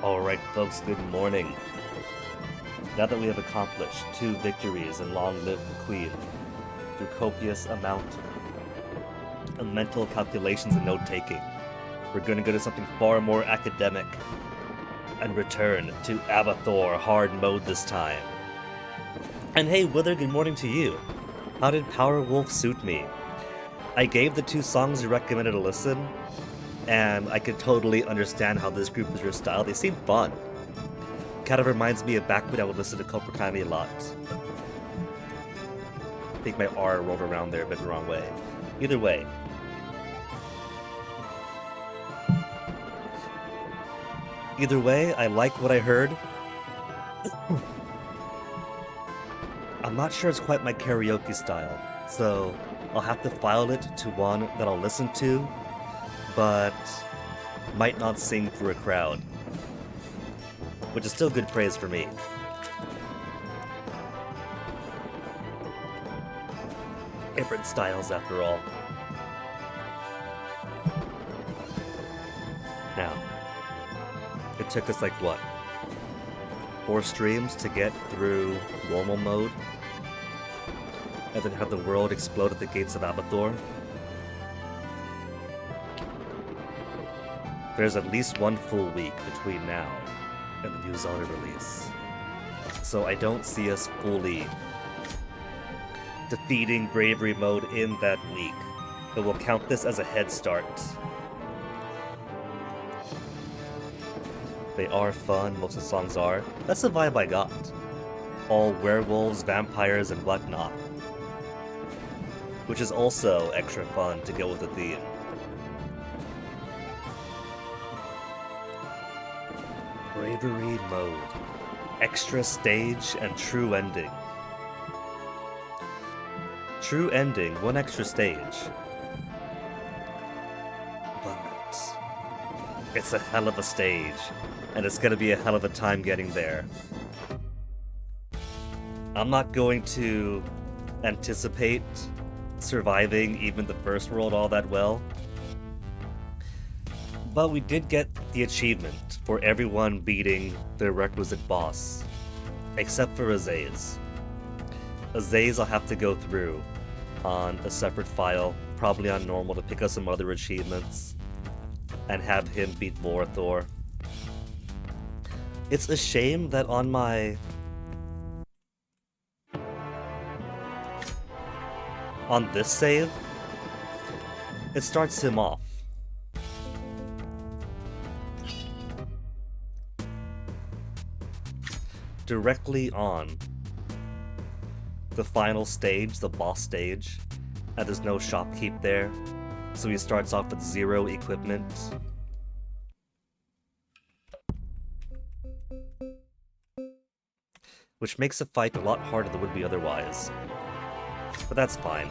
Alright folks, good morning. Now that we have accomplished 2 victories and long live the Queen, through copious amount of mental calculations and note-taking, we're gonna go to something far more academic and return to ABATHOR hard mode this time. And hey Wither, good morning to you. How did Powerwolf suit me? I gave the 2 songs you recommended a listen, and I could totally understand how this group is your style. They seem fun. Kind of reminds me of back when I would listen to Coppertiny a lot. I think my R rolled around there a bit the wrong way. Either way. I like what I heard. I'm not sure it's quite my karaoke style, so I'll have to file it to one that I'll listen to, but might not sing for a crowd, which is still good praise for me. Different styles after all. Now, it took us like what? 4 streams to get through normal mode, and then have the world explode at the gates of ABATHOR. There's at least 1 full week between now and the new Zelda release, so I don't see us fully defeating Bravery mode in that week, but we'll count this as a head start. They are fun, most of the songs are. That's the vibe I got. All werewolves, vampires, and whatnot. Which is also extra fun to go with the theme. Bravery mode. Extra stage and true ending. True ending, 1 extra stage. But it's a hell of a stage, and it's gonna be a hell of a time getting there. I'm not going to anticipate surviving even the first world all that well, but we did get the achievement for everyone beating the requisite boss, except for Azaze. Azaze I'll have to go through on a separate file, probably on normal, to pick up some other achievements and have him beat Borathor. It's a shame that on my... on this save, it starts him off. Directly on the final stage, the boss stage, and there's no shopkeep there, so he starts off with 0 equipment. Which makes the fight a lot harder than it would be otherwise. But that's fine.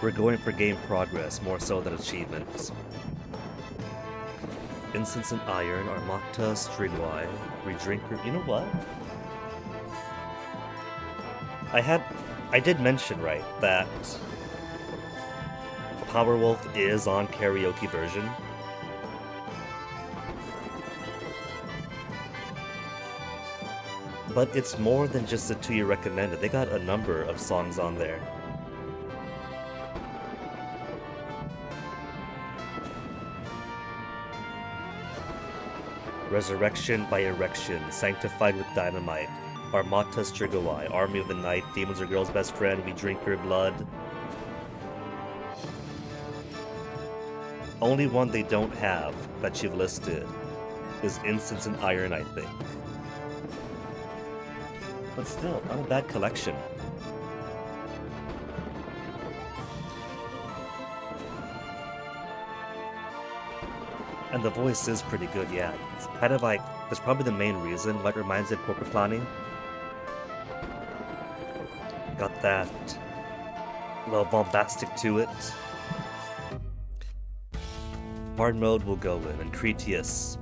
We're going for game progress more so than achievements. Incense and Iron, Armata, Strigoi, Redrinker. You know what? I did mention, right, that Powerwolf is on karaoke version. But it's more than just the 2 you recommended. They got a number of songs on there. Resurrection by Erection, Sanctified with Dynamite, Armata Strigoi, Army of the Night, Demons Are Girl's Best Friend, We Drink Your Blood. Only one they don't have that you've listed is Incense and Iron, I think. But still, not a bad collection. And the voice is pretty good, yeah. It's kind of like, that's probably the main reason why it reminds me of Coppertiny. Got that little bombastic to it. Hard mode will go in, and Cretius.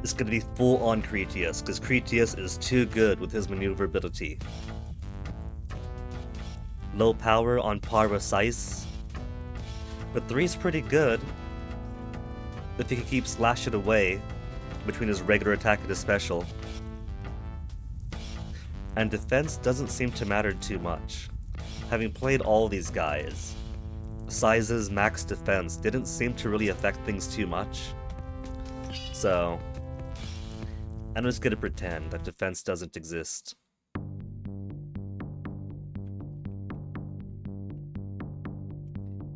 It's gonna be full on Cretius, because Cretius is too good with his maneuverability. Low power on par with Seiss, but 3's pretty good. If he can keep slashing away between his regular attack and his special. And defense doesn't seem to matter too much. Having played all these guys, Size's max defense didn't seem to really affect things too much. So, I'm just gonna pretend that defense doesn't exist.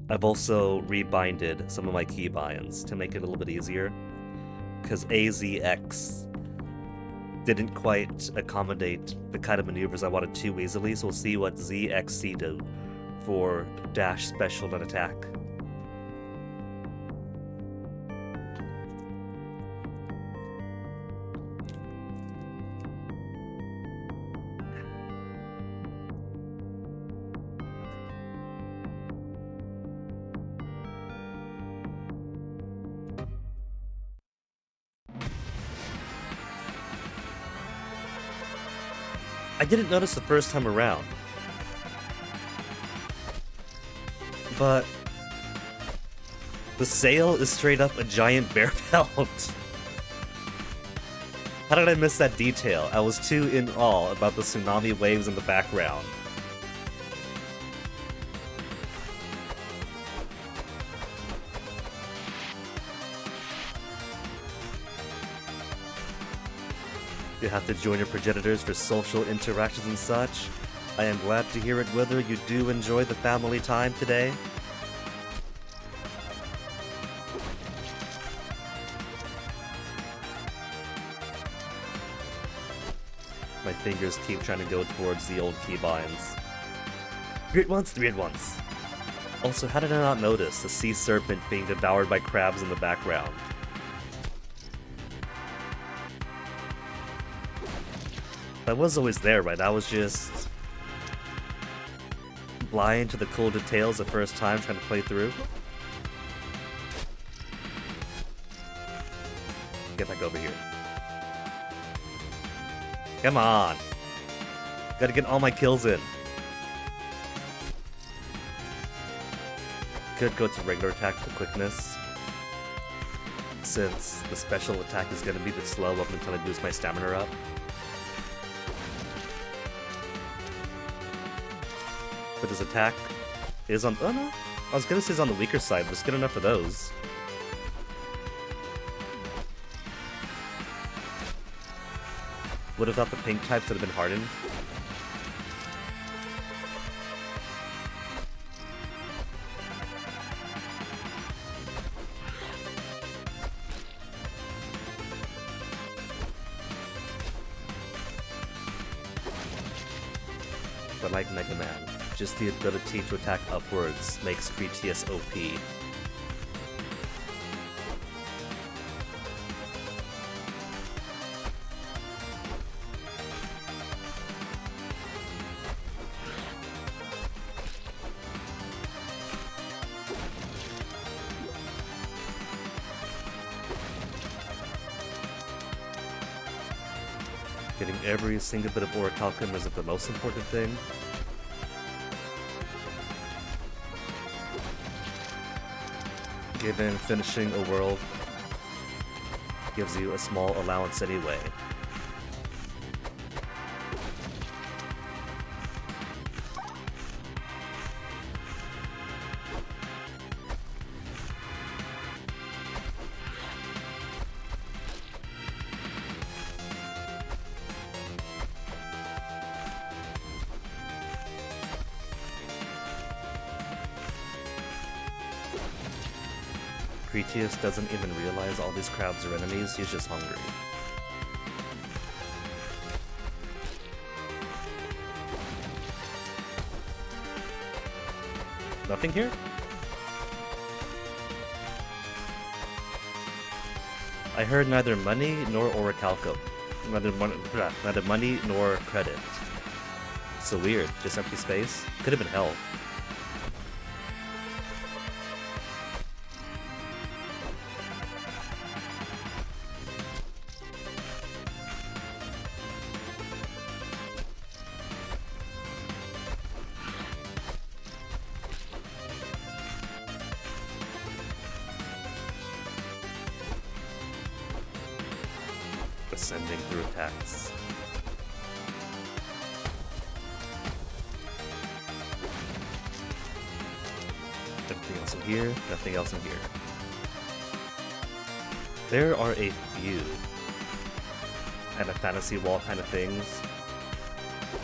I've also rebinded some of my keybinds to make it a little bit easier, because AZX didn't quite accommodate the kind of maneuvers I wanted too easily, so we'll see what ZXC do for dash, special, and attack. I didn't notice the first time around, but the sail is straight up a giant bear pelt. How did I miss that detail? I was too in awe about the tsunami waves in the background. You have to join your progenitors for social interactions and such. I am glad to hear it, Wither. You do enjoy the family time today. My fingers keep trying to go towards the old keybinds. 3 at once, 3 at once. Also, how did I not notice the sea serpent being devoured by crabs in the background? That was always there, right? I was just blind to the cool details the first time trying to play through. Get back over here. Come on! Gotta get all my kills in. Could go to regular attack for quickness, since the special attack is gonna be a bit slow up until I boost my stamina up. But his attack is on... Oh no, I was gonna say it's on the weaker side, but it's good enough for those. Would have thought the pink types would have been hardened. But like Mega Man, just the ability to attack upwards makes Cretius OP. Getting every single bit of Orichalcum isn't the most important thing. Given finishing a world gives you a small allowance anyway. Cretius doesn't even realize all these crowds are enemies, he's just hungry. Nothing here? I heard neither money nor Orichalcum. Neither money nor credit. So weird, just empty space. Could have been hell. ascending through attacks. Everything else in here, nothing else in here. There are a few kind of fantasy wall kind of things,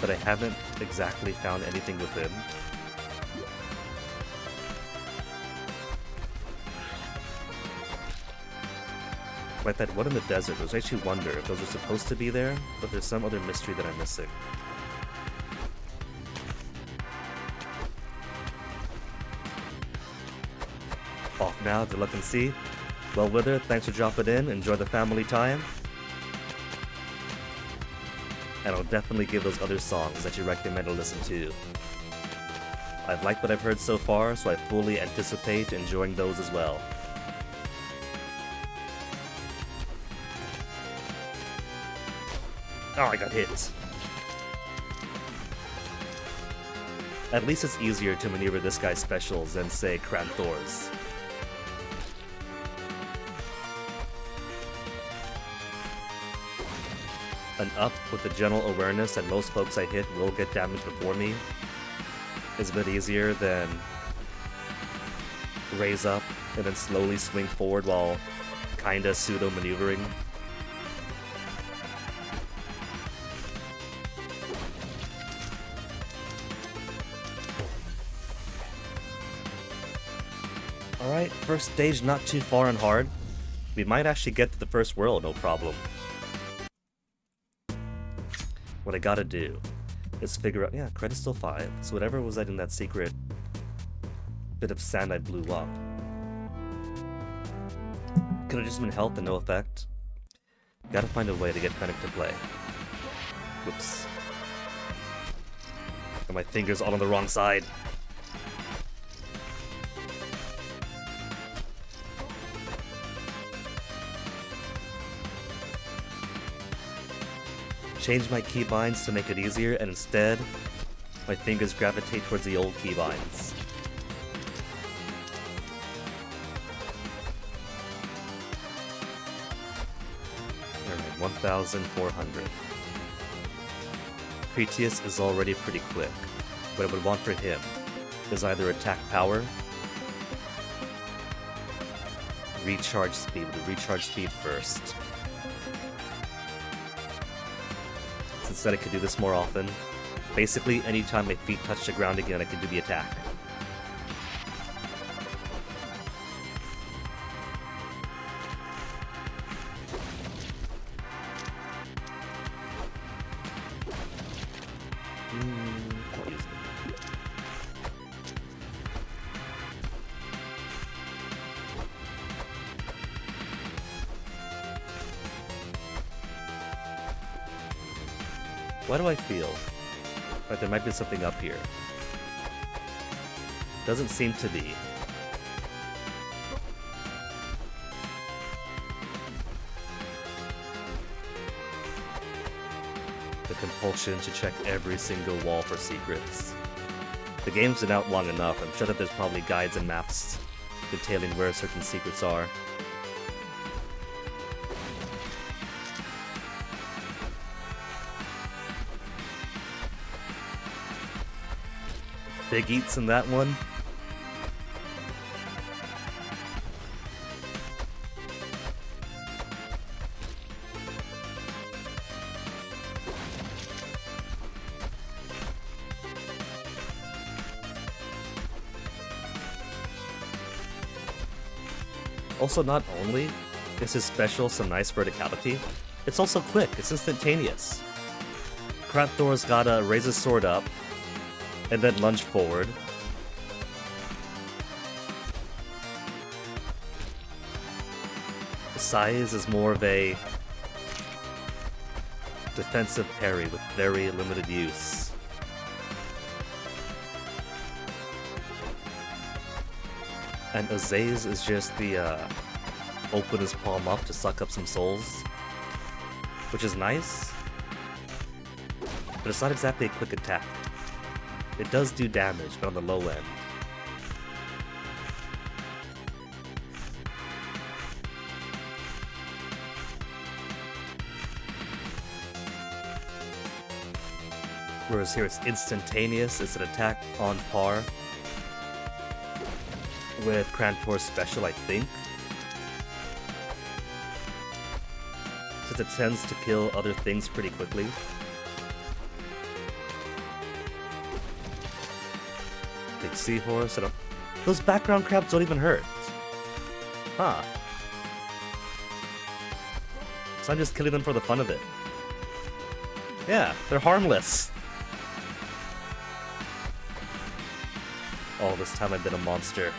but I haven't exactly found anything within. Like that one in the desert, I actually wonder if those are supposed to be there, but there's some other mystery that I'm missing. Off now, good luck and see. Well, Wither, thanks for dropping in, enjoy the family time. And I'll definitely give those other songs that you recommend to listen to. I've liked what I've heard so far, so I fully anticipate enjoying those as well. Oh, I got hit. At least it's easier to maneuver this guy's specials than, say, Cranthor's. An up with the general awareness that most folks I hit will get damaged before me is a bit easier than raise up and then slowly swing forward while kinda pseudo-maneuvering. Alright, first stage not too far and hard. We might actually get to the first world, no problem. What I gotta do is figure out... Yeah, credit's still 5. So whatever was that in that secret bit of sand I blew up. Could have just been health and no effect. Gotta find a way to get Fennec to play. Whoops. Got my fingers all on the wrong side. Change my keybinds to make it easier, and instead, my fingers gravitate towards the old keybinds. Alright, 1,400. Cretius is already pretty quick. What I would want for him is either attack power, recharge speed, with the recharge speed first. Instead I could do this more often. Basically, anytime my feet touch the ground again, I can do the attack. I'll use them. Why do I feel like there might be something up here? Doesn't seem to be. The compulsion to check every single wall for secrets. The game's been out long enough. I'm sure that there's probably guides and maps detailing where certain secrets are. Big eats in that one. Also, not only is his special some nice verticality, it's also quick, it's instantaneous. Cranthor's gotta raise his sword up, and then lunge forward. Size is more of a defensive parry with very limited use. And Azaze is just the open his palm up to suck up some souls, which is nice, but it's not exactly a quick attack. It does do damage, but on the low end. Whereas here it's instantaneous. It's an attack on par with Crantor's special, I think. Since it tends to kill other things pretty quickly. Big seahorse. Those background crabs don't even hurt. Huh. So I'm just killing them for the fun of it. Yeah, they're harmless. All this time I've been a monster.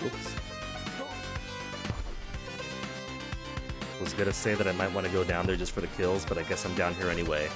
Oops. Was gonna say that I might want to go down there just for the kills, but I guess I'm down here anyway.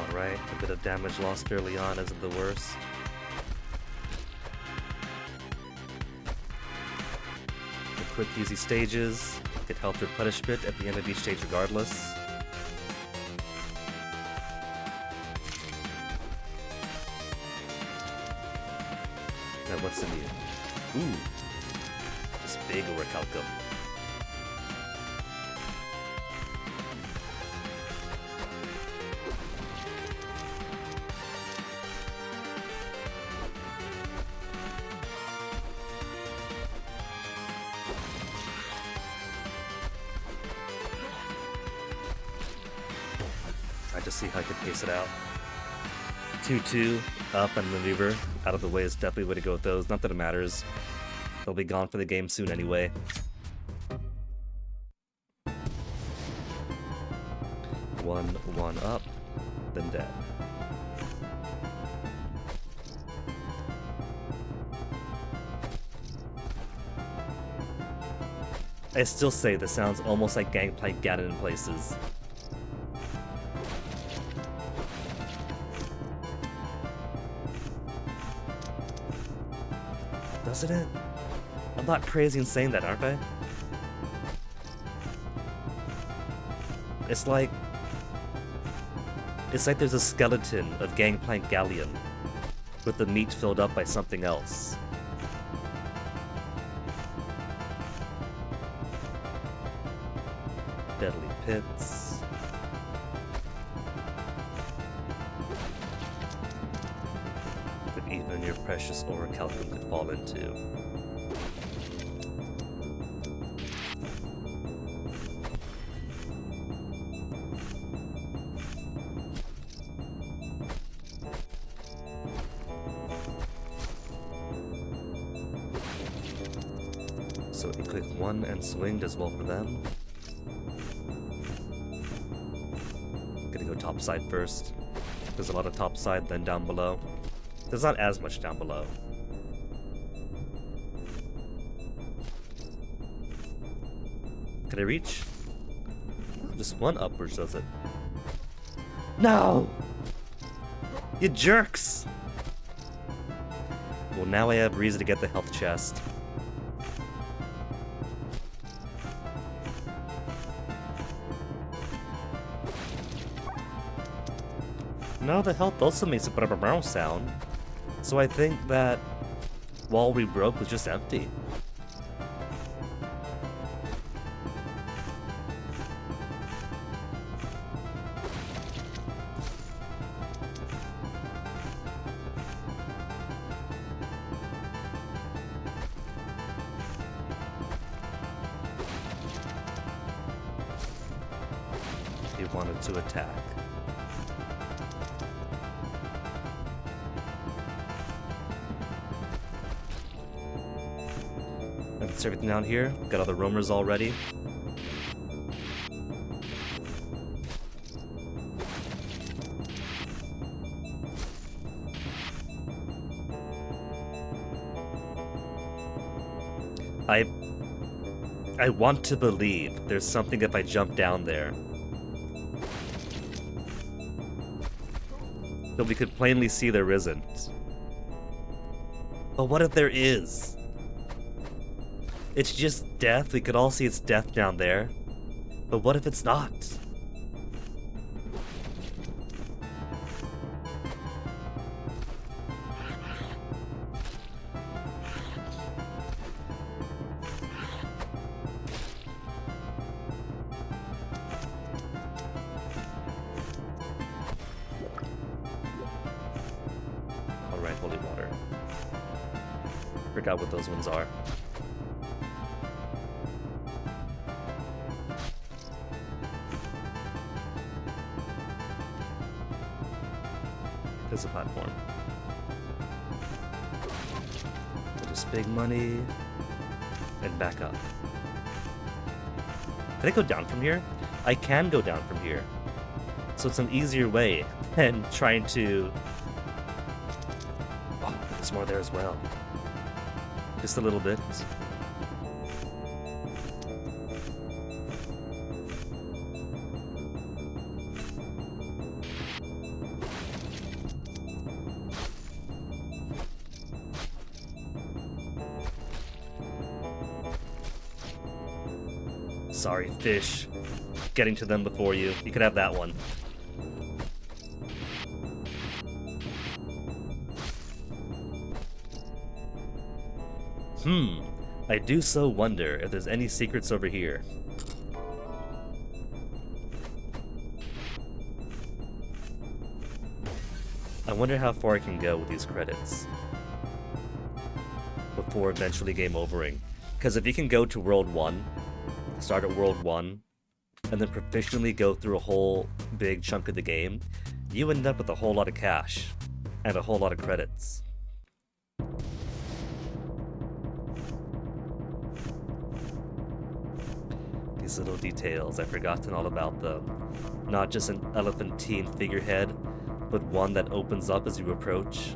Alright, a bit of damage lost early on isn't the worst. The quick, easy stages get health or punishment at the end of each stage regardless. Now what's in here? Ooh, this big orichalcum. See how I can pace it out. 2-2, up and maneuver. Out of the way is definitely the way to go with those. Not that it matters. They'll be gone for the game soon anyway. 1-1 up, then dead. I still say this sounds almost like Gangplank Ganon in places. Doesn't it? I'm not crazy in saying that, aren't I? It's like there's a skeleton of Gangplank Galleon with the meat filled up by something else. Deadly pits. Even your precious orichalcum could fall into. So you click 1 and swing does well for them. Gonna go top side first. There's a lot of top side, then down below. There's not as much down below. Can I reach? Just one upwards does it. No! You jerks! Well, now I have reason to get the health chest. No, the health also makes a brrrr sound. So I think that wall we broke was just empty. He wanted to attack. That's everything down here. Got all the roamers already. I want to believe there's something if I jump down there. But we could plainly see there isn't. But what if there is? It's just death. We could all see it's death down there. But what if it's not? Alright, holy water. Forgot what those ones are. There's a platform. Just big money. And back up. Can I go down from here? I can go down from here. So it's an easier way than trying to... Oh, there's more there as well. Just a little bit. Sorry, fish. Getting to them before you. You could have that one. I do so wonder if there's any secrets over here. I wonder how far I can go with these credits before eventually game overing. Because if you can go to World 1, start at World 1, and then proficiently go through a whole big chunk of the game, you end up with a whole lot of cash and a whole lot of credits. These little details, I've forgotten all about them. Not just an elephantine figurehead, but one that opens up as you approach.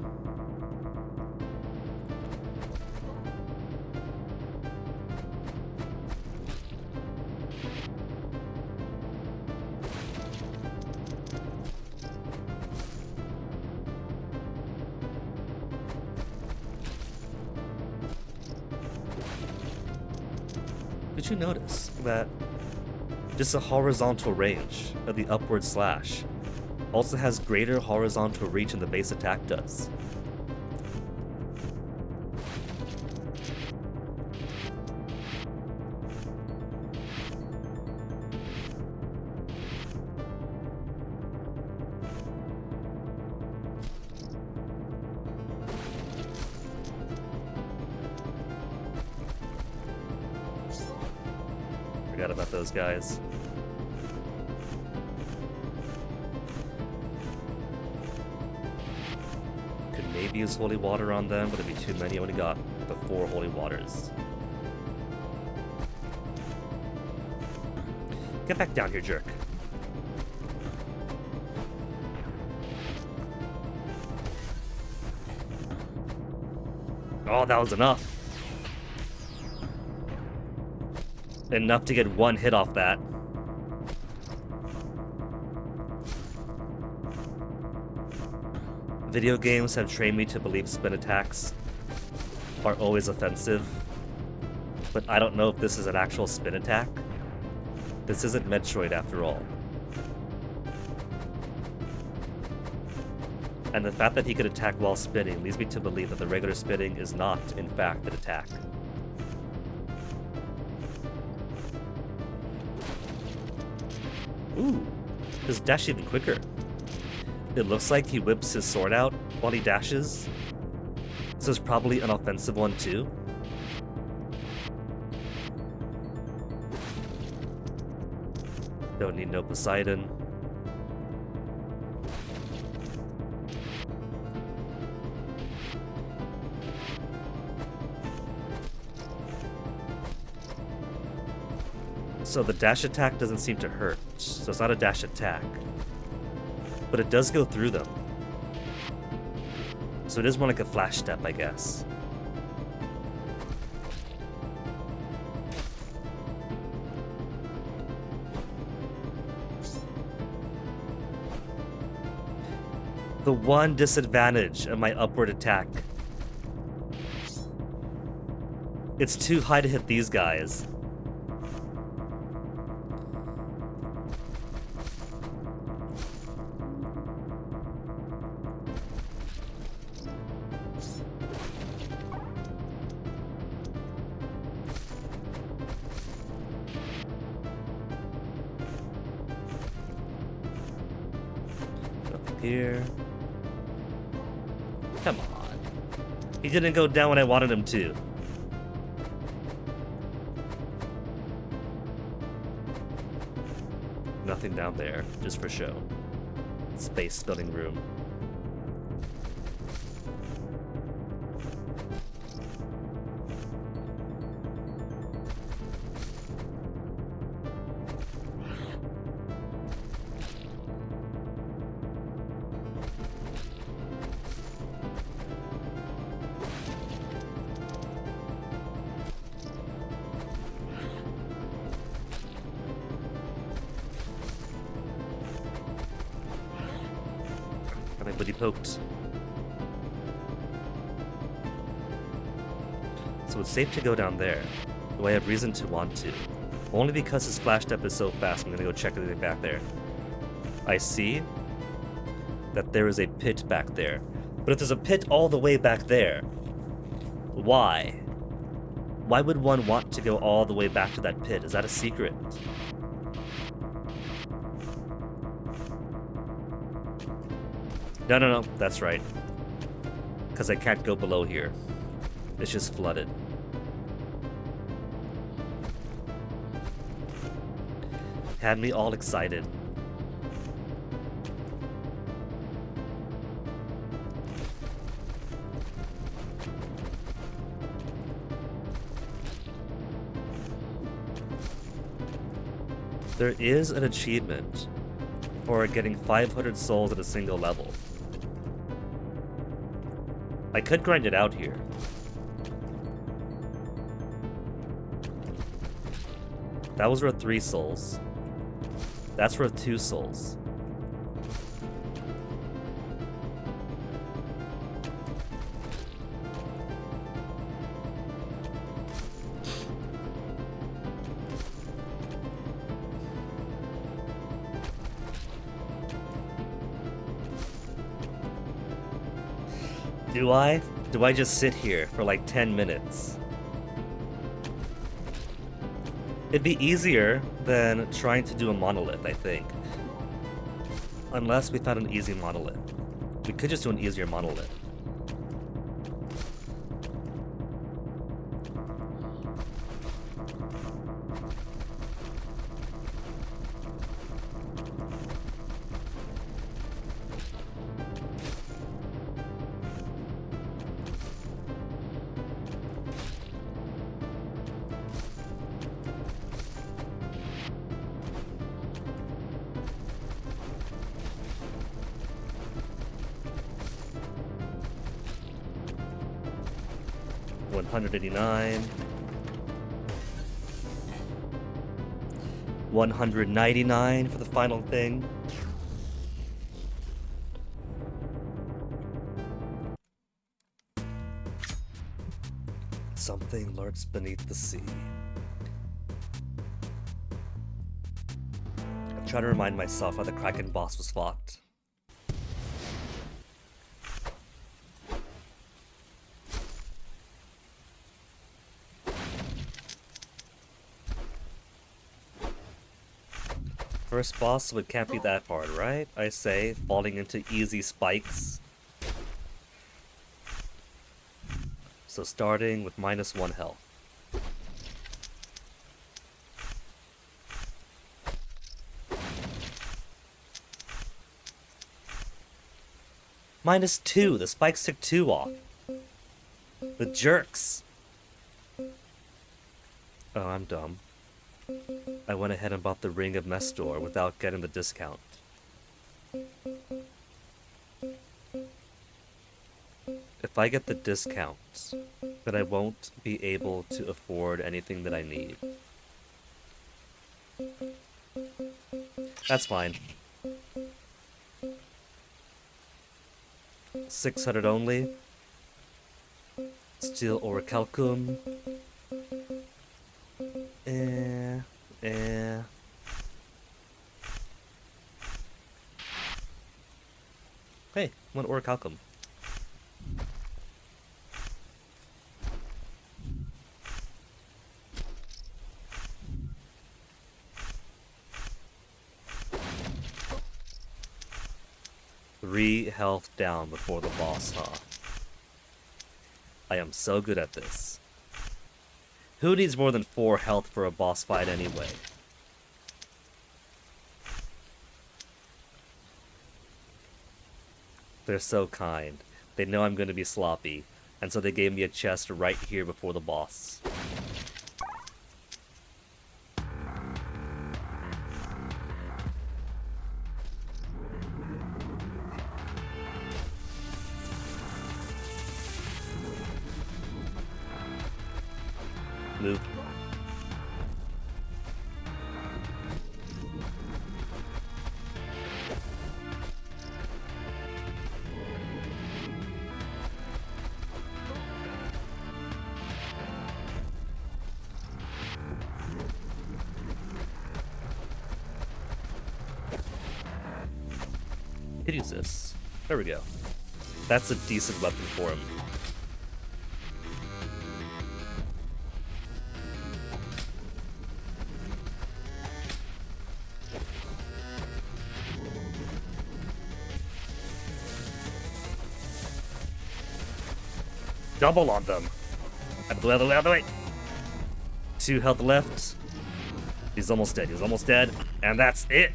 Did you notice that just a horizontal range of the upward slash also has greater horizontal reach than the base attack does? Forgot about those guys. Could maybe use holy water on them, but it'd be too many. I only got the 4 holy waters. Get back down here, jerk. Oh, that was enough. Enough to get one hit off that. Video games have trained me to believe spin attacks are always offensive, but I don't know if this is an actual spin attack. This isn't Metroid after all. And the fact that he could attack while spinning leads me to believe that the regular spinning is not, in fact, an attack. Ooh, his dash even quicker. It looks like he whips his sword out while he dashes. So it's probably an offensive one too. Don't need no Poseidon. So the dash attack doesn't seem to hurt, so it's not a dash attack. But it does go through them. So it is more like a flash step, I guess. The one disadvantage of my upward attack. It's too high to hit these guys. Here. Come on. He didn't go down when I wanted him to. Nothing down there, just for show. Space filling room. Poked. So it's safe to go down there, though I have reason to want to. Only because his flash step is so fast, I'm gonna go check everything back there. I see that there is a pit back there. But if there's a pit all the way back there, why? Why would one want to go all the way back to that pit? Is that a secret? No, that's right. Because I can't go below here. It's just flooded. Had me all excited. There is an achievement for getting 500 souls at a single level. I could grind it out here. That was worth 3 souls. That's worth 2 souls. Do I just sit here for like 10 minutes? It'd be easier than trying to do a monolith, I think. Unless we found an easy monolith. We could just do an easier monolith. $189, $199 for the final thing. Something lurks beneath the sea. I'm trying to remind myself how the Kraken boss was fought. First boss, so it can't be that hard, right? I say, falling into easy spikes. So starting with -1 health. -2, the spikes took 2 off. The jerks. Oh, I'm dumb. I went ahead and bought the Ring of Mestor without getting the discount. If I get the discount, then I won't be able to afford anything that I need. That's fine. 600 only. Steel orichalcum. Hey, one orichalcum. Three health down before the boss, huh? I am so good at this. Who needs more than 4 health for a boss fight anyway? They're so kind. They know I'm going to be sloppy, and so they gave me a chest right here before the boss. Move. Could use this. There we go. That's a decent weapon for him. Double on them. Out of the way, out of the way. 2 health left. He's almost dead. He's almost dead. And that's it.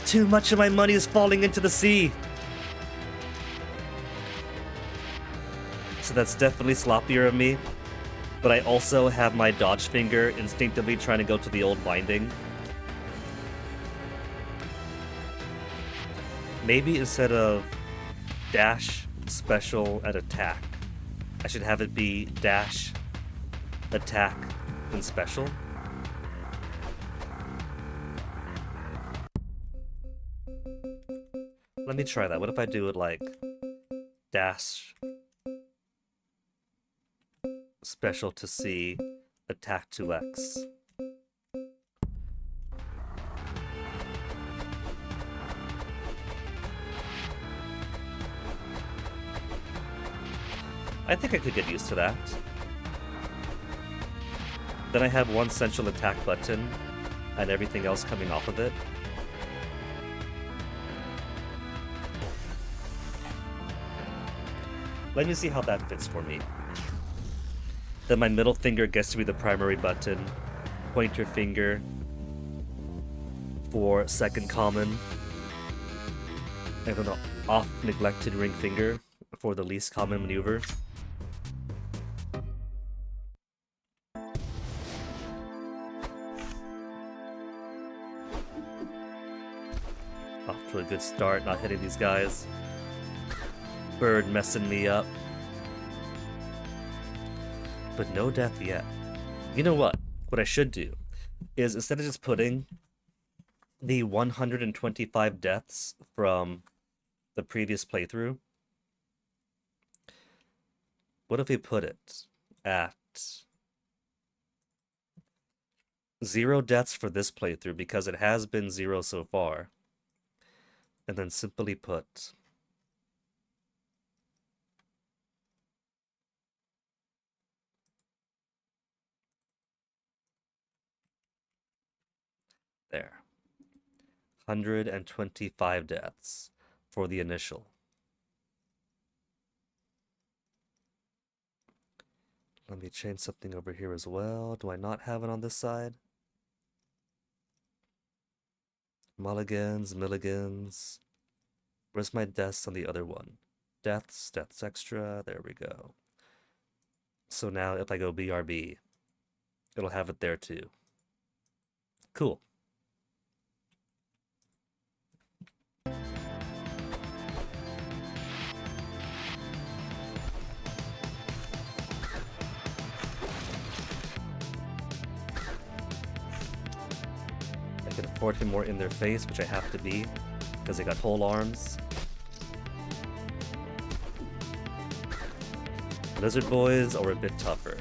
Too much of my money is falling into the sea. So that's definitely sloppier of me. But I also have my dodge finger instinctively trying to go to the old binding. Maybe instead of dash, special, and attack, I should have it be dash, attack, and special. Let me try that. What if I do it like dash, special to C, attack to X? I think I could get used to that. Then I have one central attack button and everything else coming off of it. Let me see how that fits for me. Then my middle finger gets to be the primary button, pointer finger for second common, and then an off-neglected ring finger for the least common maneuver. Off to a good start, not hitting these guys. Bird messing me up. But no death yet. You know what? What I should do is, instead of just putting the 125 deaths from the previous playthrough, what if we put it at 0 deaths for this playthrough, because it has been 0 so far, and then simply put there. 125 deaths for the initial. Let me change something over here as well. Do I not have it on this side? Mulligans, milligans. Where's my deaths on the other one? Deaths, deaths extra. There we go. So now if I go BRB, it'll have it there too. Cool. I can afford him more in their face, which I have to be. Because they got whole arms. Lizard boys are a bit tougher.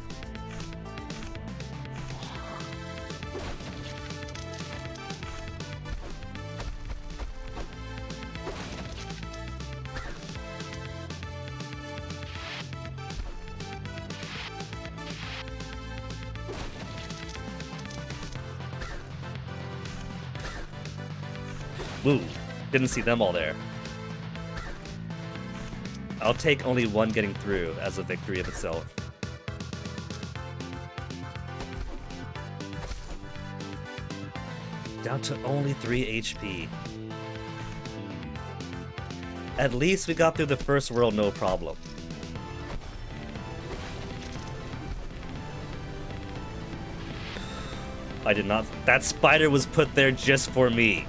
Woo, didn't see them all there. I'll take only one getting through as a victory of itself. Down to only 3 HP. At least we got through the first world no problem. I did not... That spider was put there just for me.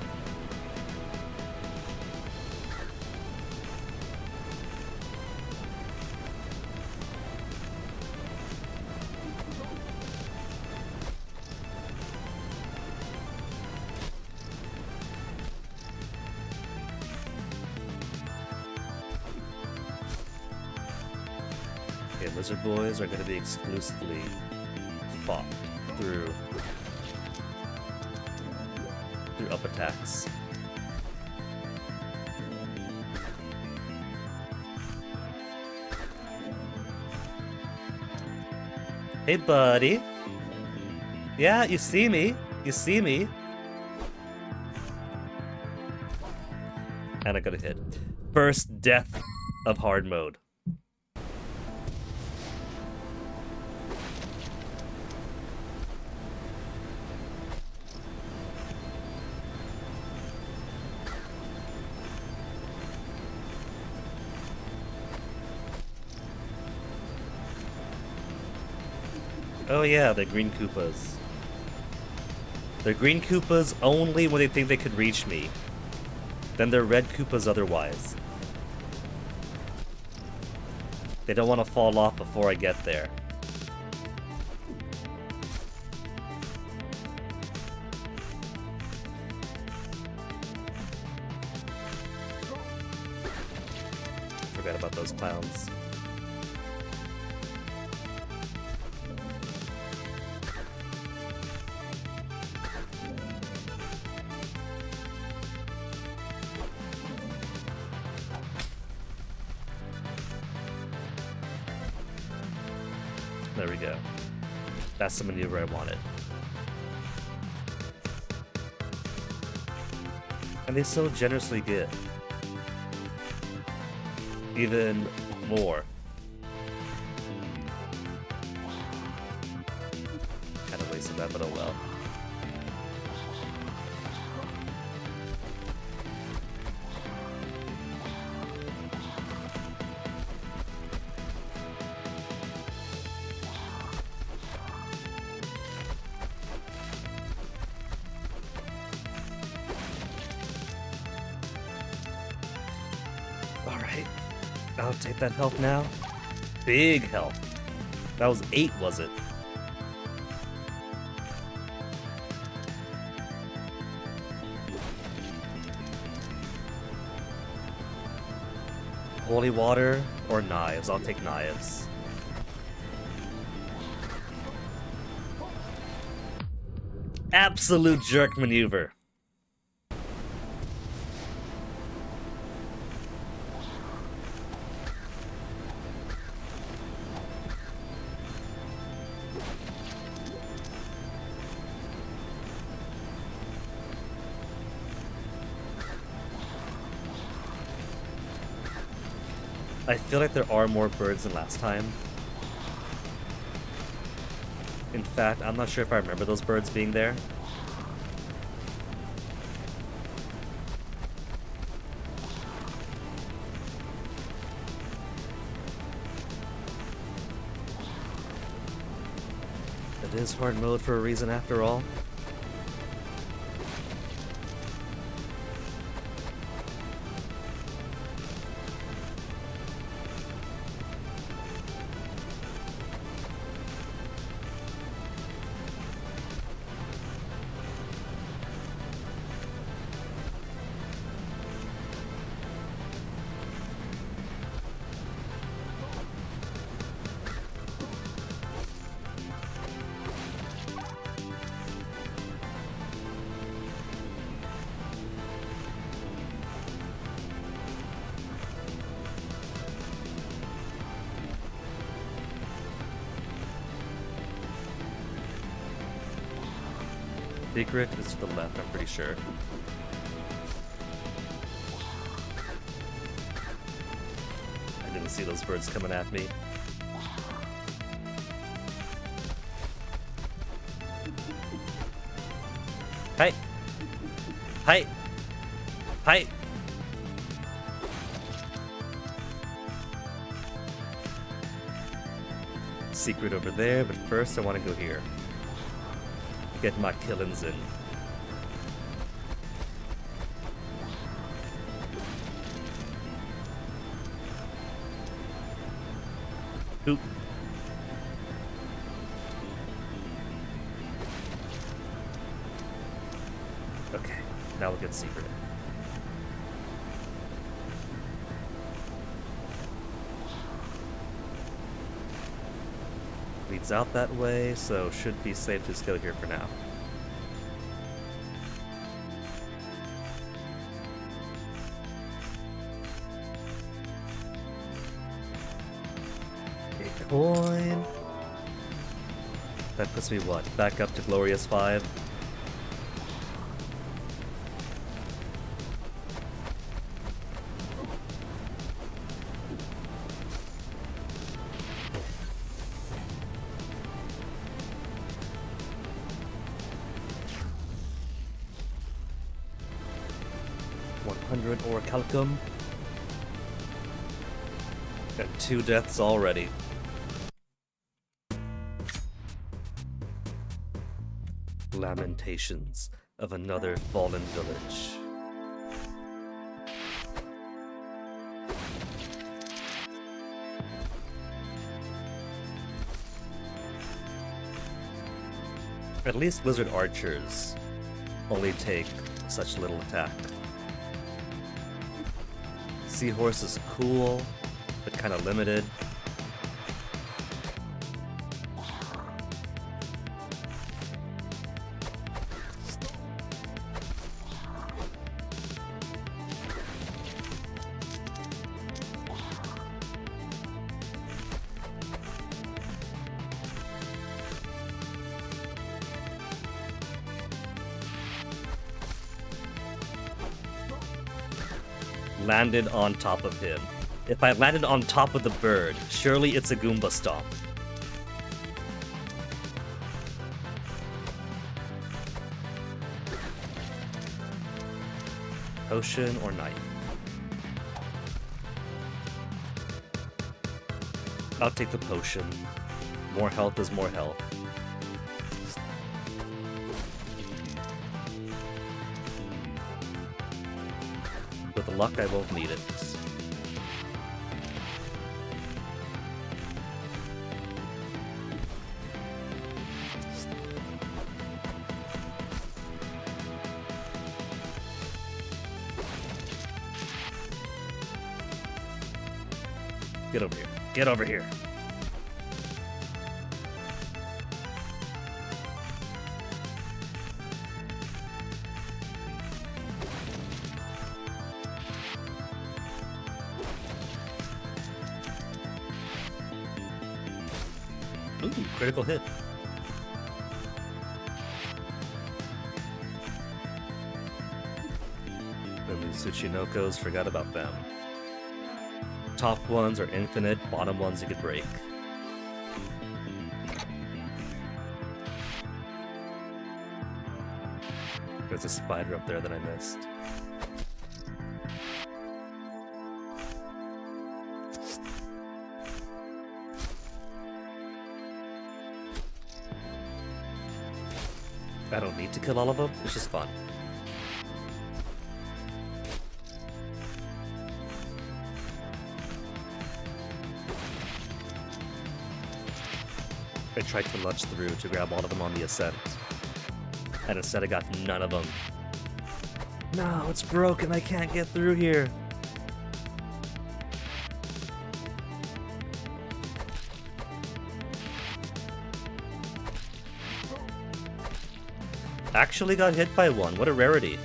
Lizard boys are going to be exclusively fought through up attacks. Hey, buddy. Yeah, you see me. You see me. And I got a hit. First death of hard mode. Oh yeah, the green Koopas. They're green Koopas only when they think they could reach me. Then they're red Koopas otherwise. They don't want to fall off before I get there. Forgot about those clowns. There we go. That's the maneuver I wanted. And they so generously give. Even more. Kind of wasted that, but oh well. I'll take that health now. Big health. That was 8, was it? Holy water or knives? I'll take knives. Absolute jerk maneuver. I feel like there are more birds than last time. In fact, I'm not sure if I remember those birds being there. It is hard mode for a reason after all. Secret is to the left, I'm pretty sure. I didn't see those birds coming at me. Hey! Hey! Hey! Secret over there, but first I want to go here. Get my killings in. Oop. Okay, now we'll get secret. Leads out that way, so should be safe to just go here for now. A coin. That puts me what? Back up to Glorious 5. Or Calcum. Got 2 deaths already. Lamentations of another fallen village. At least wizard archers only take such little attack. Seahorse is cool, but kind of limited. Landed on top of him. If I landed on top of the bird, surely it's a Goomba Stomp. Potion or knife? I'll take the potion. More health is more health. With luck, I won't need it. Get over here. Get over here. Ooh, critical hit. And the Tsuchinokos, forgot about them. Top ones are infinite, bottom ones you could break. There's a spider up there that I missed. I don't need to kill all of them, it's just fun. I tried to lunge through to grab all of them on the ascent. And instead I got none of them. No, it's broken, I can't get through here. Actually got hit by one, what a rarity.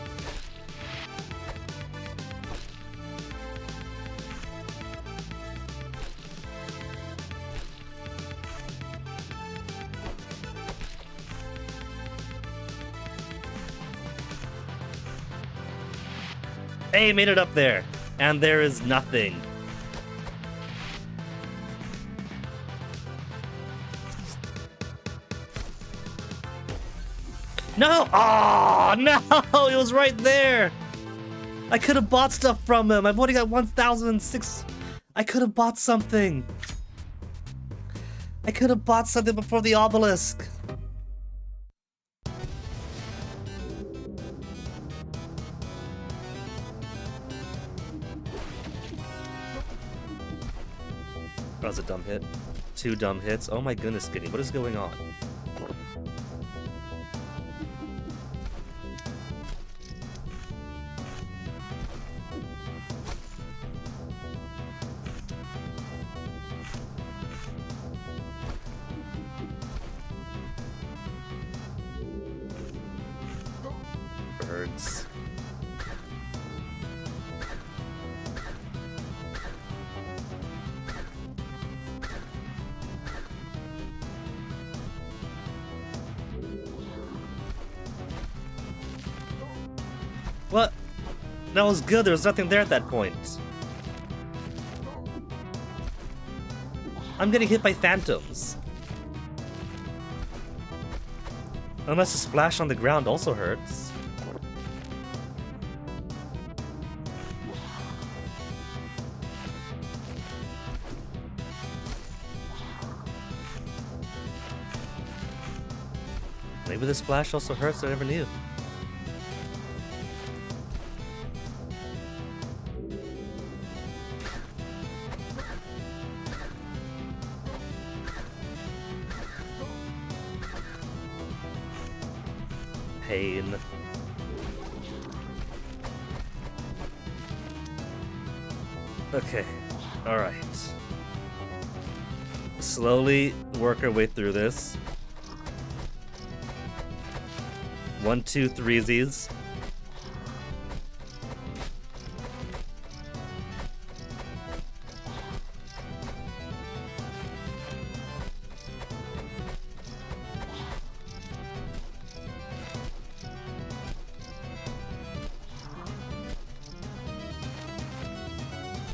Hey, made it up there. And there is nothing. No! Oh, no! It was right there! I could have bought stuff from him. I've only got 1,006. I could have bought something. I could have bought something before the obelisk. That was a dumb hit. 2 dumb hits. Oh my goodness, Skinny. What is going on? Birds. What? That was good. There was nothing there at that point. I'm getting hit by phantoms. Unless the splash on the ground also hurts. Maybe the splash also hurts, I never knew. Pain. Okay, alright. Slowly work our way through this. 1, 2, 3s.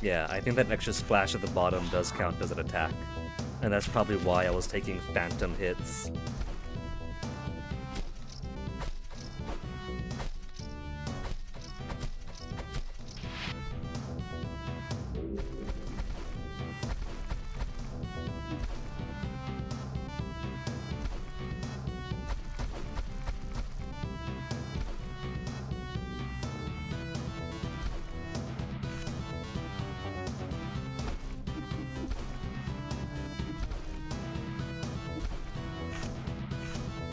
Yeah, I think that extra splash at the bottom does count as an attack. And that's probably why I was taking phantom hits.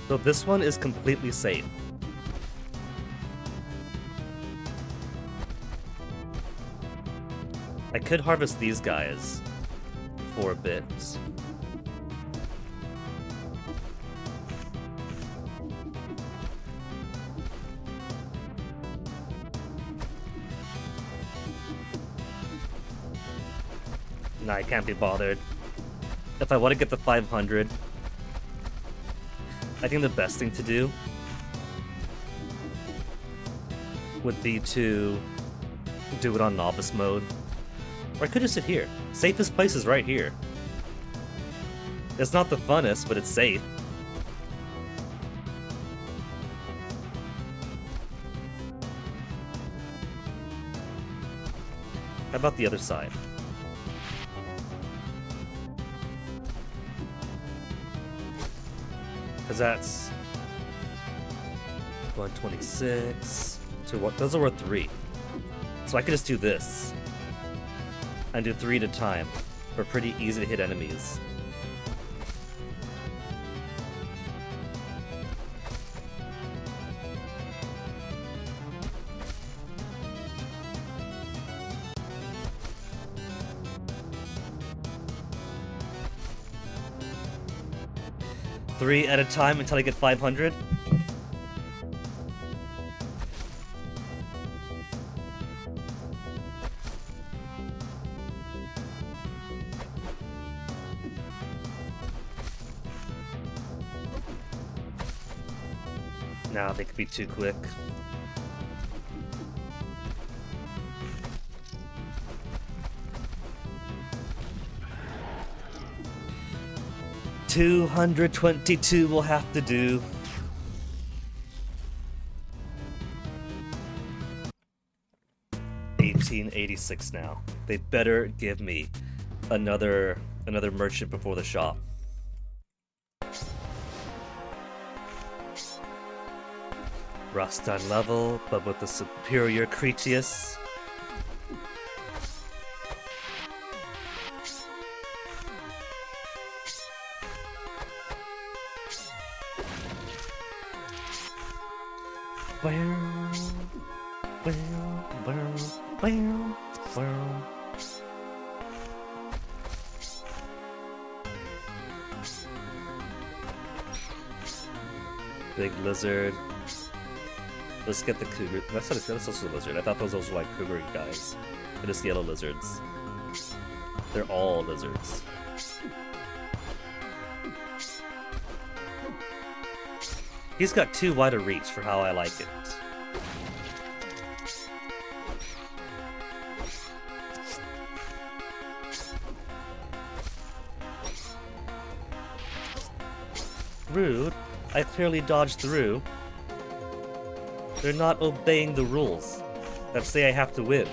So this one is completely safe. I could harvest these guys for a bit. Nah, I can't be bothered. If I want to get the 500, I think the best thing to do would be to do it on novice mode. Or I could just sit here. Safest place is right here. It's not the funnest, but it's safe. How about the other side? Because that's 126 to what? Those are worth 3. So I could just do this and do 3 at a time for pretty easy to hit enemies. Three at a time until I get 500. Nah, they could be too quick. 222 will have to do. $18.86 now. They better give me another merchant before the shop. Rust on level, but with the superior Cretius. Big lizard. Let's get the cougar. That's also a lizard. I thought those were like cougar guys. They're just yellow lizards. They're all lizards. He's got too wide a reach for how I like it. Rude. I clearly dodged through. They're not obeying the rules that say I have to win.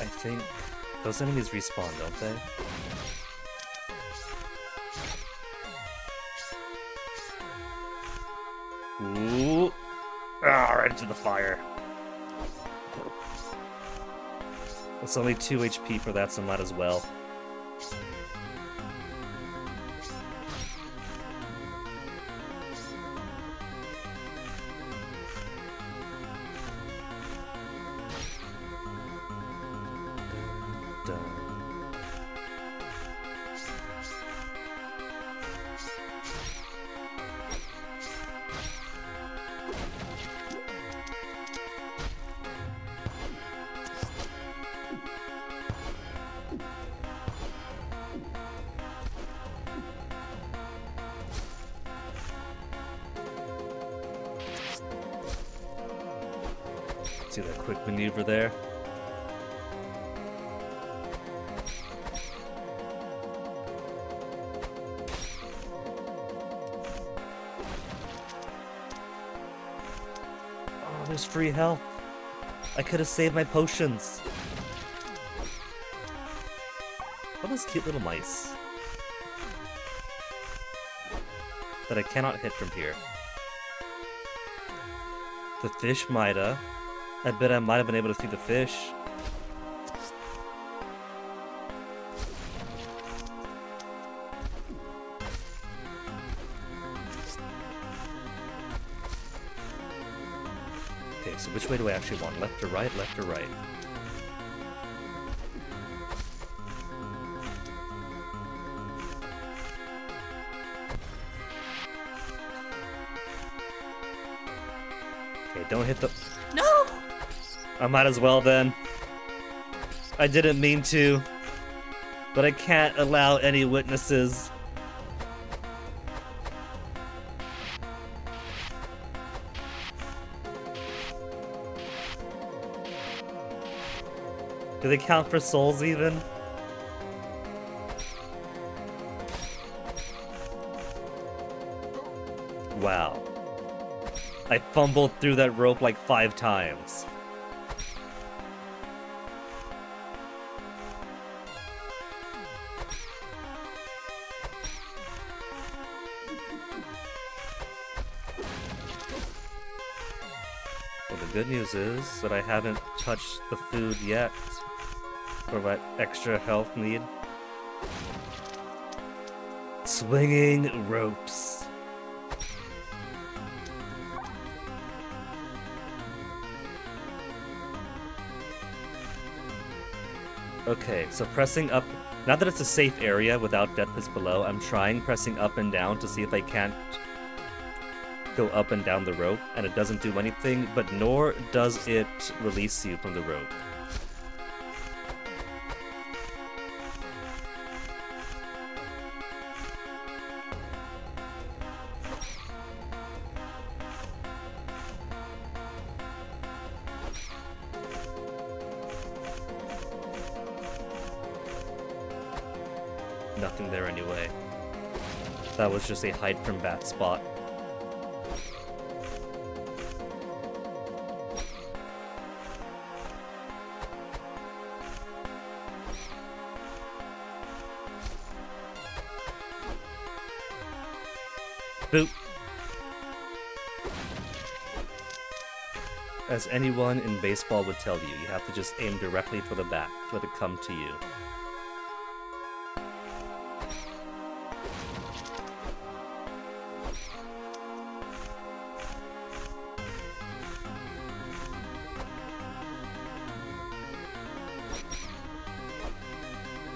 I think those enemies respawn, don't they? Ooh. Ah, right into the fire. It's only 2 HP for that, so might as well. See that quick maneuver there? Oh, there's free health. I could have saved my potions. What are those cute little mice that I cannot hit from here? The fish might have. I bet I might have been able to see the fish. Okay, so which way do I actually want? Left or right? Left or right? Okay, don't hit the... No! I might as well then. I didn't mean to, but I can't allow any witnesses. Do they count for souls even? Wow. I fumbled through that rope like 5 times. Well, the good news is that I haven't touched the food yet for that extra health need. Swinging ropes. Okay, so pressing up, now that it's a safe area without death pits below, I'm trying pressing up and down to see if I can't go up and down the rope, and it doesn't do anything, but nor does it release you from the rope. nothing there anyway. That was just a hide from bat spot. Boop. As anyone in baseball would tell you, you have to just aim directly for the bat. Let it come to you.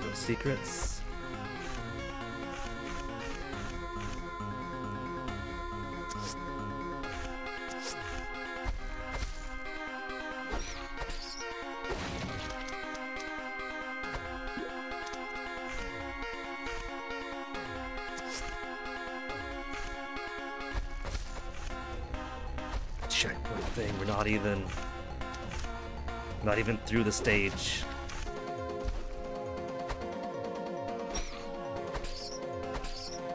No secrets. Checkpoint thing, we're not even through the stage.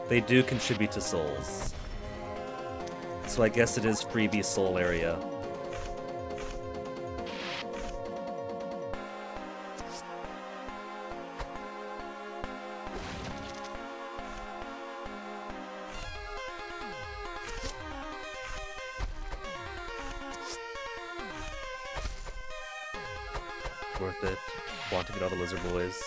They do contribute to souls. So I guess it is freebie soul area. Worth it. Want to get all the lizard boys.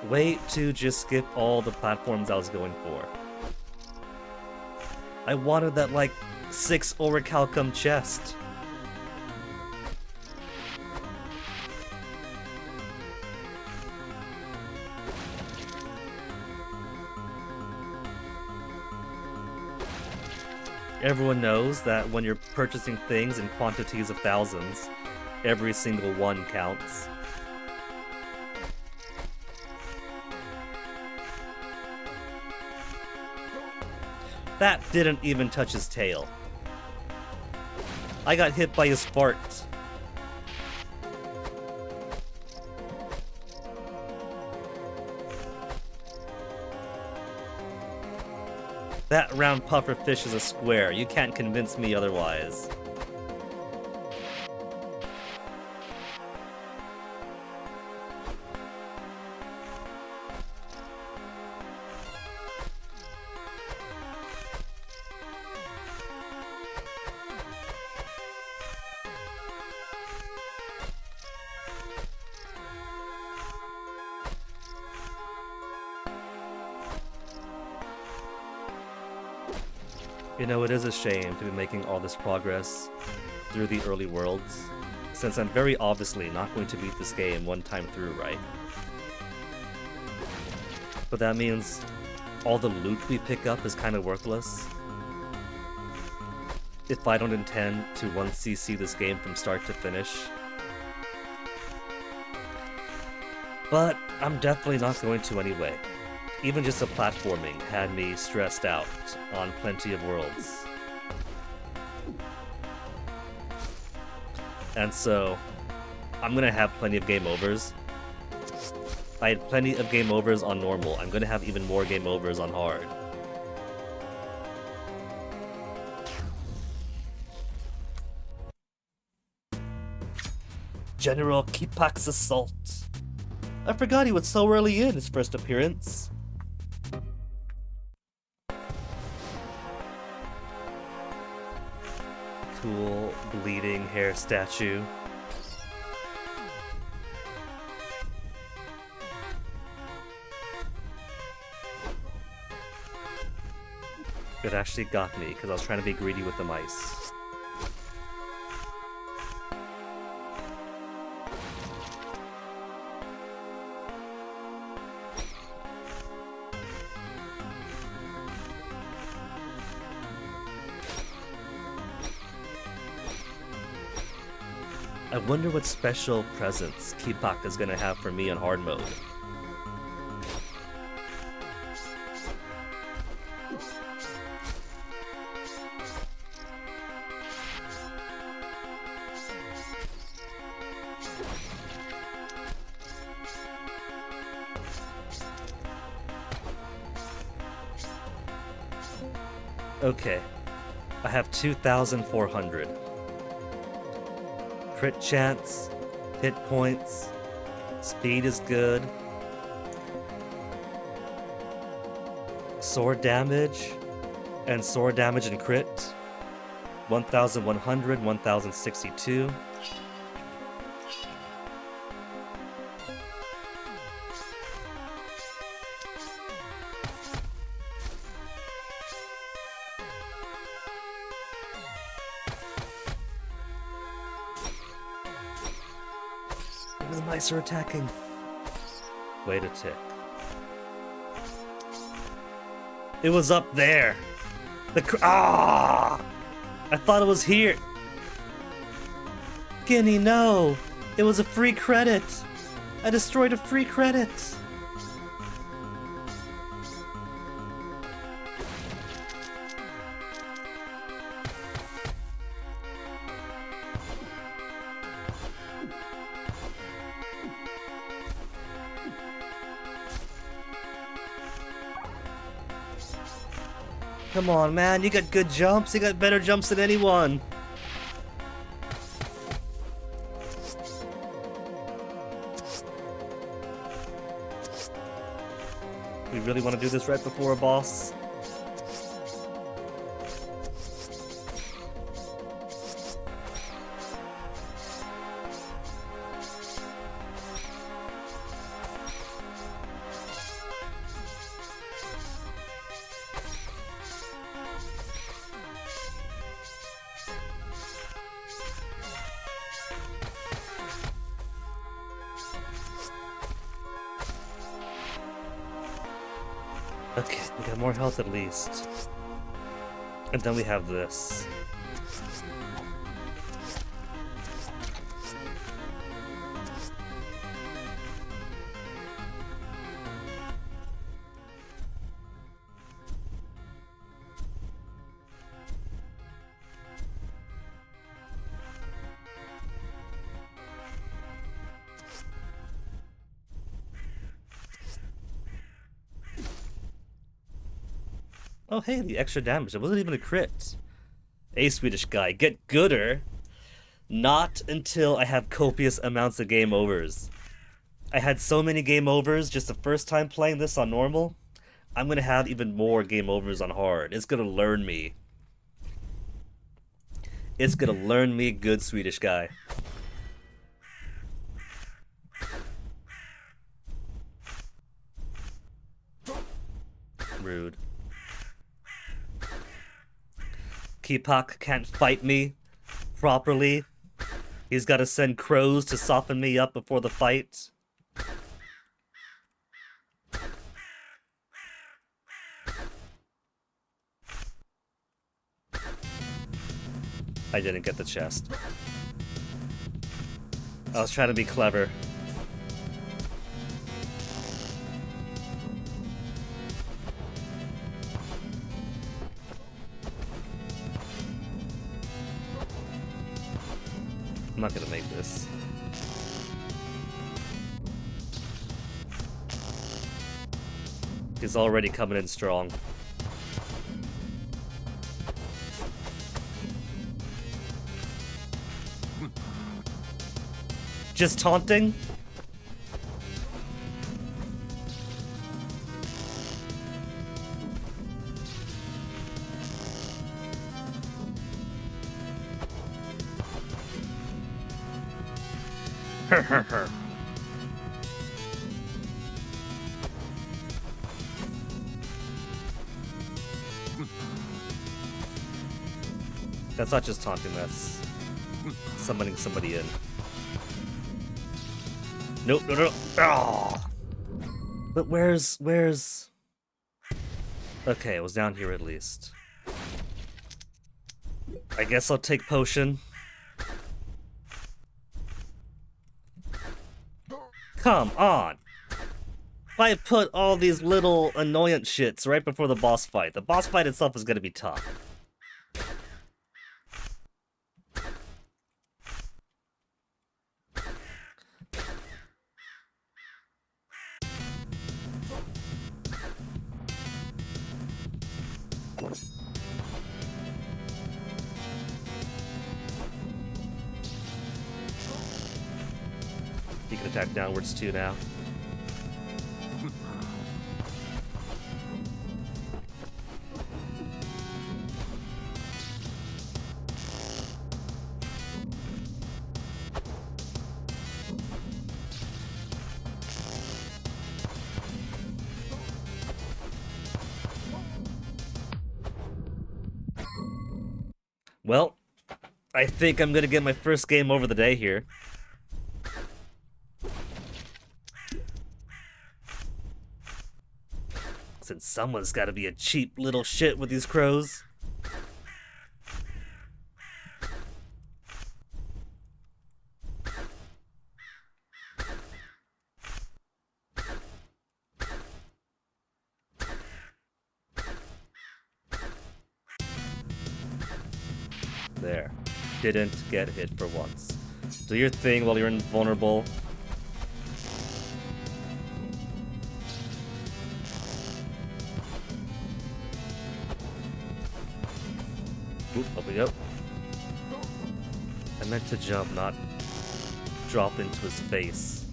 Way to just skip all the platforms I was going for. I wanted that, like, 6 orichalcum chest. Everyone knows that when you're purchasing things in quantities of thousands, every single one counts. That didn't even touch his tail. I got hit by a fart. That round puffer fish is a square. You can't convince me otherwise. You know, it is a shame to be making all this progress through the early worlds, since I'm very obviously not going to beat this game one time through, right? But that means all the loot we pick up is kind of worthless if I don't intend to 1cc this game from start to finish. But I'm definitely not going to anyway. Even just the platforming had me stressed out on plenty of worlds. And so, I'm gonna have plenty of game overs. I had plenty of game overs on normal. I'm gonna have even more game overs on hard. General Kipak's assault. I forgot he was so early in his first appearance. Cool bleeding hair statue. It actually got me because I was trying to be greedy with the mice. I wonder what special presents Kipak is gonna have for me in hard mode. Okay. I have 2,400. Crit chance, hit points, speed is good. Sword damage and crit. 1,100, 1,062. The mice are attacking. Wait a tick. It was up there. I thought it was here. Guinea, no. It was a free credit. I destroyed a free credit. Come on, man, you got good jumps. You got better jumps than anyone. We really want to do this right before a boss? Okay, we got more health at least. And then we have this. Oh hey, the extra damage. It wasn't even a crit. Hey, Swedish guy, get gooder. Not until I have copious amounts of game overs. I had so many game overs just the first time playing this on normal. I'm gonna have even more game overs on hard. It's gonna learn me. It's gonna learn me, good Swedish guy. Rude. Kipak can't fight me properly. He's got to send crows to soften me up before the fight. I didn't get the chest. I was trying to be clever. I'm not gonna make this. He's already coming in strong. Just taunting? That's not just taunting, that's summoning somebody in. Nope, no, no. Oh. But where's... Okay, it was down here at least. I guess I'll take potion. Come on! Why put all these little annoyance shits right before the boss fight? The boss fight itself is gonna be tough. He can attack downwards too now. Well, I think I'm gonna get my first game over the day here. Since someone's gotta be a cheap little shit with these crows. There. Didn't get hit for once. Do your thing while you're invulnerable. Oop, up we go. I meant to jump, not drop into his face.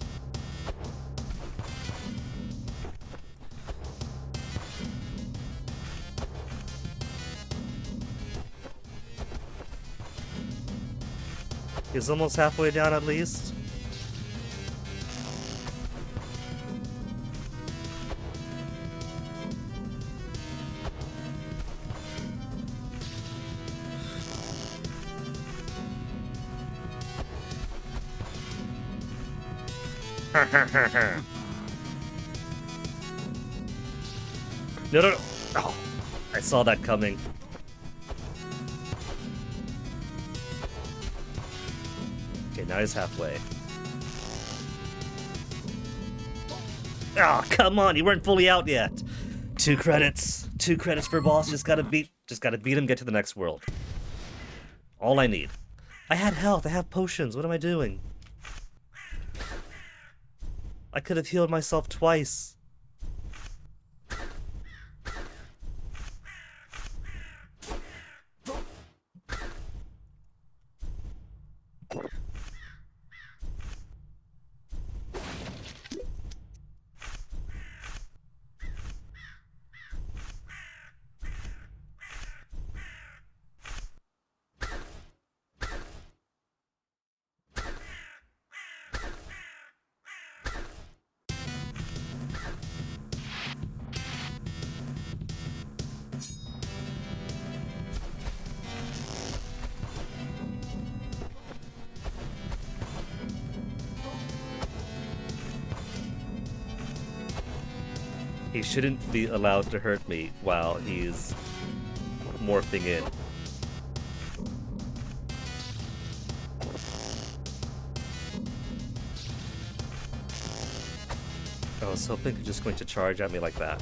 He's almost halfway down at least. No, no, no. Oh, I saw that coming. Okay, now he's halfway. Oh, come on, you weren't fully out yet. 2 credits. 2 credits per boss. Just gotta beat him, get to the next world. All I need. I had health, I have potions, what am I doing? I could have healed myself twice. He shouldn't be allowed to hurt me while he's morphing in. I was hoping he's just going to charge at me like that.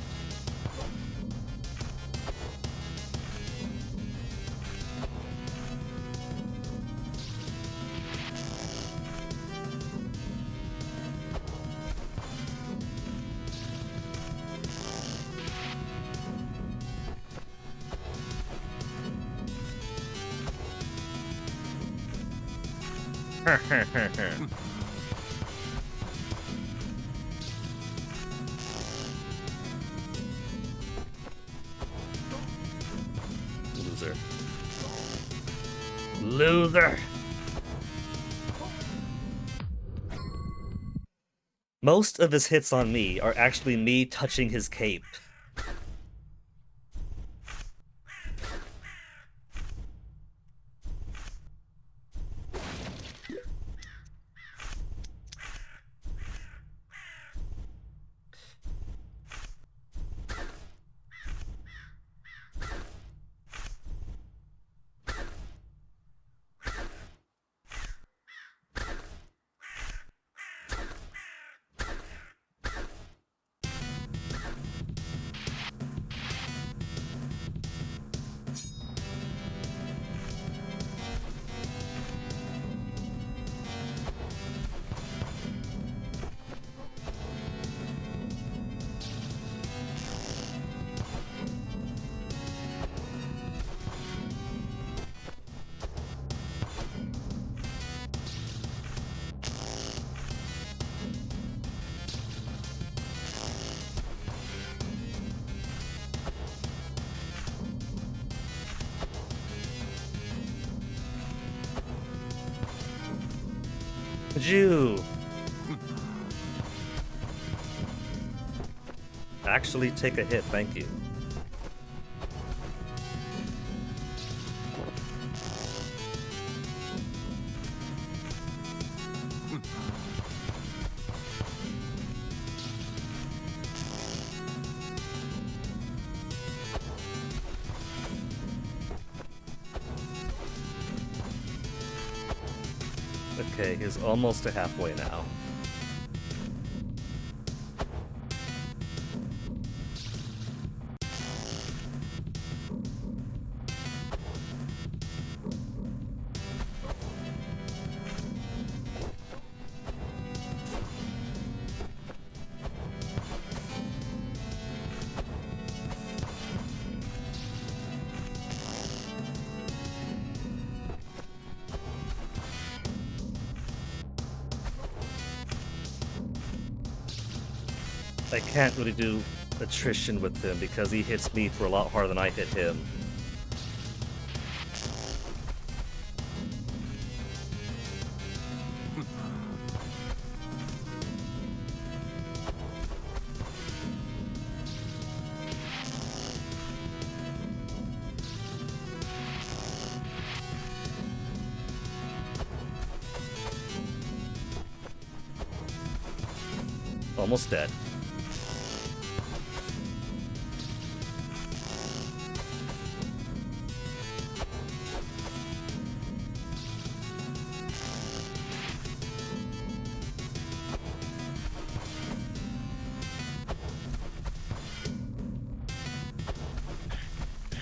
Loser. Loser! Most of his hits on me are actually me touching his cape. Jew! Actually take a hit, thank you. Okay, he's almost to halfway now. I can't really do attrition with him because he hits me for a lot harder than I hit him. Almost dead.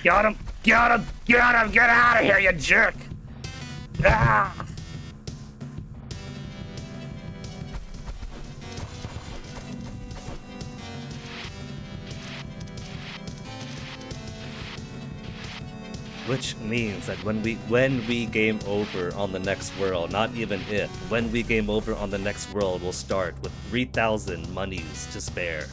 Got him! Got him! Get him! Get out of here, you jerk! Ah! Which means that when we game over on the next world, not even if, when we game over on the next world, we'll start with 3,000 monies to spare.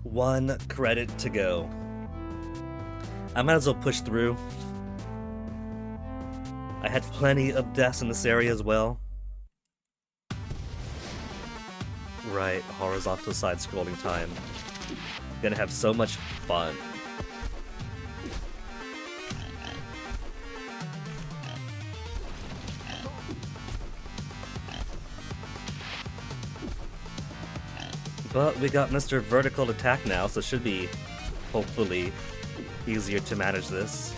One credit to go. I might as well push through. I had plenty of deaths in this area as well. Right, horizontal side-scrolling time. Gonna have so much fun. But we got Mr. Vertical Attack now, so it should be, hopefully, easier to manage this.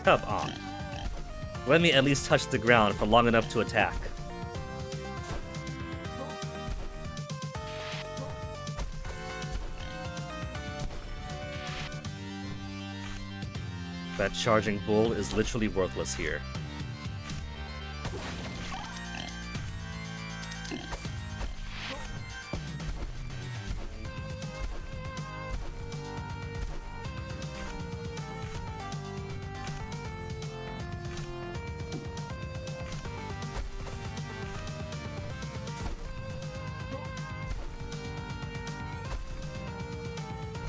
Come on. Let me at least touch the ground for long enough to attack. That charging bull is literally worthless here.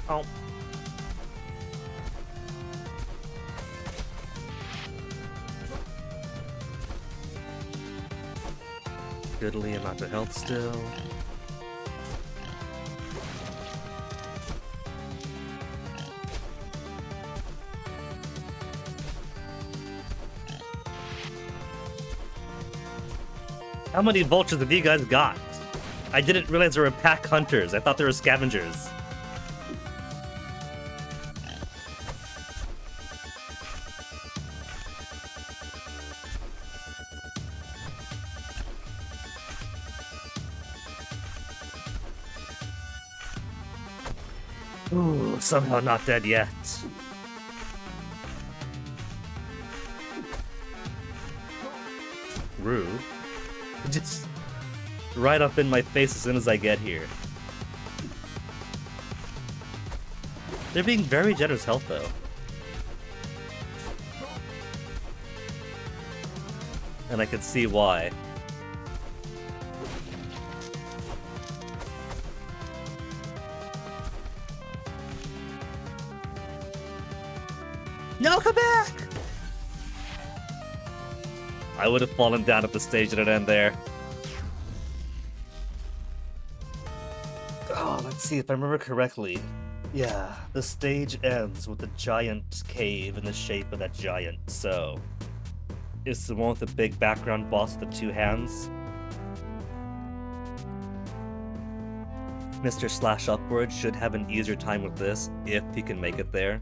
Oh. Goodly amount of health still. How many vultures have you guys got? I didn't realize there were pack hunters. I thought they were scavengers. Ooh, somehow not dead yet. Rude. Just right up in my face as soon as I get here. They're being very generous health though. and I could see why. No, come back! I would have fallen down if the stage didn't end there. Oh, let's see if I remember correctly. Yeah, the stage ends with the giant cave in the shape of that giant, so... It's the one with the big background boss with the two hands. Mr. Slash Upward should have an easier time with this if he can make it there.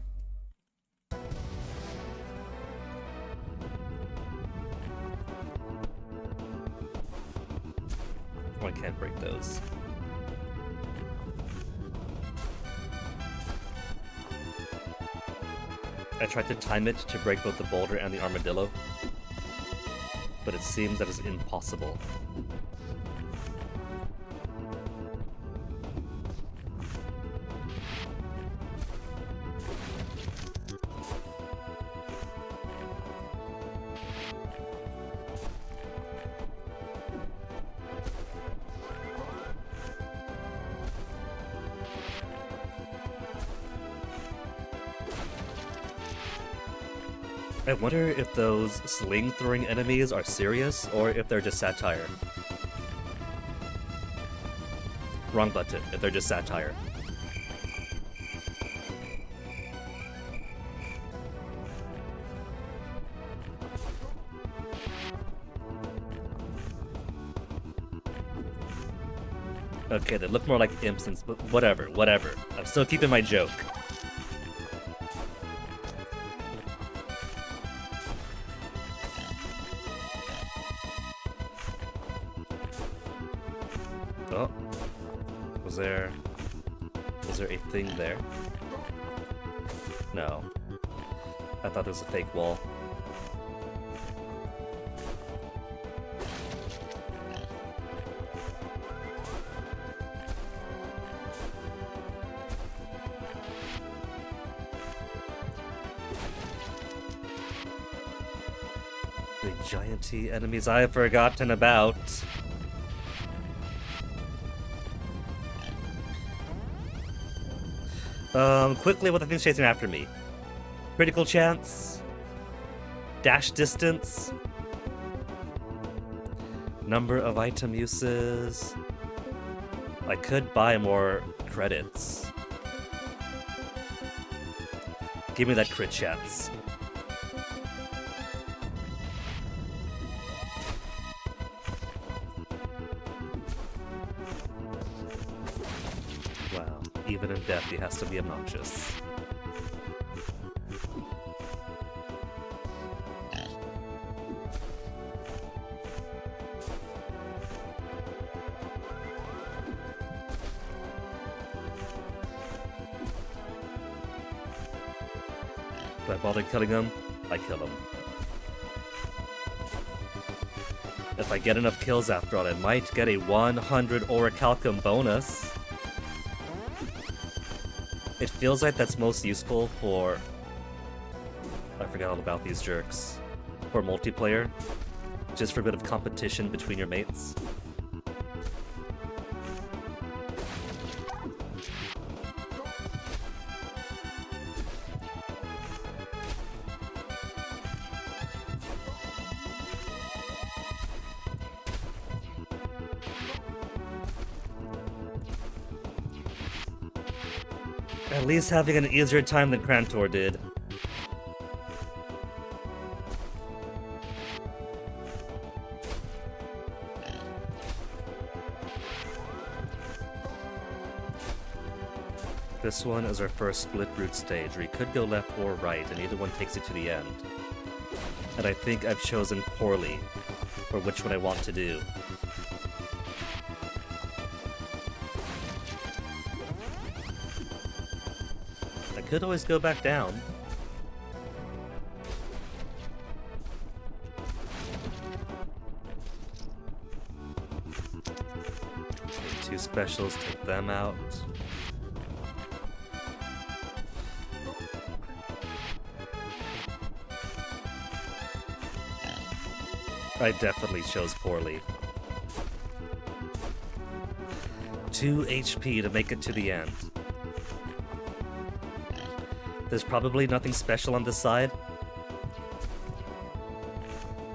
Oh, I can't break those. I tried to time it to break both the boulder and the armadillo, but it seems that is impossible. I wonder if those sling-throwing enemies are serious, or if they're just satire. Wrong button, if they're just satire. Okay, they look more like imps, but whatever. I'm still keeping my joke. Oh. Was there a thing there? No. I thought it was a fake wall. The gianty enemies I have forgotten about. Quickly, what the thing's chasing after me. Critical chance. Dash distance. Number of item uses. I could buy more credits. Give me that crit chance. Wow, even in death he has to be obnoxious. Do I bother killing him? I kill him. If I get enough kills after all, I might get a 100 Orichalcum bonus. It feels like that's most useful for... I forgot all about these jerks. For multiplayer. Just for a bit of competition between your mates. At least having an easier time than Krantor did. This one is our first split route stage, where you could go left or right, and either one takes you to the end. And I think I've chosen poorly for which one I want to do. I could always go back down. Two specials, take them out. I definitely chose poorly. 2 HP to make it to the end. There's probably nothing special on this side.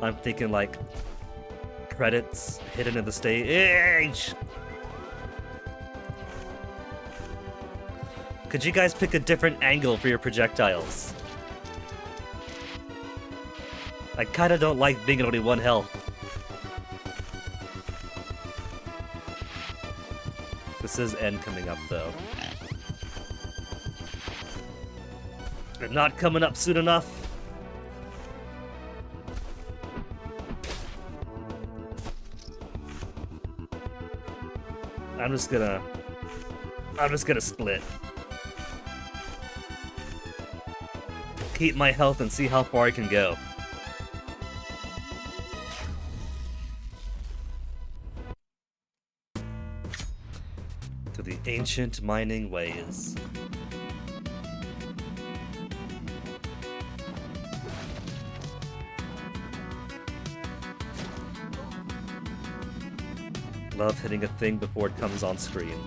I'm thinking like credits hidden in the stage. Could you guys pick a different angle for your projectiles? I kinda don't like being at only 1 health. This is end coming up though. They're not coming up soon enough. I'm just gonna split. Keep my health and see how far I can go. To the ancient mining ways. Love hitting a thing before it comes on screen.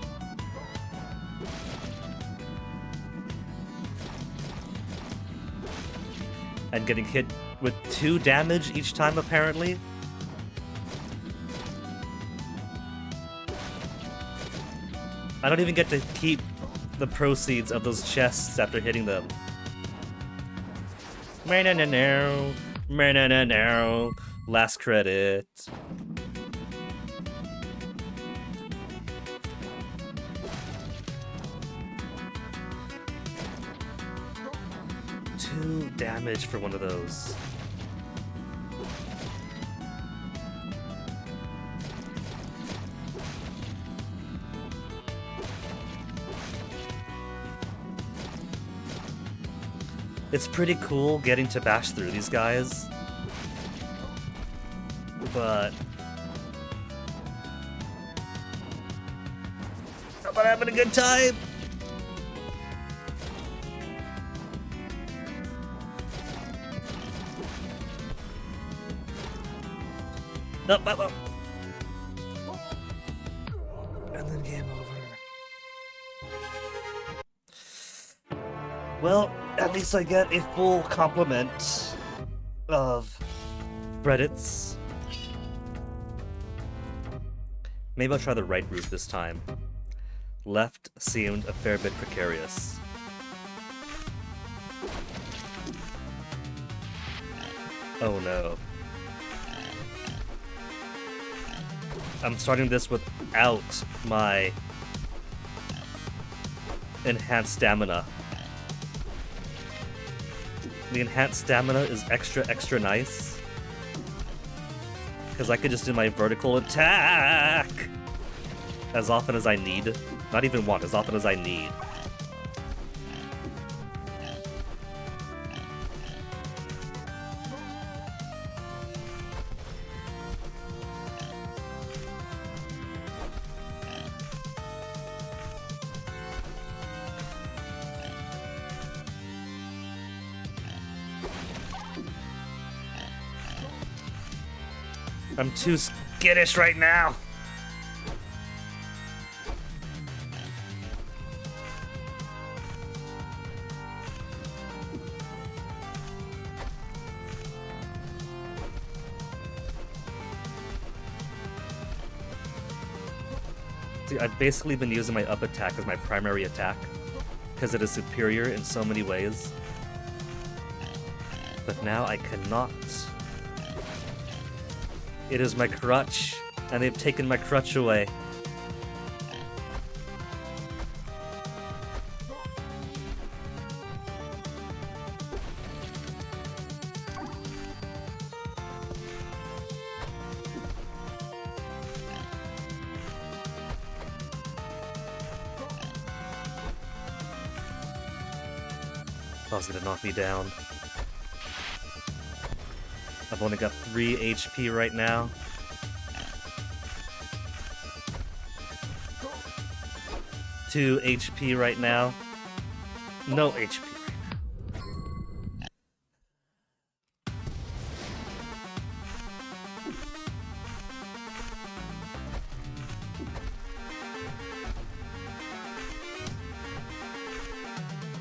And getting hit with 2 damage each time, apparently. I don't even get to keep the proceeds of those chests after hitting them. Last credit. Damage for one of those. It's pretty cool getting to bash through these guys, but I'm not having a good time. Up. And then game over. Well, at least I get a full complement of credits. Maybe I'll try the right route this time. Left seemed a fair bit precarious. Oh no. I'm starting this without my enhanced stamina. The enhanced stamina is extra nice, because I could just do my vertical attack as often as I need. Not even one, as often as I need. I'm too skittish right now. See, I've basically been using my up attack as my primary attack, because it is superior in so many ways. But now I cannot. It is my crutch, and they've taken my crutch away. That was gonna knock me down. I've only got 3 HP right now. Two HP right now. No HP right now.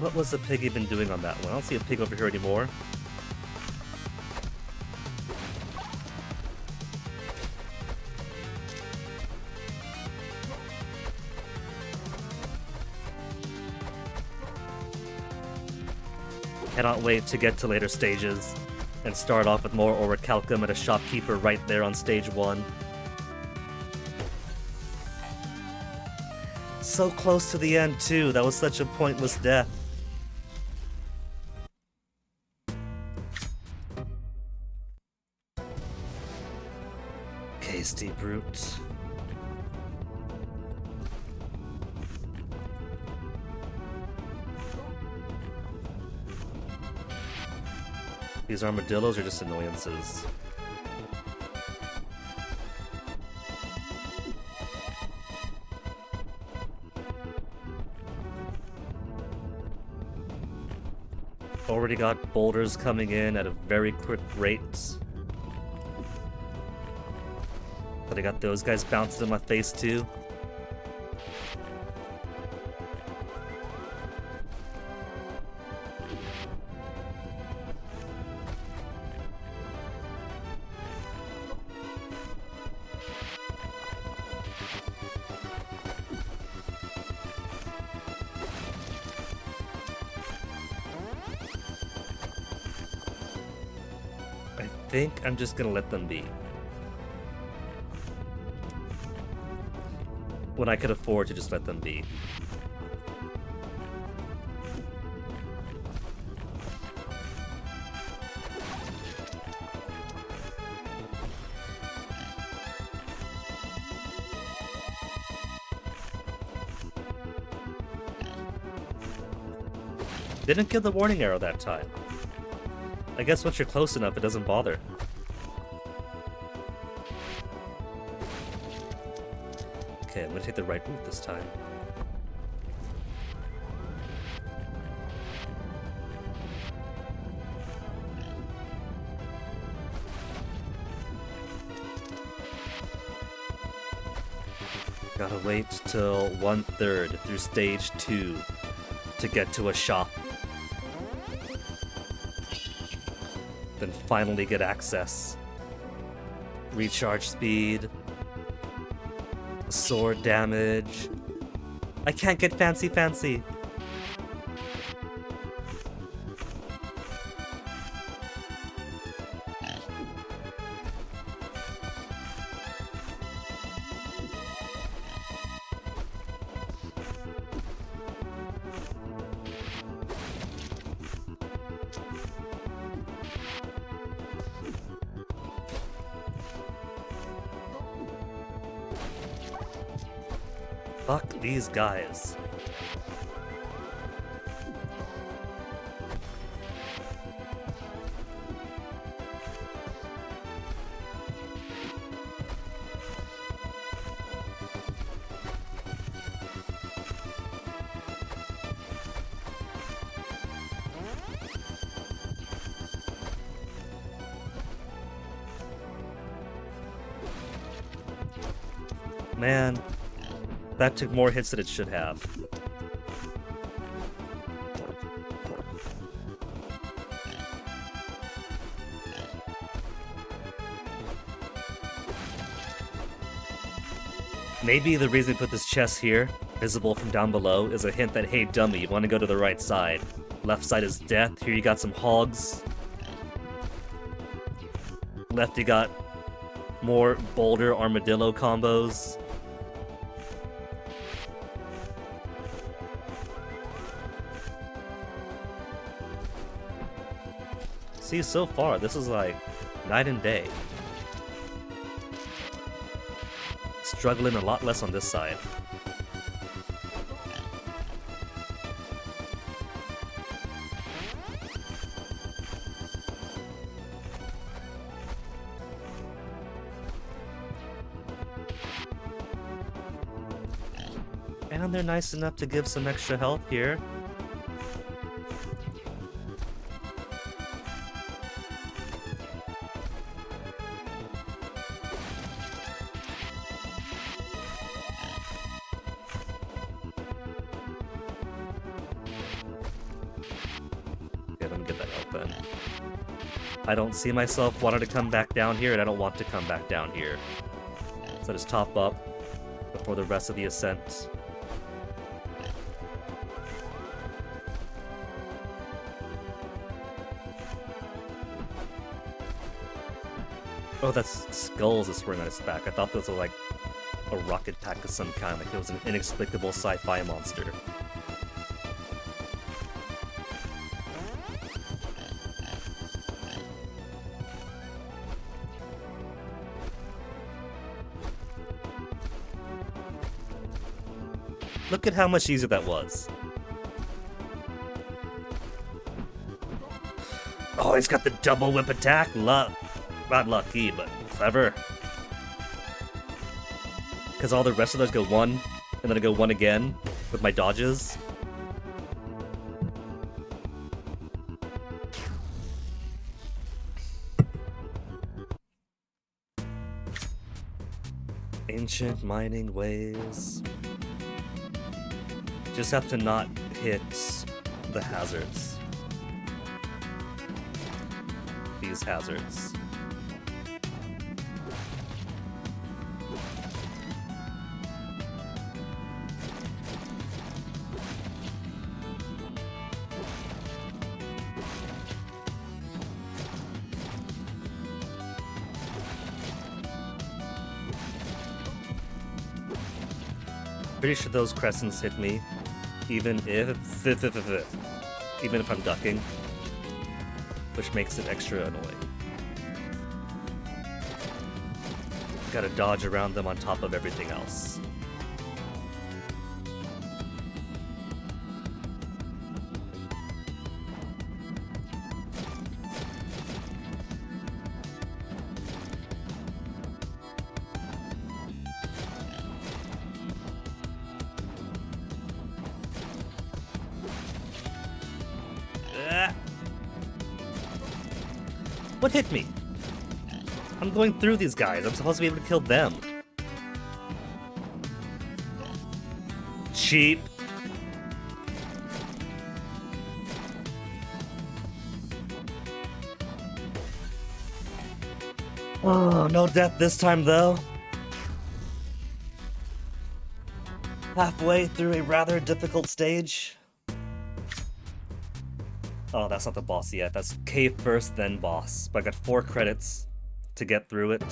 What was the pig even doing on that one? I don't see a pig over here anymore. Cannot wait to get to later stages and start off with more orichalcum and a shopkeeper right there on stage 1. So close to the end too, that was such a pointless death. Tasty brute. These armadillos are just annoyances. Already got boulders coming in at a very quick rate. But I got those guys bouncing in my face too. I think I'm just gonna let them be. When I could afford to just let them be. Didn't get the warning arrow that time. I guess once you're close enough, it doesn't bother. Okay, I'm gonna take the right route this time. Gotta wait till 1/3 through stage 2 to get to a shop. Then finally get access. Recharge speed. Sword damage. I can't get fancy. Fuck these guys. Man. That took more hits than it should have. Maybe the reason we put this chest here, visible from down below, is a hint that, hey dummy, you want to go to the right side. Left side is death. Here you got some hogs. Left you got more boulder armadillo combos. See, so far, this is like night and day. Struggling a lot less on this side. And they're nice enough to give some extra health here. get that open. I don't see myself wanting to come back down here, and I don't want to come back down here. So just top up before the rest of the ascent. Oh, that's skulls is spring on its back. I thought those were like a rocket pack of some kind, like it was an inexplicable sci-fi monster. Look at how much easier that was. Oh, he's got the double whip attack. Not lucky, but clever. Because all the rest of those go one, and then I go one again with my dodges. Ancient mining ways. Just have to not hit the hazards. These hazards. Pretty sure those crescents hit me, even if I'm ducking, which makes it extra annoying. Gotta dodge around them on top of everything else. What hit me? I'm going through these guys. I'm supposed to be able to kill them. Cheap. Oh, no death this time, though. Halfway through a rather difficult stage. Oh, that's not the boss yet. That's cave first, then boss. But I got 4 credits to get through it.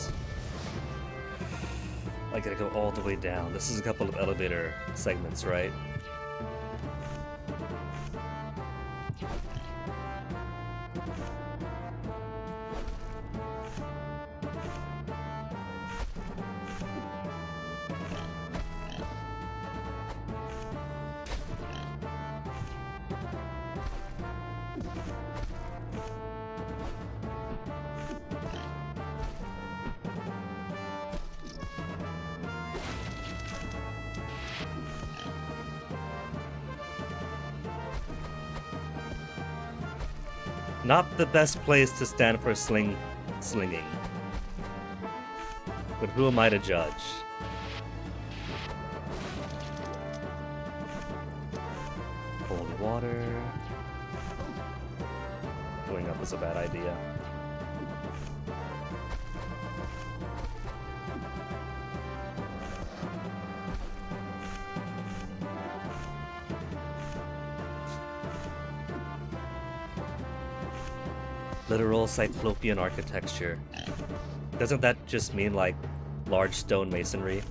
I gotta go all the way down. This is a couple of elevator segments, right? Not the best place to stand for slinging. But who am I to judge? Holy water. Going up is a bad idea. Literal Cyclopean architecture. Doesn't that just mean, like, large stone masonry?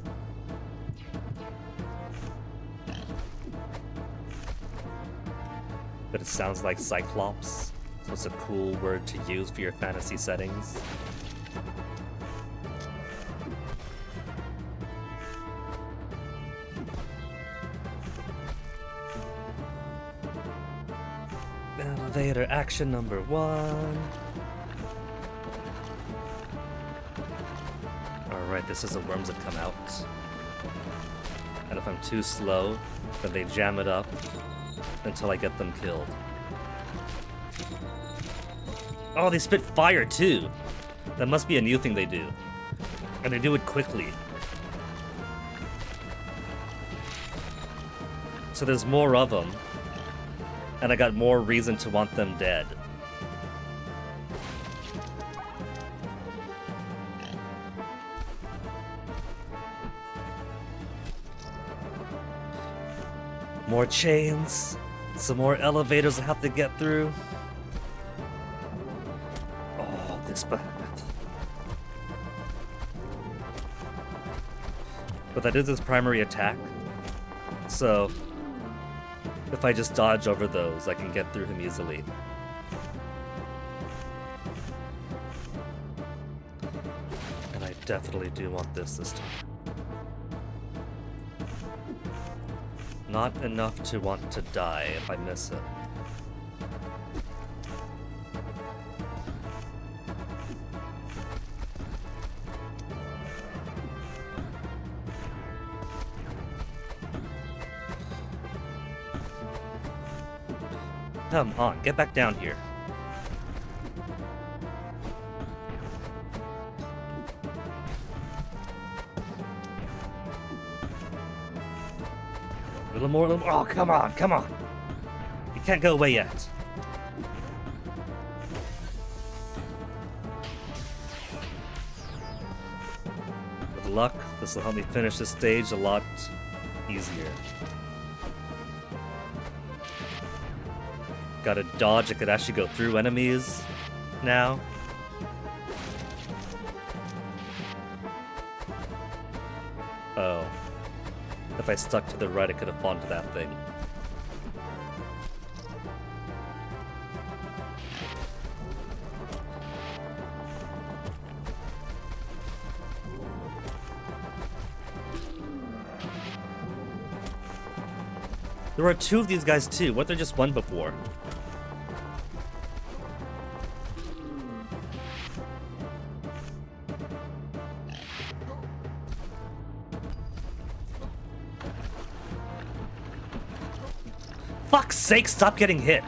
But it sounds like Cyclops, so it's a cool word to use for your fantasy settings. Elevator action number 1. Alright, this is the worms that come out. And if I'm too slow, then they jam it up until I get them killed. Oh, they spit fire too! That must be a new thing they do. And they do it quickly. So there's more of them. And I got more reason to want them dead. More chains. Some more elevators I have to get through. Oh, this bad. But that is his primary attack. So, if I just dodge over those, I can get through him easily. And I definitely do want this time. Not enough to want to die if I miss it. Come on, get back down here. A little more, oh, come on, come on. You can't go away yet. With luck, this will help me finish this stage a lot easier. Got a dodge that could actually go through enemies now. Oh. If I stuck to the right, I could have fallen to that thing. There are two of these guys too. What, there just one before? Fuck's sake, stop getting hit!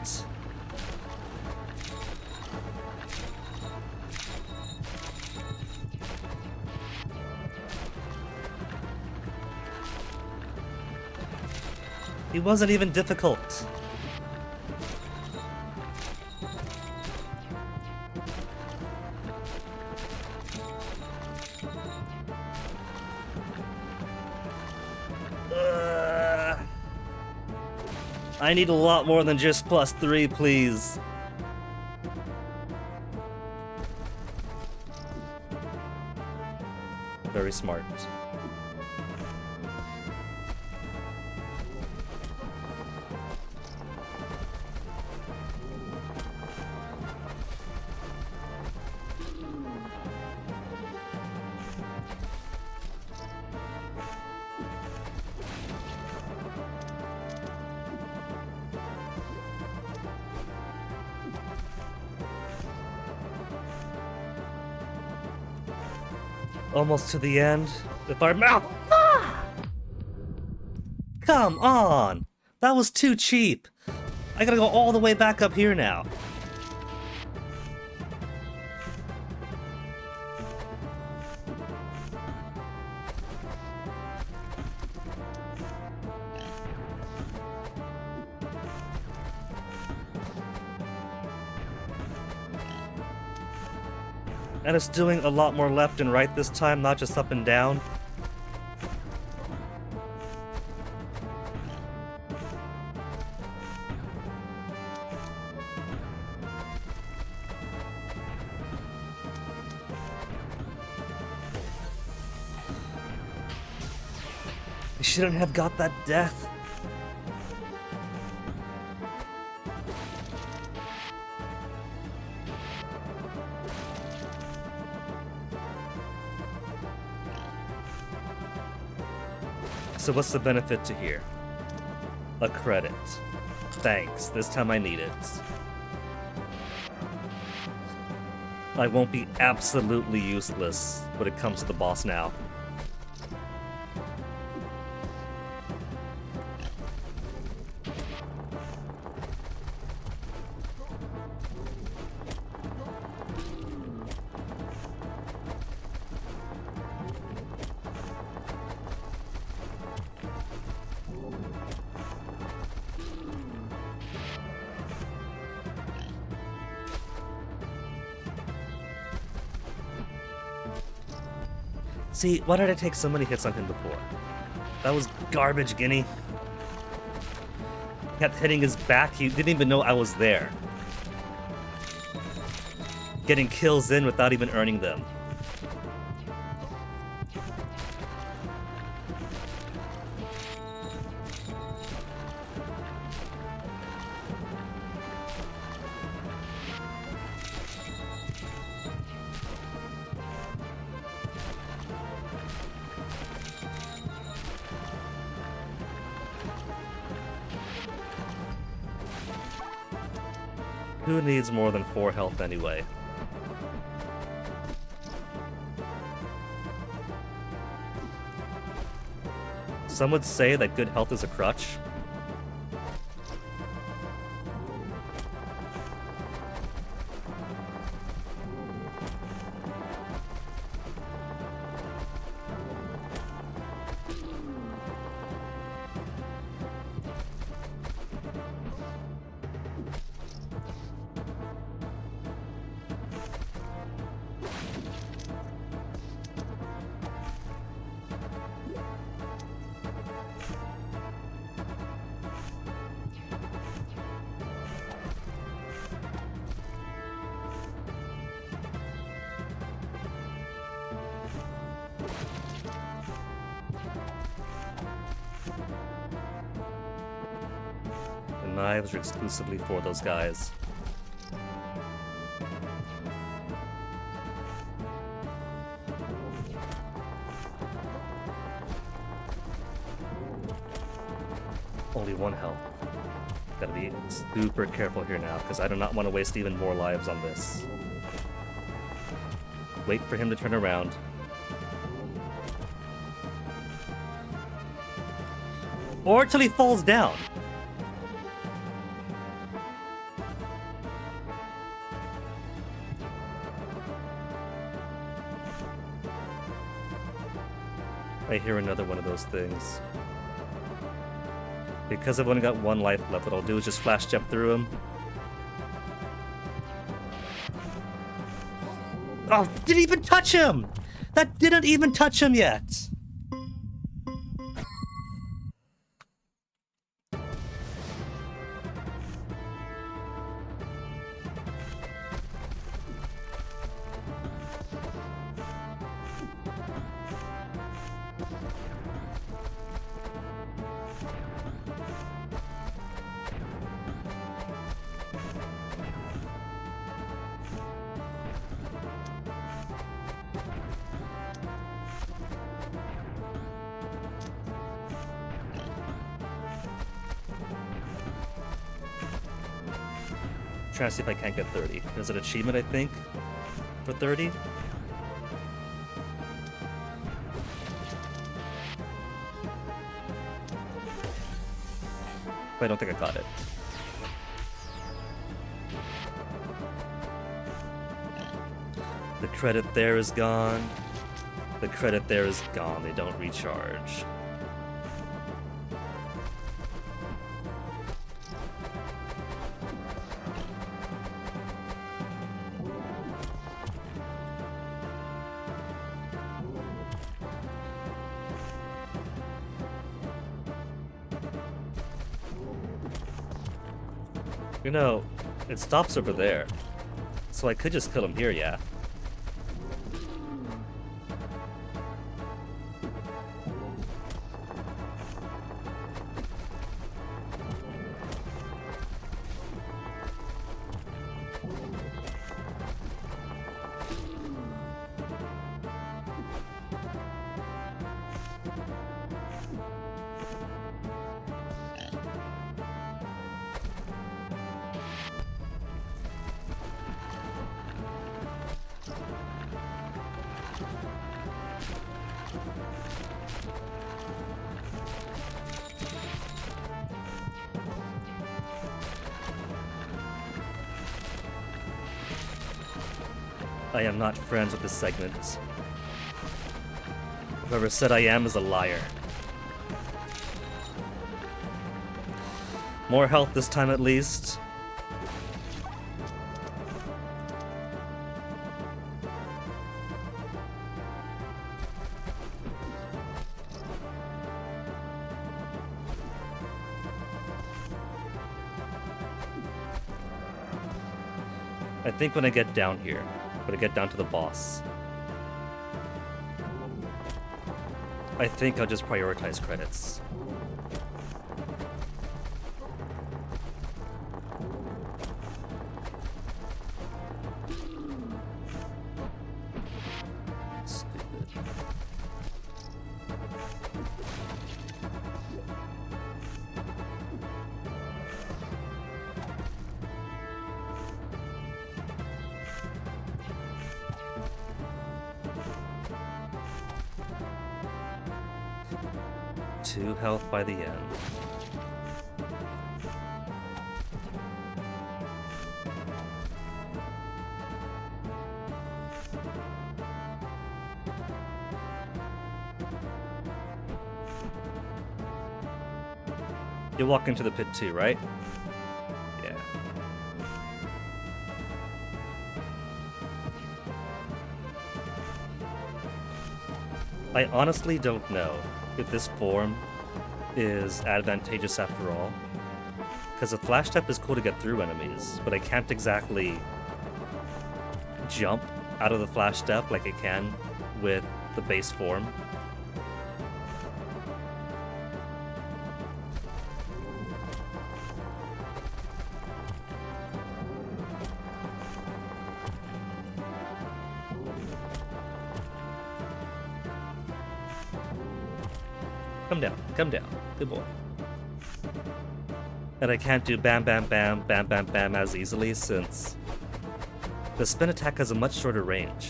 It wasn't even difficult. I need a lot more than just +3, please. Very smart. Almost to the end. If our mouth. Ah! Come on! That was too cheap. I gotta go all the way back up here now. And it's doing a lot more left and right this time, not just up and down. I shouldn't have got that death. So what's the benefit to here? A credit. Thanks, this time I need it. I won't be absolutely useless when it comes to the boss now. See, why did I take so many hits on him before? That was garbage, Guinea. kept hitting his back. He didn't even know I was there. Getting kills in without even earning them. Who needs more than 4 health anyway? Some would say that good health is a crutch. Knives are exclusively for those guys. Only 1 health. Gotta be super careful here now, because I do not want to waste even more lives on this. Wait for him to turn around. Or till he falls down. I hear another one of those things. Because I've only got 1 life left, what I'll do is just flash jump through him. Oh, didn't even touch him! That didn't even touch him yet! Trying to see if I can't get 30. There's an achievement, I think, for 30. But I don't think I got it. The credit there is gone. The credit there is gone. They don't recharge. You know, it stops over there. So I could just kill him here, yeah. I am not friends with this segment. Whoever said I am is a liar. More health this time at least. I think when I get down here, when I get down to the boss, I think I'll just prioritize credits. Stupid. Two health by the end. You walk into the pit too, right? Yeah. I honestly don't know if this form is advantageous after all. Because the flash step is cool to get through enemies, but I can't exactly jump out of the flash step like I can with the base form. Come down. Good boy. And I can't do bam, bam, bam, bam, bam, bam as easily since the spin attack has a much shorter range.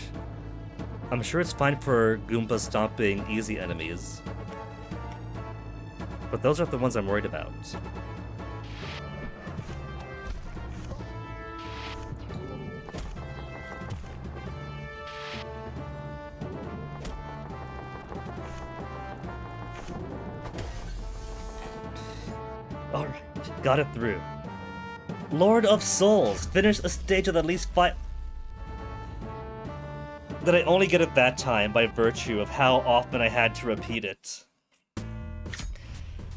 I'm sure it's fine for Goomba stomping easy enemies, but those are the ones I'm worried about. Alright, got it through. Lord of Souls, finish a stage with at least 5... Did I only get it that time by virtue of how often I had to repeat it?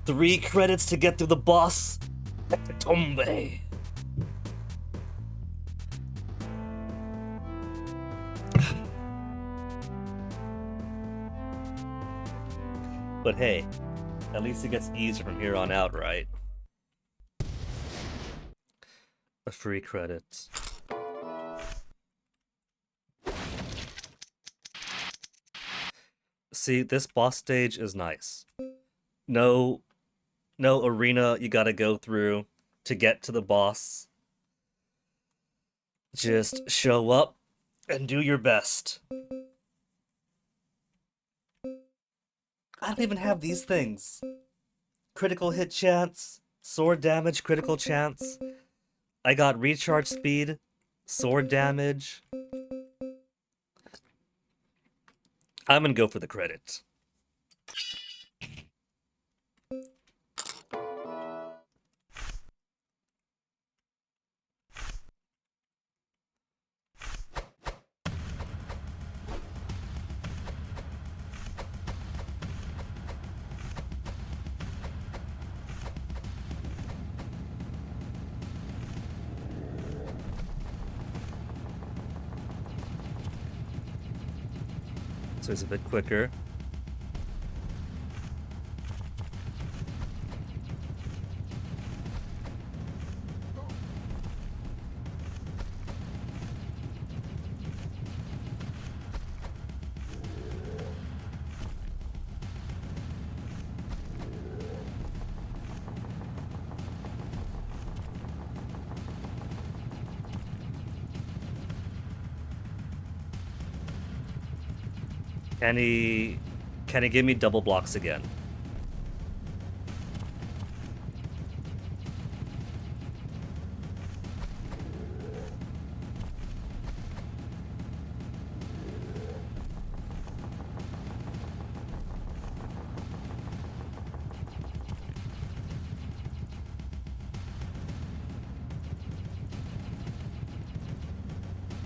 3 credits to get through the boss. Tombe. But hey, at least it gets easier from here on out, right? A free credit. See, this boss stage is nice. No arena you gotta go through to get to the boss. Just show up and do your best. I don't even have these things. Critical hit chance, sword damage, critical chance. I got recharge speed, sword damage. I'm gonna go for the credit. So it's a bit quicker. Can he give me double blocks again?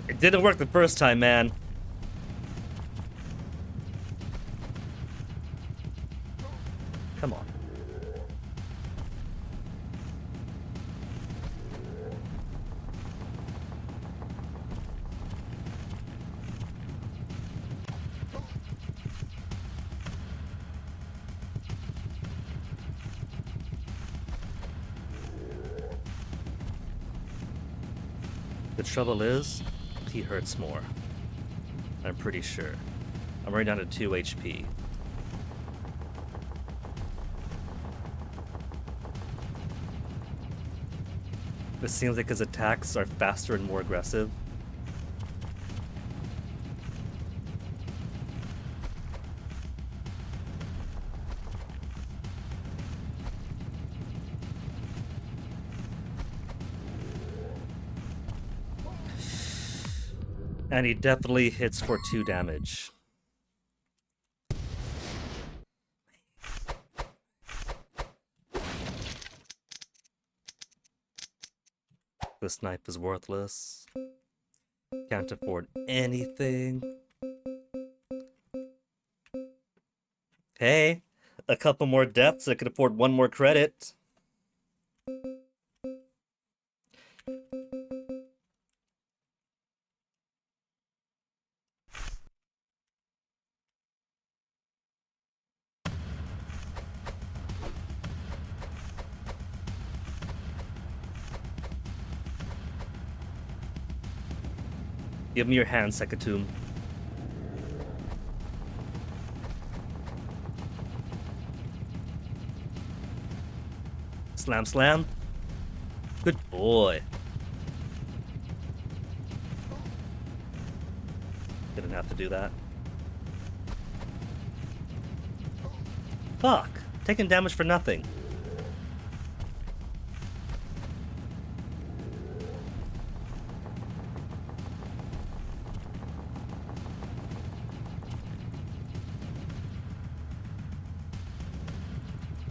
It didn't work the first time, man. Come on. The trouble is, he hurts more. I'm pretty sure. I'm right down to 2 HP. It seems like his attacks are faster and more aggressive. And he definitely hits for 2 damage. This knife is worthless. Can't afford anything. Hey, a couple more deaths, I could afford 1 more credit. Give me your hand, Sekatum. Slam, slam. Good boy. Didn't have to do that. Fuck! Taking damage for nothing.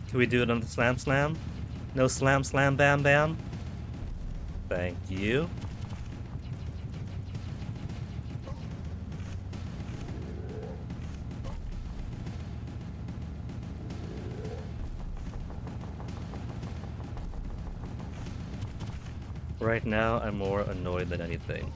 Can we do it on the slam slam? No slam slam bam bam? Thank you. Right now, I'm more annoyed than anything.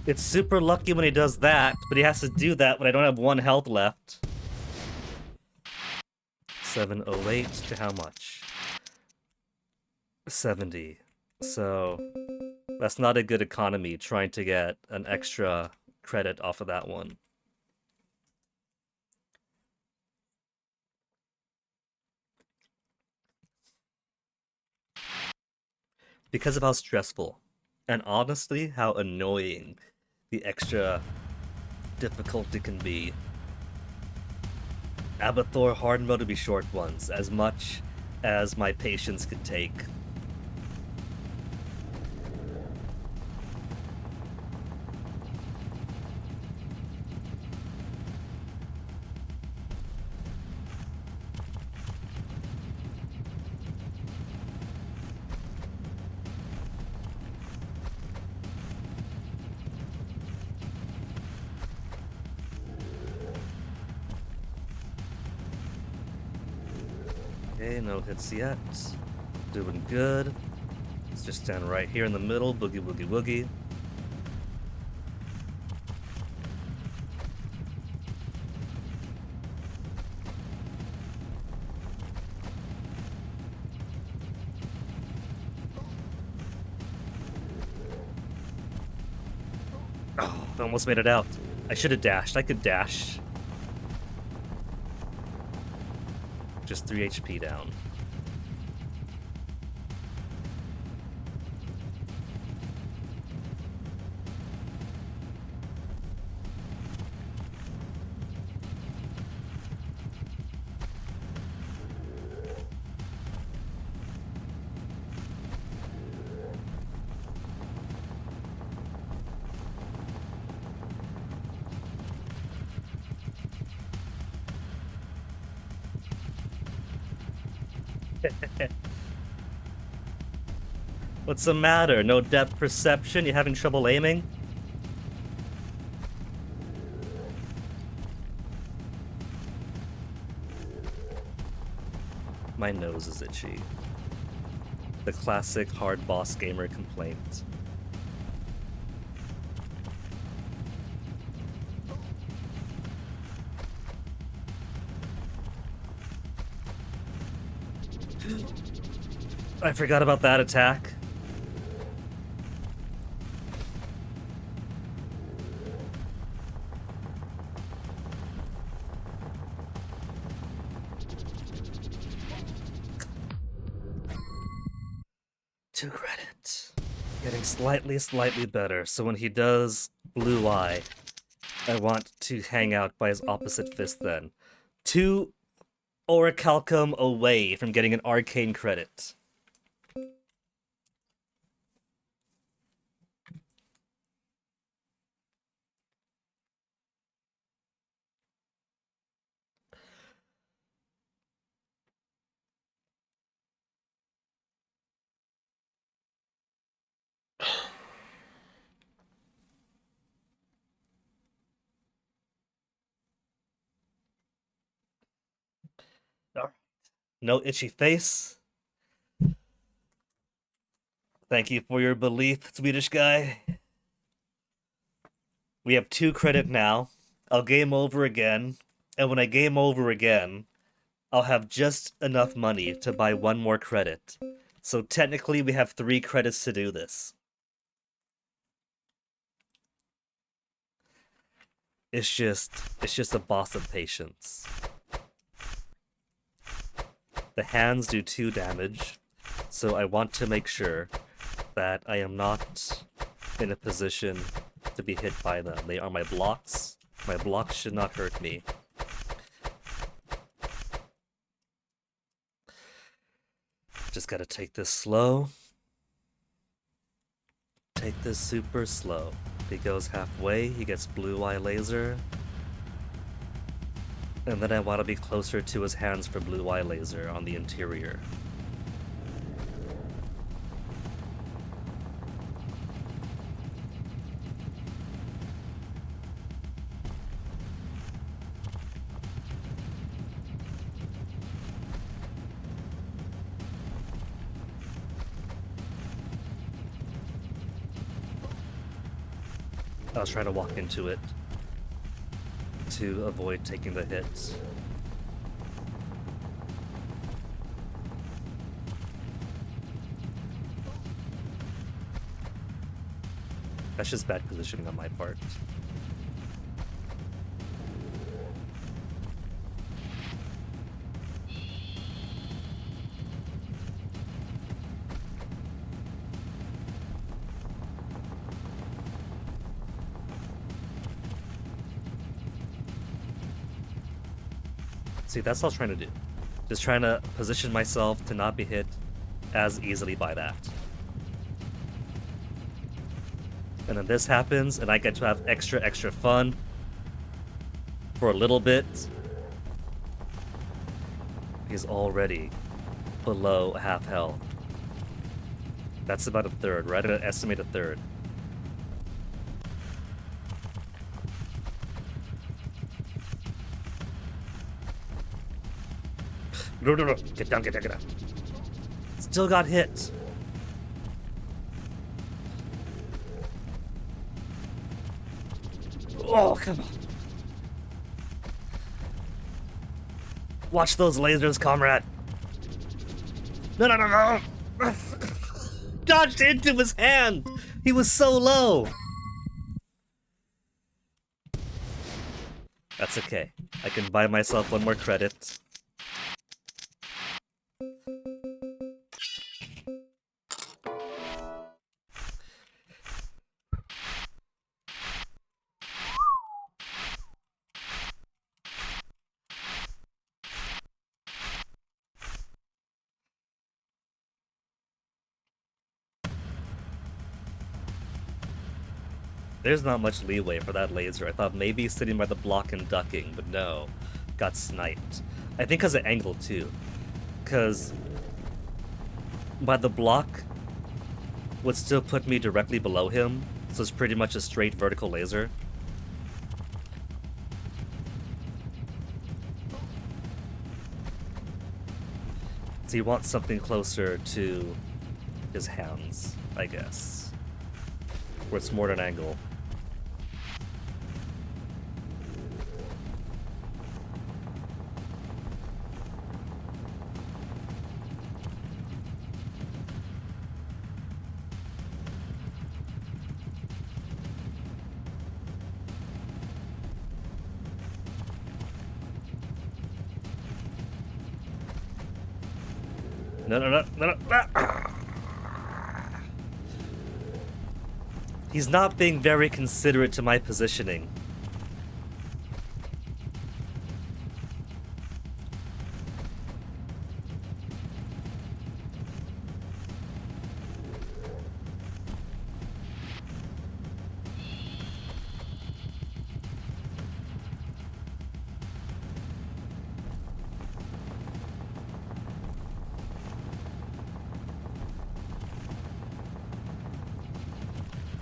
It's super lucky when he does that, but he has to do that when I don't have 1 health left. 708 to how much? 70. So that's not a good economy trying to get an extra credit off of that one. Because of how stressful and honestly how annoying the extra difficulty can be. ABATHOR hard mode to be short ones, as much as my patience could take. Okay, no hits yet. Doing good. Let's just stand right here in the middle. Boogie, woogie, woogie. Oh, I almost made it out. I should have dashed. I could dash. Just 3 HP down. What's the matter? No depth perception? You having trouble aiming? My nose is itchy. The classic hard boss gamer complaint. I forgot about that attack. Two credits. Getting slightly better, so when he does Blue Eye, I want to hang out by his opposite fist then. 2 Orichalcum away from getting an arcane credit. No itchy face. Thank you for your belief, Swedish guy. We have 2 credit now. I'll game over again, and when I game over again, I'll have just enough money to buy 1 more credit. So technically we have 3 credits to do this. It's just a boss of patience. The hands do 2 damage, so I want to make sure that I am not in a position to be hit by them. They are my blocks. My blocks should not hurt me. Just gotta take this slow. Take this super slow. He goes halfway, he gets Blue Eye Laser. And then I want to be closer to his hands for Blue Eye Laser on the interior. I was trying to walk into it to avoid taking the hits. That's just bad positioning on my part. See, that's all I was trying to do. Just trying to position myself to not be hit as easily by that. And then this happens, and I get to have extra fun for a little bit. He's already below half health. That's about a third, right? I'm gonna estimate a third. No. Get down. Still got hit. Oh, come on. Watch those lasers, comrade. No. Dodged into his hand. He was so low. That's okay. I can buy myself 1 more credit. There's not much leeway for that laser. I thought maybe sitting by the block and ducking, but no. Got sniped. I think because of angle, too. Because by the block, would still put me directly below him, so it's pretty much a straight vertical laser. So you want something closer to his hands, I guess, where it's more at an angle. No. He's not being very considerate to my positioning.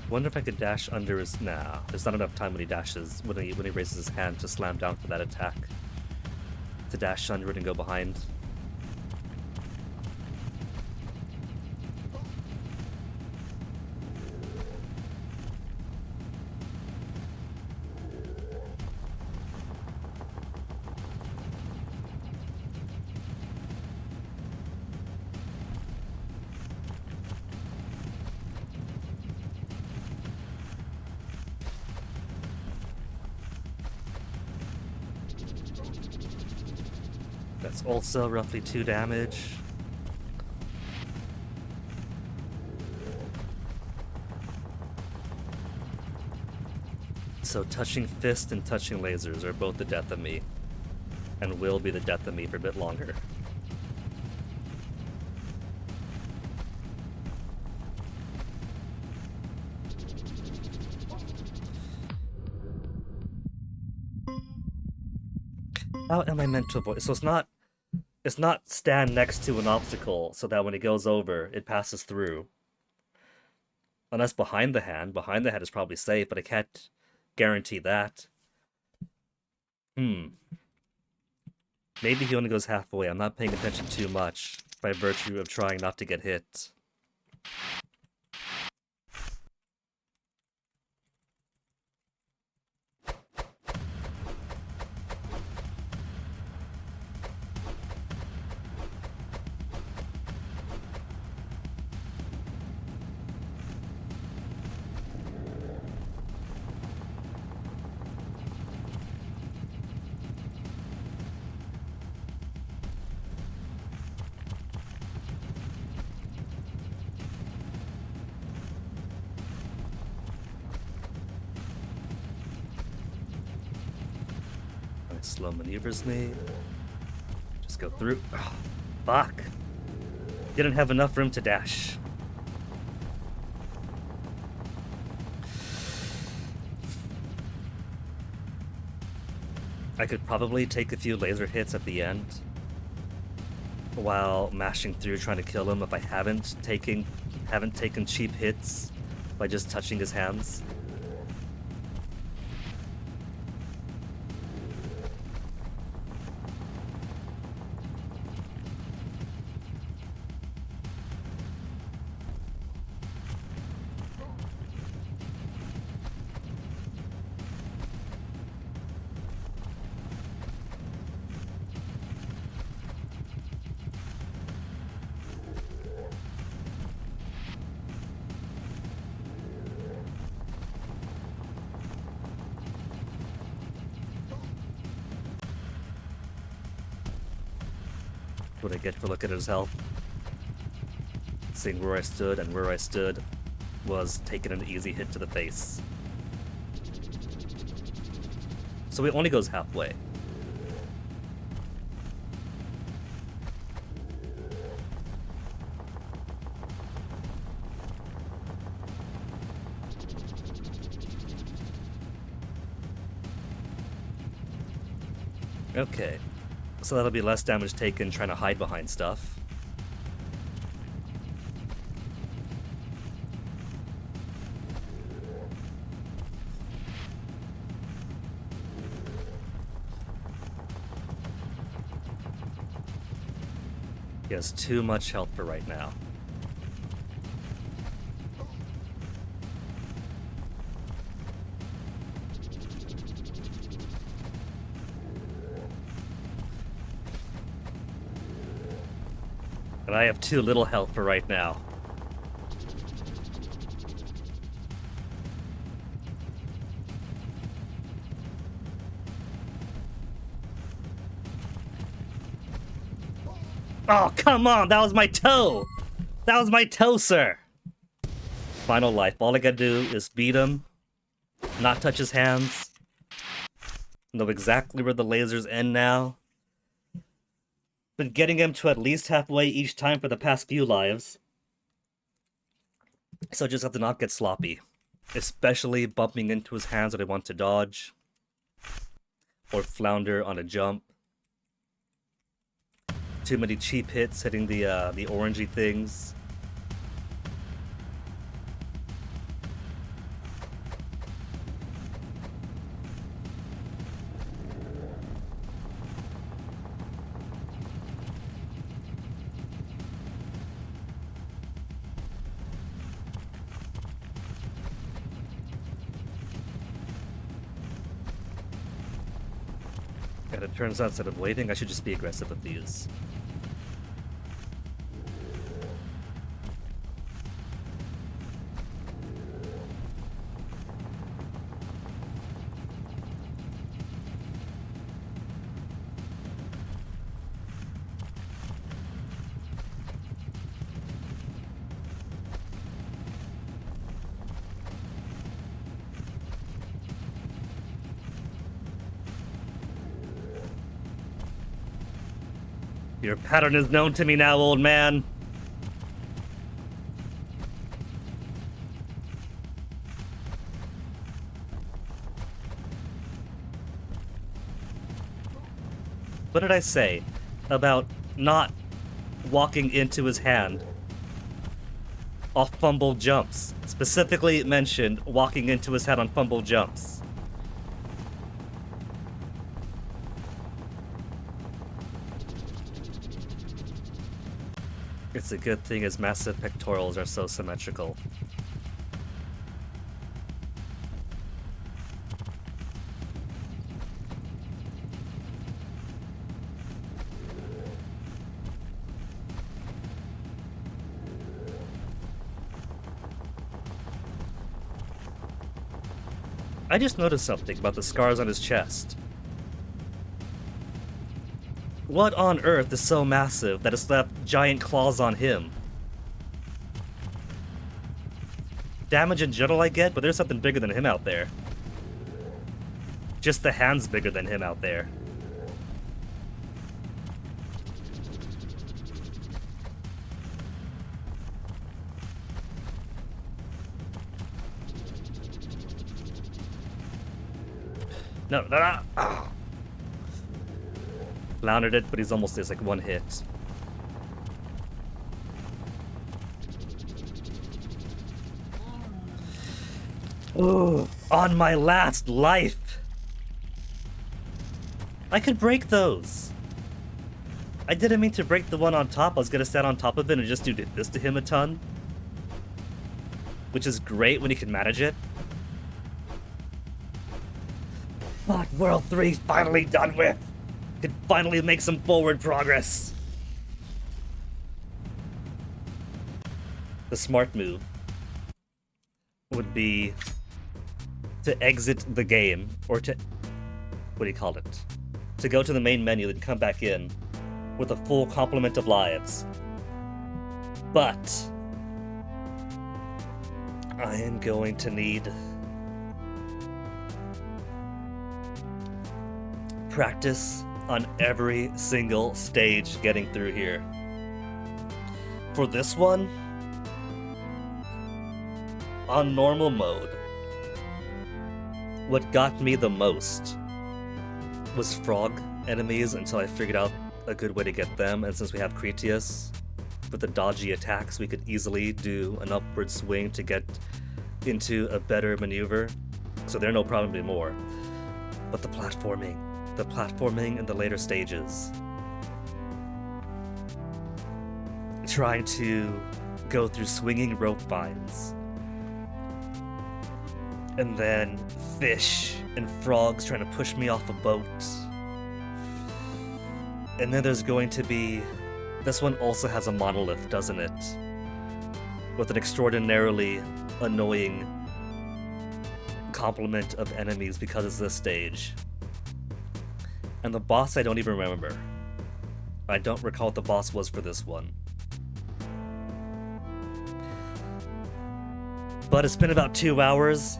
Wonder if I could dash under his... Nah, there's not enough time when he dashes, when he raises his hand to slam down for that attack. To dash under it and go behind. That's also roughly 2 damage. So touching fist and touching lasers are both the death of me, and will be the death of me for a bit longer. How am I meant to avoid? So it's not stand next to an obstacle so that when it goes over, it passes through. Unless behind the hand is probably safe, but I can't guarantee that. Maybe he only goes halfway. I'm not paying attention too much by virtue of trying not to get hit. Slow maneuvers me. Just go through. Oh, fuck. Didn't have enough room to dash. I could probably take a few laser hits at the end while mashing through trying to kill him if I haven't taken cheap hits by just touching his hands. What I get for looking at his health. Seeing where I stood, and where I stood was taking an easy hit to the face. So it only goes halfway. Okay. So that'll be less damage taken trying to hide behind stuff. He has too much health for right now. And I have too little health for right now. Oh, come on! That was my toe! That was my toe, sir! Final life. All I gotta do is beat him, not touch his hands, know exactly where the lasers end now. Been getting him to at least halfway each time for the past few lives. So just have to not get sloppy. Especially bumping into his hands when I want to dodge. Or flounder on a jump. Too many cheap hits hitting the orangey things. And it turns out instead of waiting, I should just be aggressive with these. Your pattern is known to me now, old man. What did I say about not walking into his hand off fumble jumps? Specifically mentioned walking into his head on fumble jumps. It's a good thing his massive pectorals are so symmetrical. I just noticed something about the scars on his chest. What on earth is so massive that it's left giant claws on him? Damage in general I get, but there's something bigger than him out there. Just the hand's bigger than him out there. No. Oh. Floundered it, but he's almost there's like one hit. Oh, on my last life. I could break those. I didn't mean to break the one on top. I was gonna stand on top of it and just do this to him a ton. Which is great when you can manage it. But World 3's finally done with. Could finally make some forward progress. The smart move would be to exit the game, or to, what do you call it? To go to the main menu and come back in with a full complement of lives. But I am going to need practice on every single stage getting through here. For this one, on normal mode, what got me the most was frog enemies until I figured out a good way to get them, and since we have Cretius, with the dodgy attacks, we could easily do an upward swing to get into a better maneuver, so they're no problem anymore. But the platforming in the later stages. trying to go through swinging rope vines. And then fish and frogs trying to push me off a boat. And then there's going to be... This one also has a monolith, doesn't it? With an extraordinarily annoying complement of enemies because it's this stage. And the boss I don't even remember. I don't recall what the boss was for this one. But it's been about 2 hours,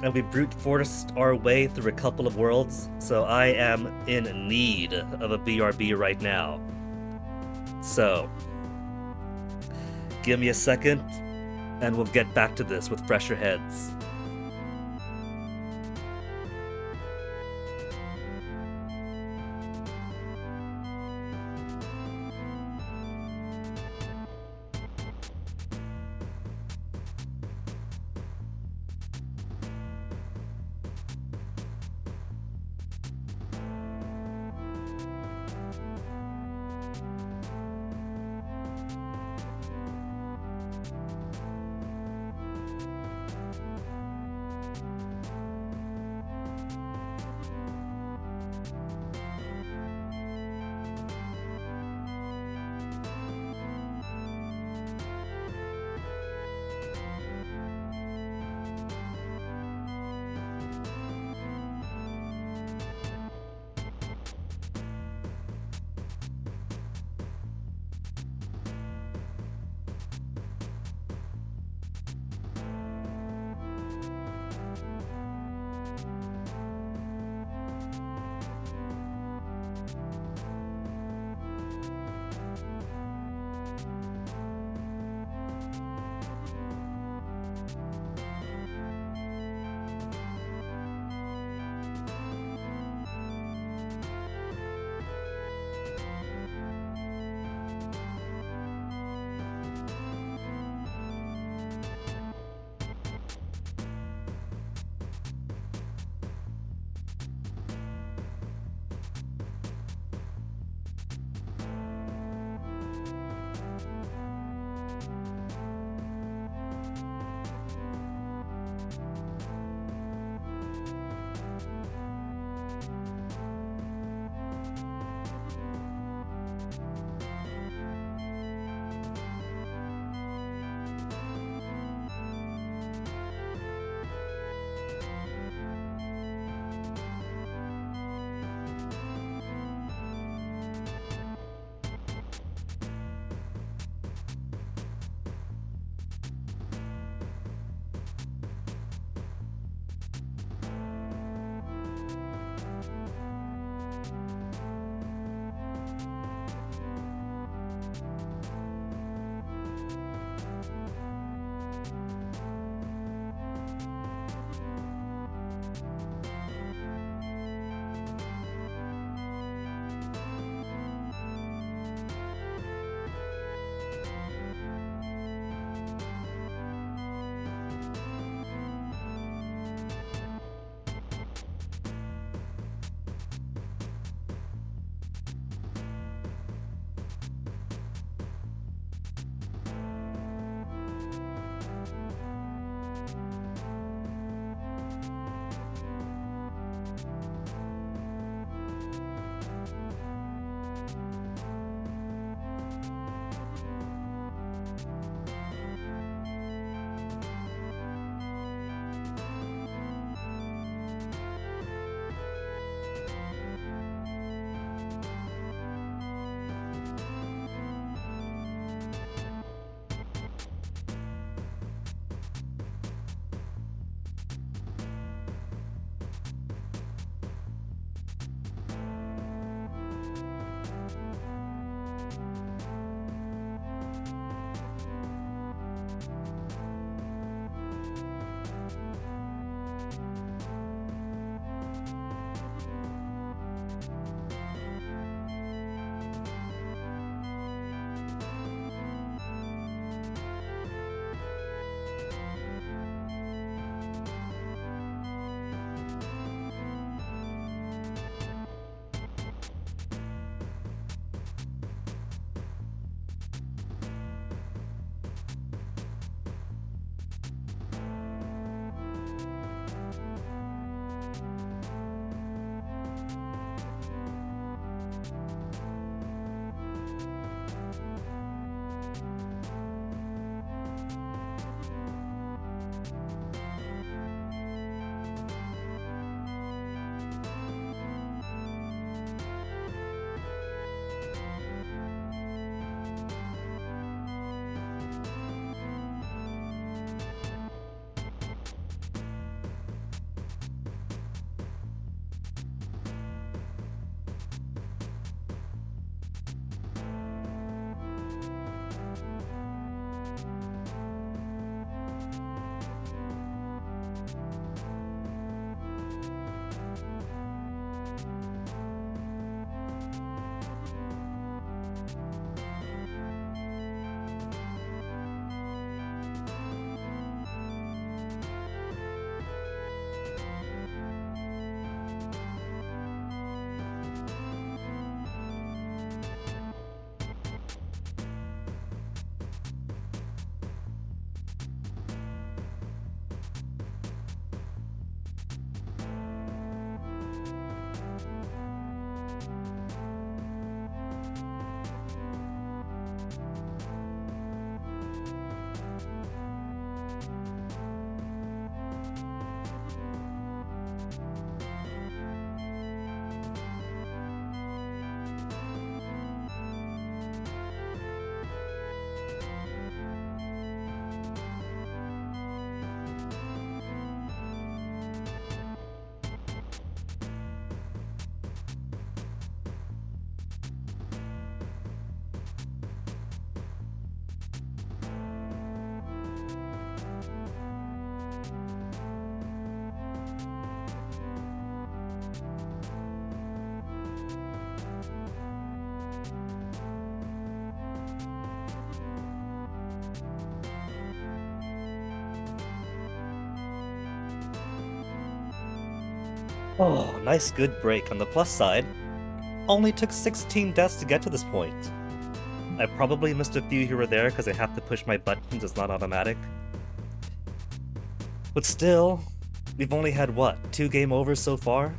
and we brute forced our way through a couple of worlds, so I am in need of a BRB right now. So, give me a second, and we'll get back to this with fresher heads. Oh, nice good break. On the plus side, only took 16 deaths to get to this point. I probably missed a few here or there because I have to push my buttons, it's not automatic. But still, we've only had, what, 2 game overs so far?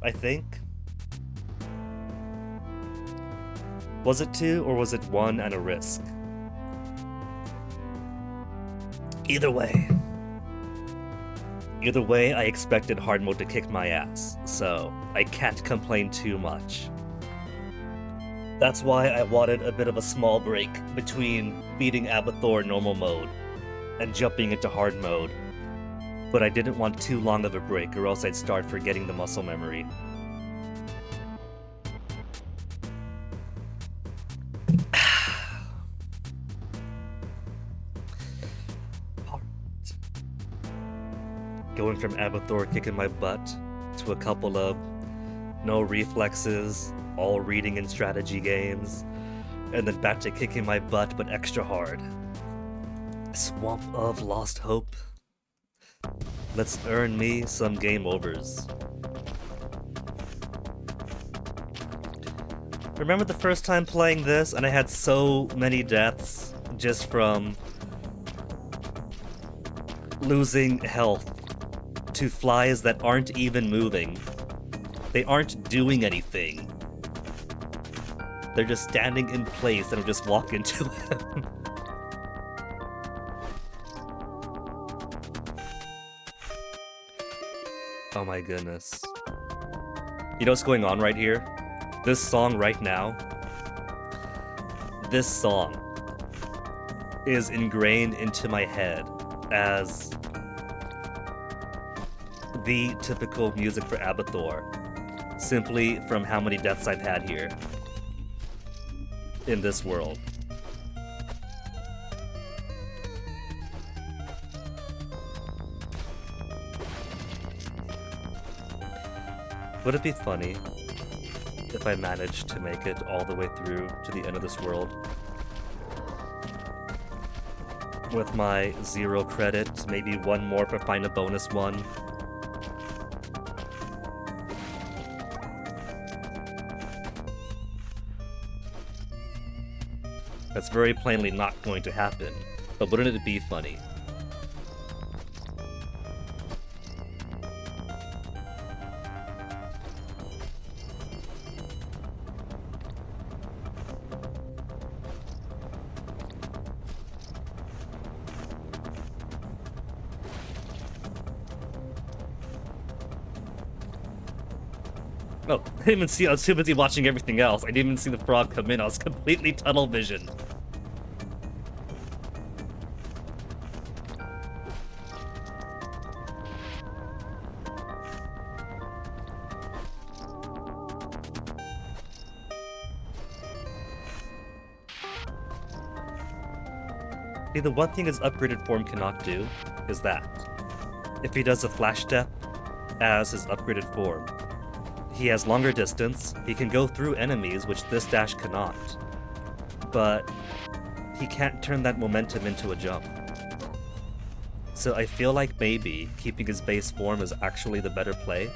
I think? Was it 2 or was it 1 and a risk? Either way, I expected hard mode to kick my ass, so I can't complain too much. That's why I wanted a bit of a small break between beating ABATHOR normal mode and jumping into hard mode, but I didn't want too long of a break or else I'd start forgetting the muscle memory. Going from ABATHOR kicking my butt to a couple of no reflexes, all reading and strategy games, and then back to kicking my butt but extra hard. Swamp of lost hope. Let's earn me some game overs. Remember the first time playing this and I had so many deaths just from losing health to flies that aren't even moving. They aren't doing anything. They're just standing in place and I'll just walk into them. Oh my goodness. You know what's going on right here? This song right now, this song is ingrained into my head as the typical music for ABATHOR, simply from how many deaths I've had here in this world. Would it be funny if I managed to make it all the way through to the end of this world with my 0 credit, maybe 1 more for find a bonus 1? That's very plainly not going to happen, but wouldn't it be funny? Oh, I didn't even see, I was too busy watching everything else. I didn't even see the frog come in. I was completely tunnel visioned. See, the one thing his upgraded form cannot do is that. If he does a flash step as his upgraded form, he has longer distance, he can go through enemies, which this dash cannot. But he can't turn that momentum into a jump. So I feel like maybe keeping his base form is actually the better play.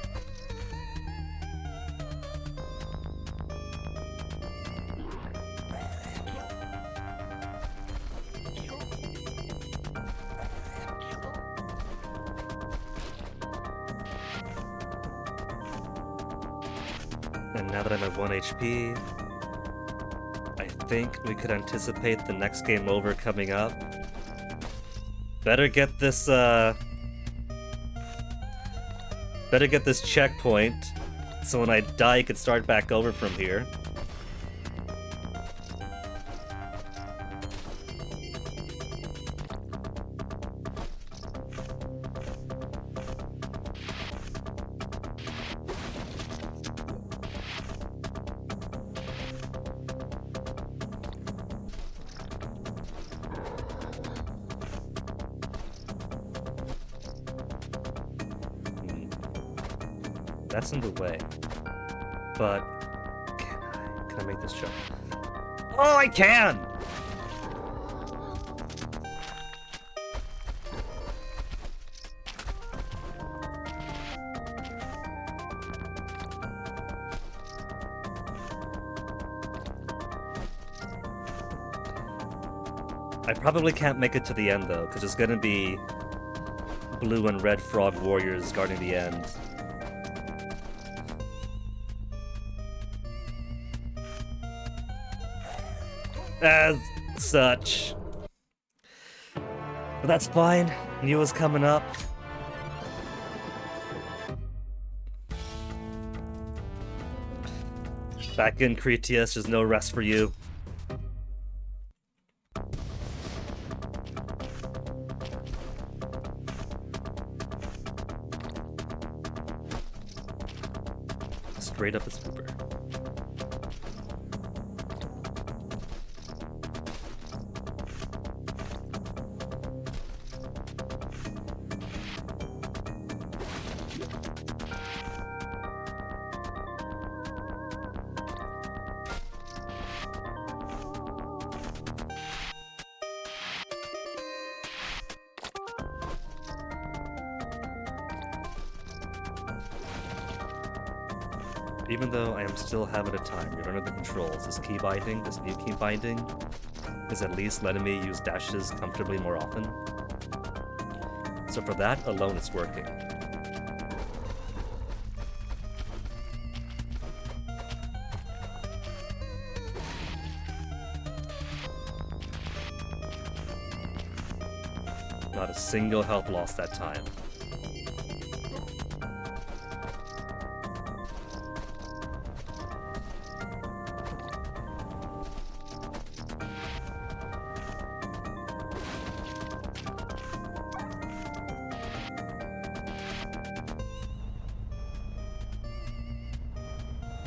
And now that I'm at 1 HP, I think we could anticipate the next game over coming up. Better get this, checkpoint, so when I die, I can start back over from here. That's in the way. But can I make this jump? Oh, I can! I probably can't make it to the end though, because there's gonna be blue and red frog warriors guarding the end. As such. But that's fine. Nua's coming up. Back in Cretius, there's no rest for you. Straight up a scooper. Even though I am still having a time learning the controls, this key binding, this new key binding, is at least letting me use dashes comfortably more often. So for that alone, it's working. Not a single health loss that time.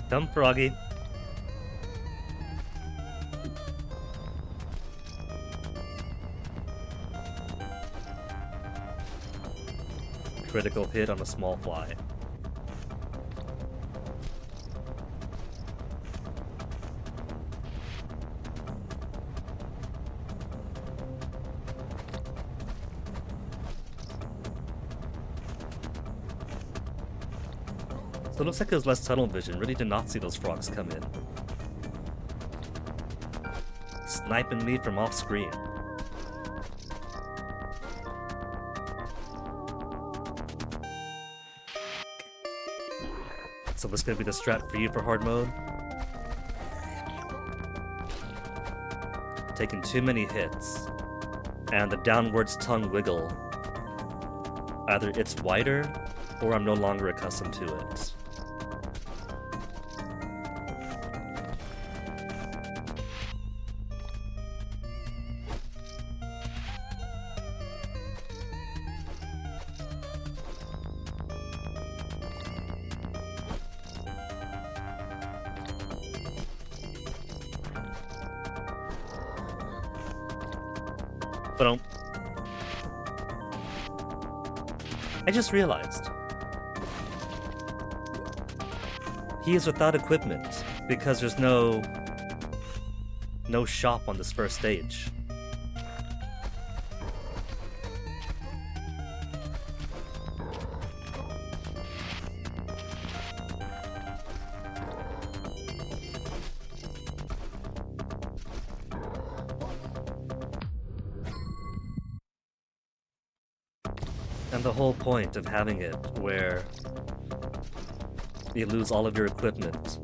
Come, Froggy. Critical hit on a small fly. So it looks like there's less tunnel vision. Really did not see those frogs come in. Sniping me from off screen. So what's gonna be the strat for you for hard mode? Taking too many hits, and the downwards tongue wiggle. Either it's wider, or I'm no longer accustomed to it. But I just realized he is without equipment because there's no shop on this first stage. And the whole point of having it where you lose all of your equipment,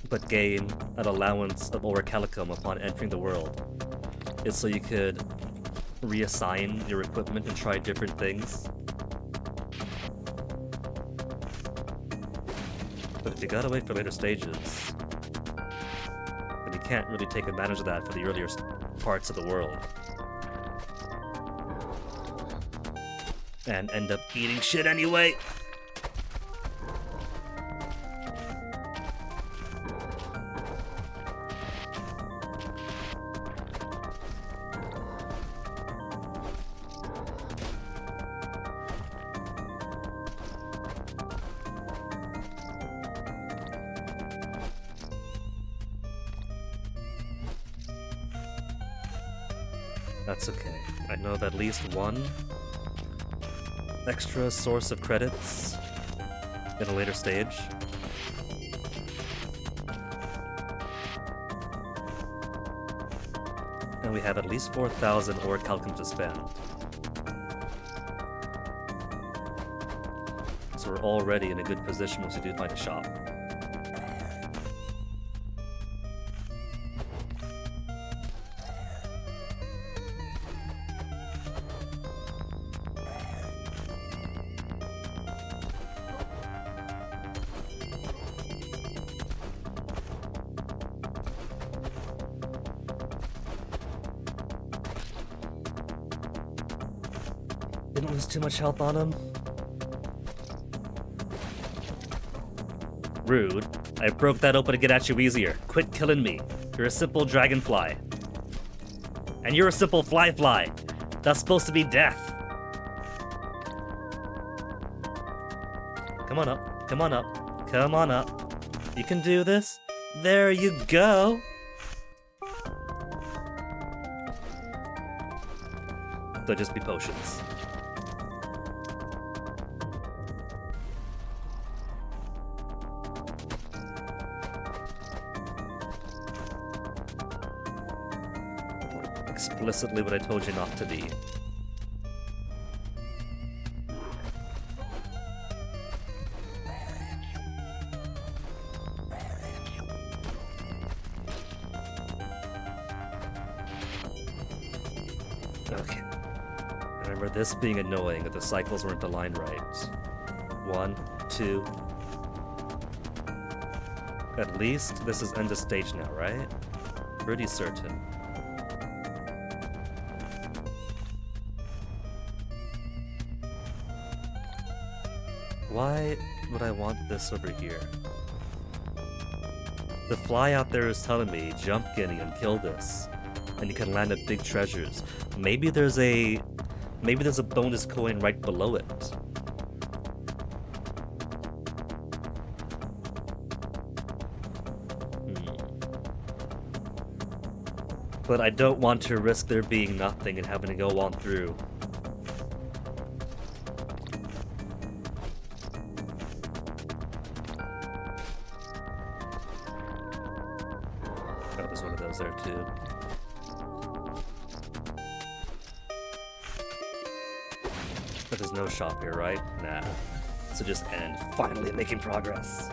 but gain an allowance of orichalcum upon entering the world, is so you could reassign your equipment and try different things. But if you gotta wait for later stages, then you can't really take advantage of that for the earlier parts of the world. And end up eating shit anyway. That's okay. I know that at least one extra source of credits in a later stage. And we have at least 4,000 orichalcum to spend. So we're already in a good position once we do find a shop. Didn't lose too much health on him. Rude. I broke that open to get at you easier. Quit killing me. You're a simple dragonfly. And you're a simple fly. That's supposed to be death. Come on up. Come on up. Come on up. You can do this. There you go. They'll just be potions. Explicitly what I told you not to be. Okay. I remember this being annoying that the cycles weren't aligned right. 1, 2. At least this is end of stage now, right? Pretty certain. Why would I want this over here? The fly out there is telling me, jump Guinea and kill this. And you can land at big treasures. Maybe there's a bonus coin right below it. But I don't want to risk there being nothing and having to go on through. Oh, there's one of those there too. But there's no shop here, right? Nah. So just end. Finally making progress.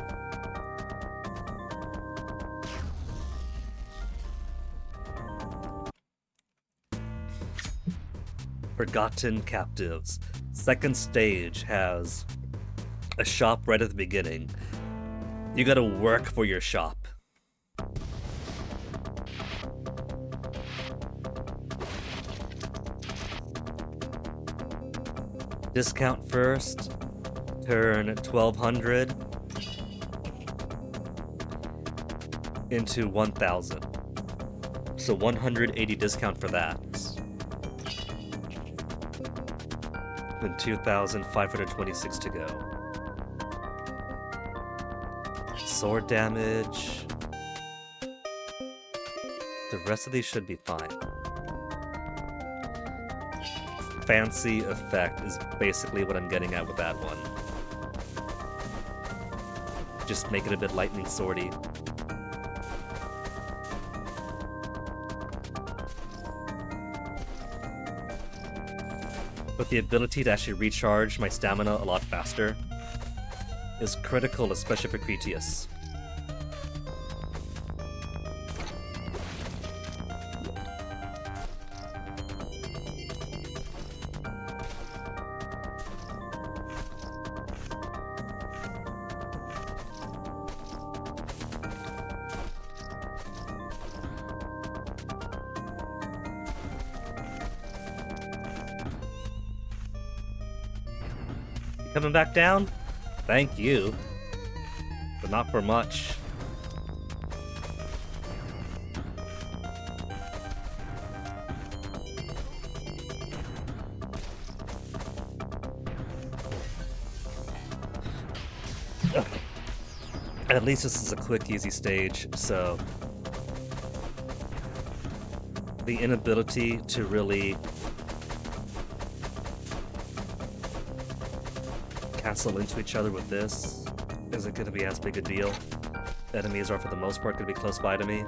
Forgotten Captives. Second stage has a shop right at the beginning. You gotta work for your shop. Discount first. Turn 1,200 into 1,000. So 180 discount for that. Then 2,526 to go. Sword damage. The rest of these should be fine. Fancy effect is basically what I'm getting at with that one. Just make it a bit lightning swordy. But the ability to actually recharge my stamina a lot faster is critical, especially for Cretius. Coming back down? Thank you. But not for much. At least this is a quick, easy stage, so the inability to really cancel into each other with this isn't going to be as big a deal. Enemies are for the most part going to be close by to me.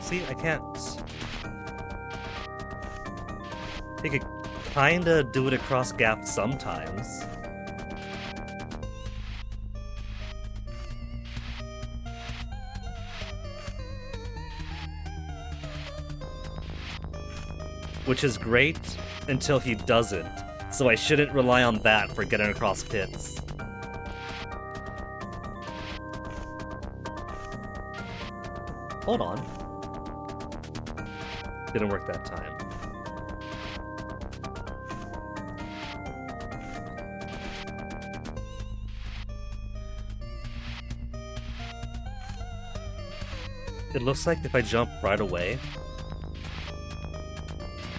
See, I can't. You could kinda do it across gaps sometimes. Which is great until he doesn't, so I shouldn't rely on that for getting across pits. Hold on. Didn't work that time. It looks like if I jump right away,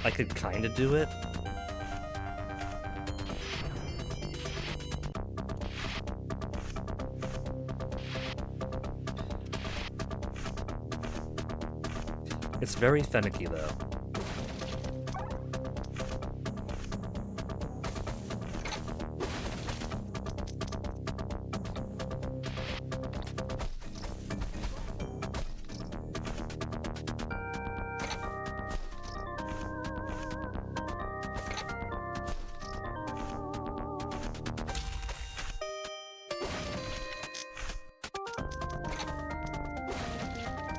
I could kinda do it. It's very finicky, though.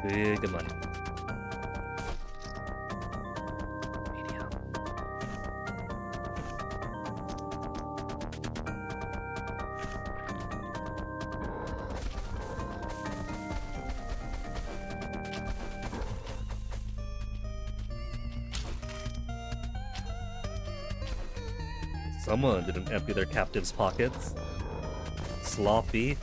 Big money. Medium. Someone didn't empty their captives' pockets. Sloppy.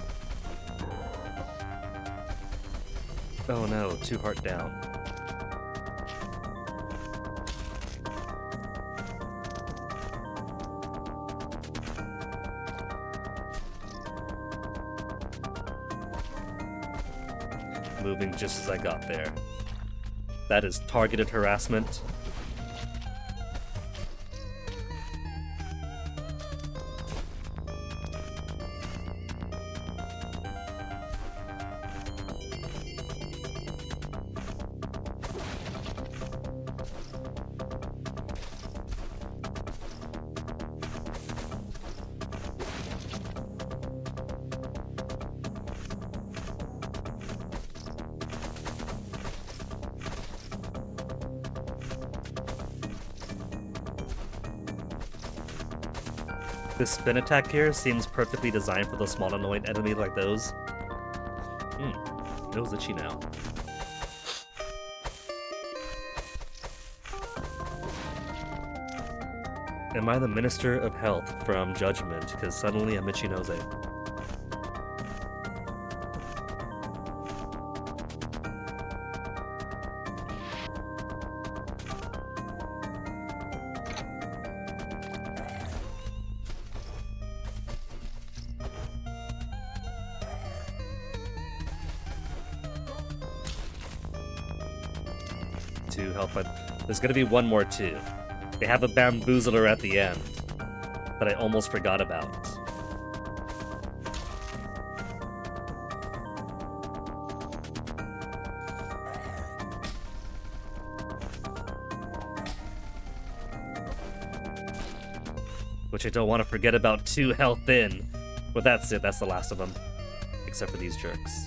Oh no, 2 heart down. Moving just as I got there. That is targeted harassment. This spin attack here seems perfectly designed for the small annoying enemy like those. Feels itchy now. Am I the Minister of Health from Judgment? Because suddenly I'm itchy nose. To help, but there's gonna be one more too. They have a bamboozler at the end that I almost forgot about. Which I don't want to forget about 2 health in. But that's it, that's the last of them. Except for these jerks.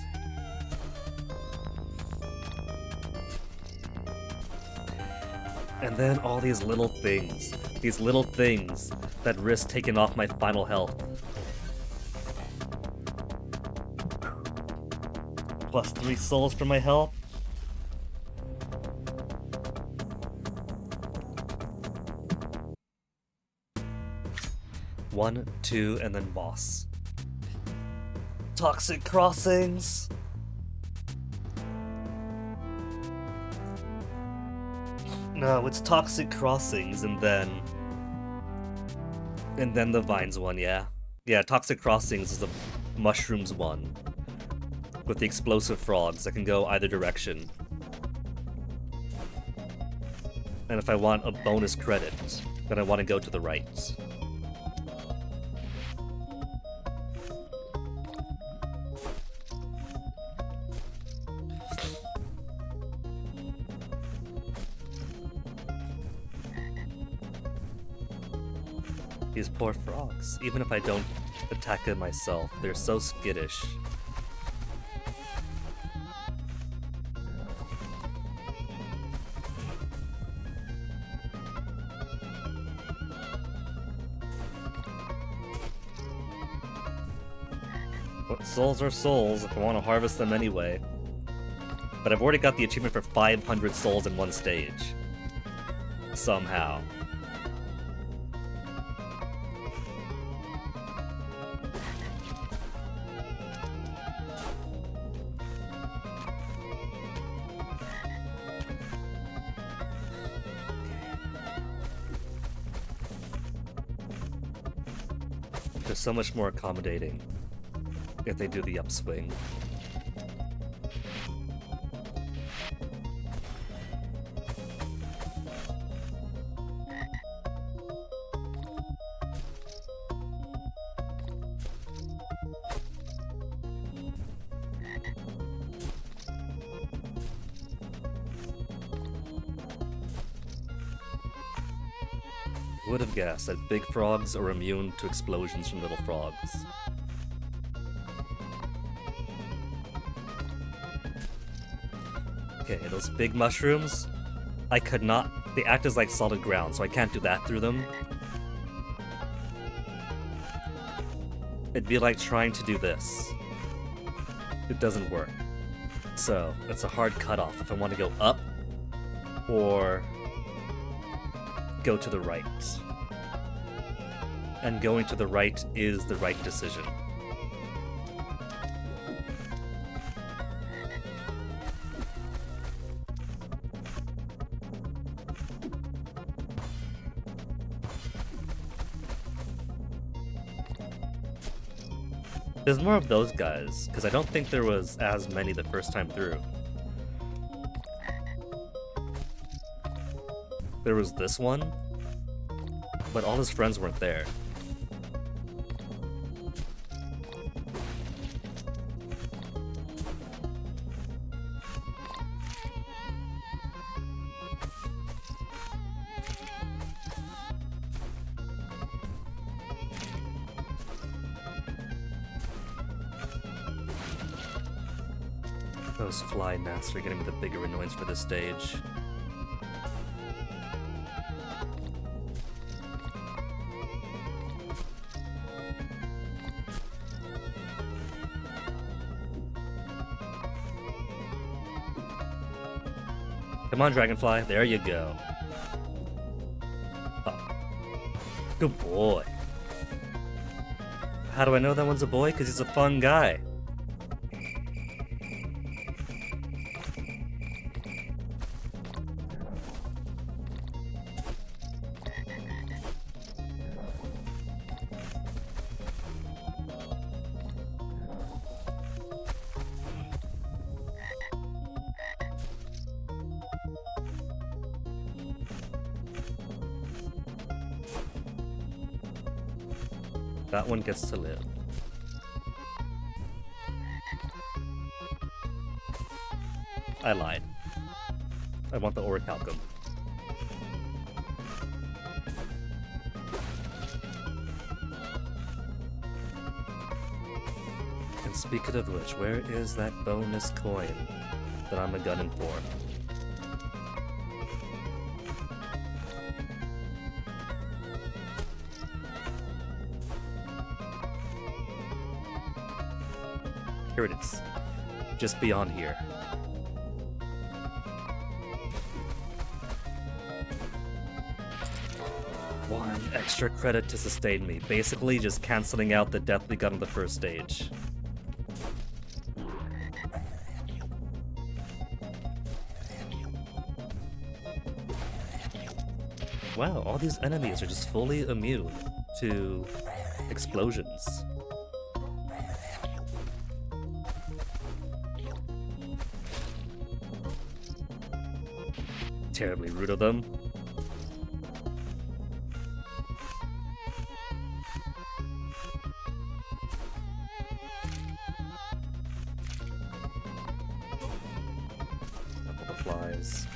And then all these little things that risk taking off my final health. Plus 3 souls for my health. One, 2, and then boss. Toxic crossings. No, it's Toxic Crossings, and then the Vines one, yeah. Yeah, Toxic Crossings is the Mushrooms one. With the explosive frogs that can go either direction. And if I want a bonus credit, then I want to go to the right. These poor frogs. Even if I don't attack them myself, they're so skittish. But souls are souls if I want to harvest them anyway. But I've already got the achievement for 500 souls in one stage. Somehow. They're so much more accommodating if they do the upswing. Would have guessed that big frogs are immune to explosions from little frogs. Okay, those big mushrooms, I could not... They act as like solid ground, so I can't do that through them. It'd be like trying to do this. It doesn't work. So, it's a hard cutoff if I want to go up or go to the right. And going to the right is the right decision. There's more of those guys, because I don't think there was as many the first time through. There was this one, but all his friends weren't there. Those fly nests are getting me the bigger annoyance for this stage. Come on, Dragonfly. There you go. Oh. Good boy. How do I know that one's a boy? Because he's a fun guy. That one gets to live. I lied. I want the orichalcum. And speaking of which, where is that bonus coin that I'm a gunning for? Here it is. Just beyond here. One extra credit to sustain me. Basically just canceling out the death we got on the first stage. Wow, all these enemies are just fully immune to explosions. Terribly rude of them. Couple of flies.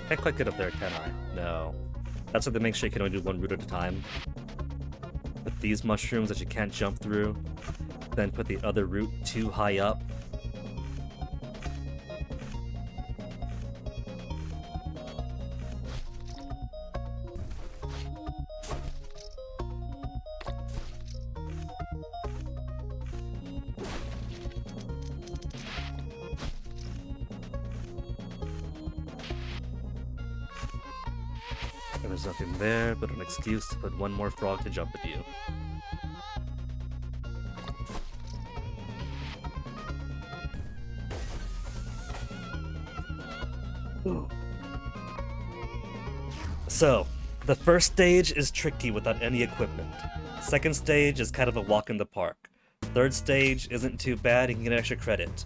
Can't quite get up there, can I? No. That's what they make sure you can only do one route at a time. With these mushrooms that you can't jump through, then put the other route too high up. There's nothing there but an excuse to put one more frog to jump at you. Ooh. So, the first stage is tricky without any equipment. Second stage is kind of a walk in the park. Third stage isn't too bad, you can get extra credit.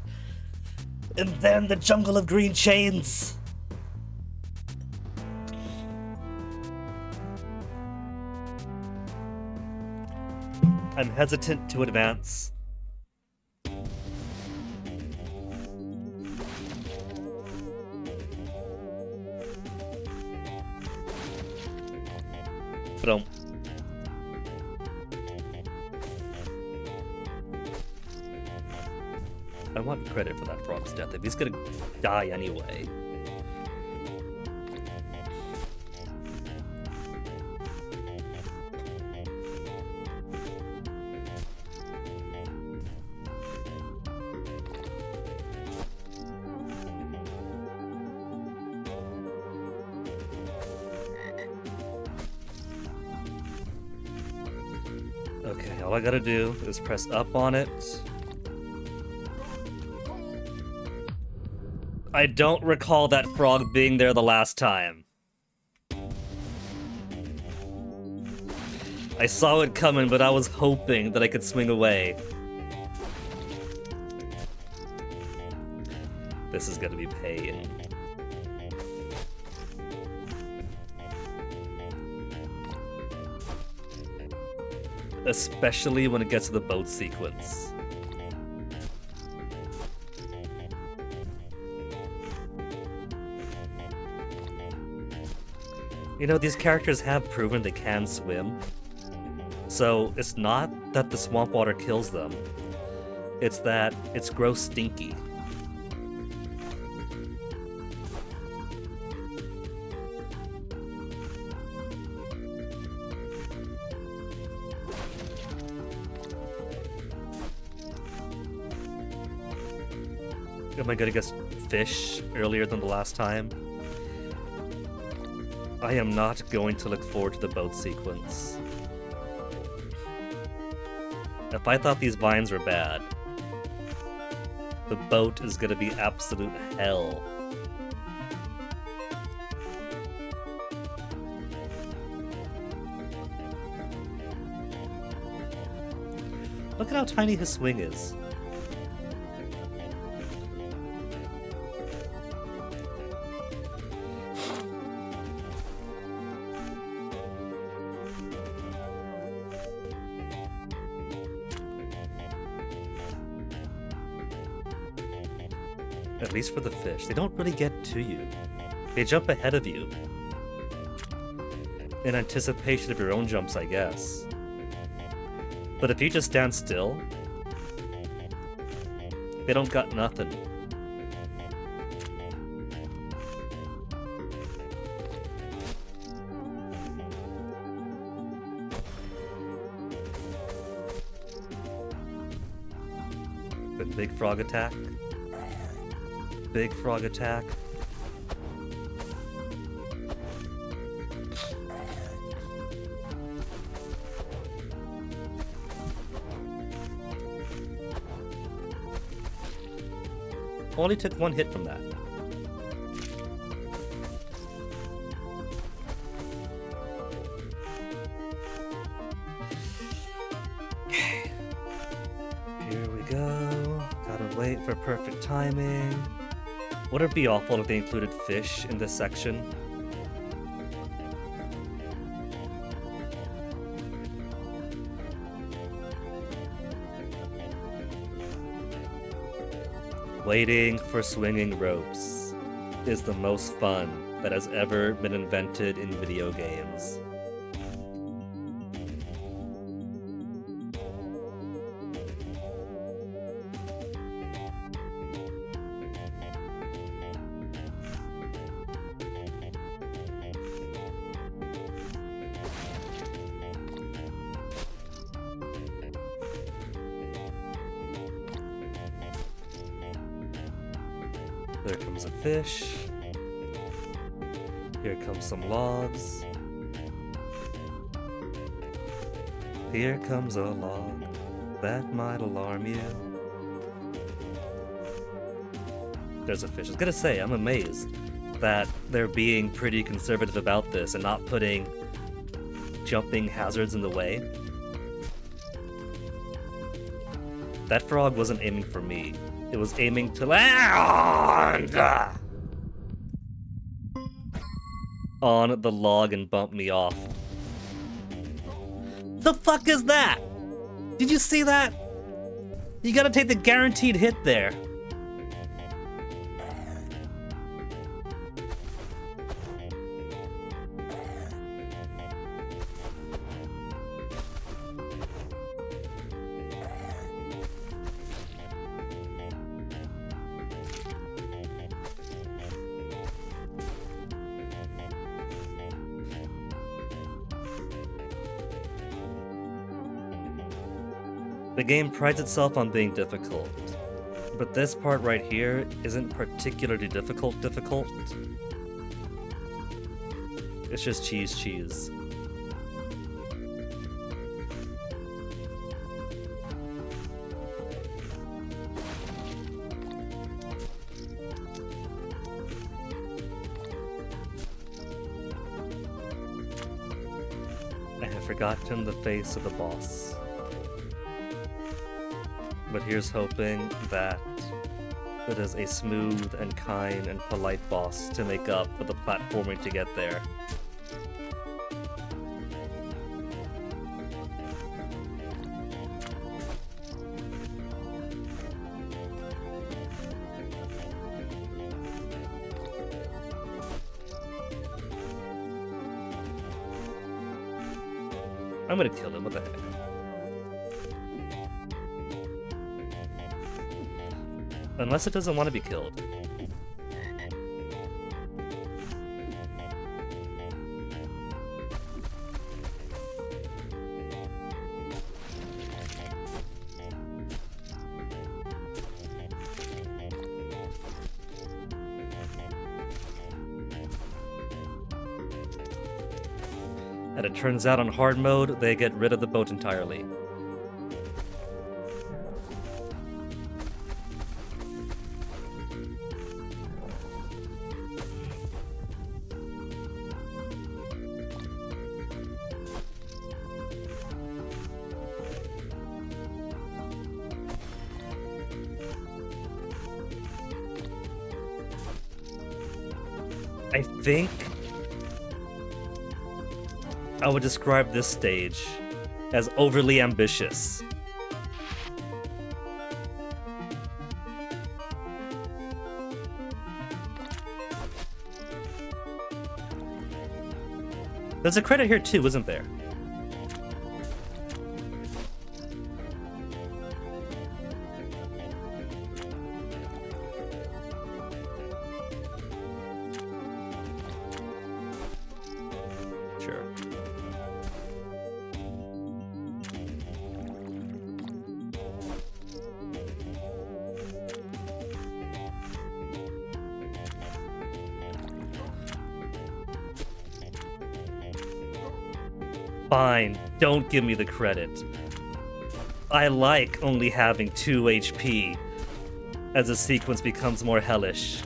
And then the jungle of green chains! I'm hesitant to advance. But I want credit for that frog's death. If he's gonna die anyway. Okay, all I gotta do is press up on it. I don't recall that frog being there the last time. I saw it coming, but I was hoping that I could swing away. This is gonna be pain. Especially when it gets to the boat sequence. You know, these characters have proven they can swim. So it's not that the swamp water kills them. It's that it's gross stinky. Am I gonna get fish earlier than the last time? I am not going to look forward to the boat sequence. If I thought these vines were bad, the boat is gonna be absolute hell. Look at how tiny his swing is. At least for the fish. They don't really get to you. They jump ahead of you. In anticipation of your own jumps, I guess. But if you just stand still, they don't got nothing. The big frog attack. Big frog attack. Only took one hit from that. Okay. Here we go. Gotta wait for perfect timing. Would it be awful if they included fish in this section? Waiting for swinging ropes is the most fun that has ever been invented in video games. There comes a fish. Here comes some logs. Here comes a log that might alarm you. There's a fish. I was gonna say, I'm amazed that they're being pretty conservative about this and not putting jumping hazards in the way. That frog wasn't aiming for me. It was aiming to land on the log and bump me off. The fuck is that? Did you see that? You gotta take the guaranteed hit there. The game prides itself on being difficult, but this part right here isn't particularly difficult. It's just cheese. I have forgotten the face of the boss. But here's hoping that it is a smooth and kind and polite boss to make up for the platforming to get there. I'm gonna kill him, what the heck? Unless it doesn't want to be killed. And it turns out on hard mode, they get rid of the boat entirely. I think I would describe this stage as overly ambitious. There's a credit here too, isn't there? Sure. Fine, don't give me the credit. I like only having 2 HP as the sequence becomes more hellish.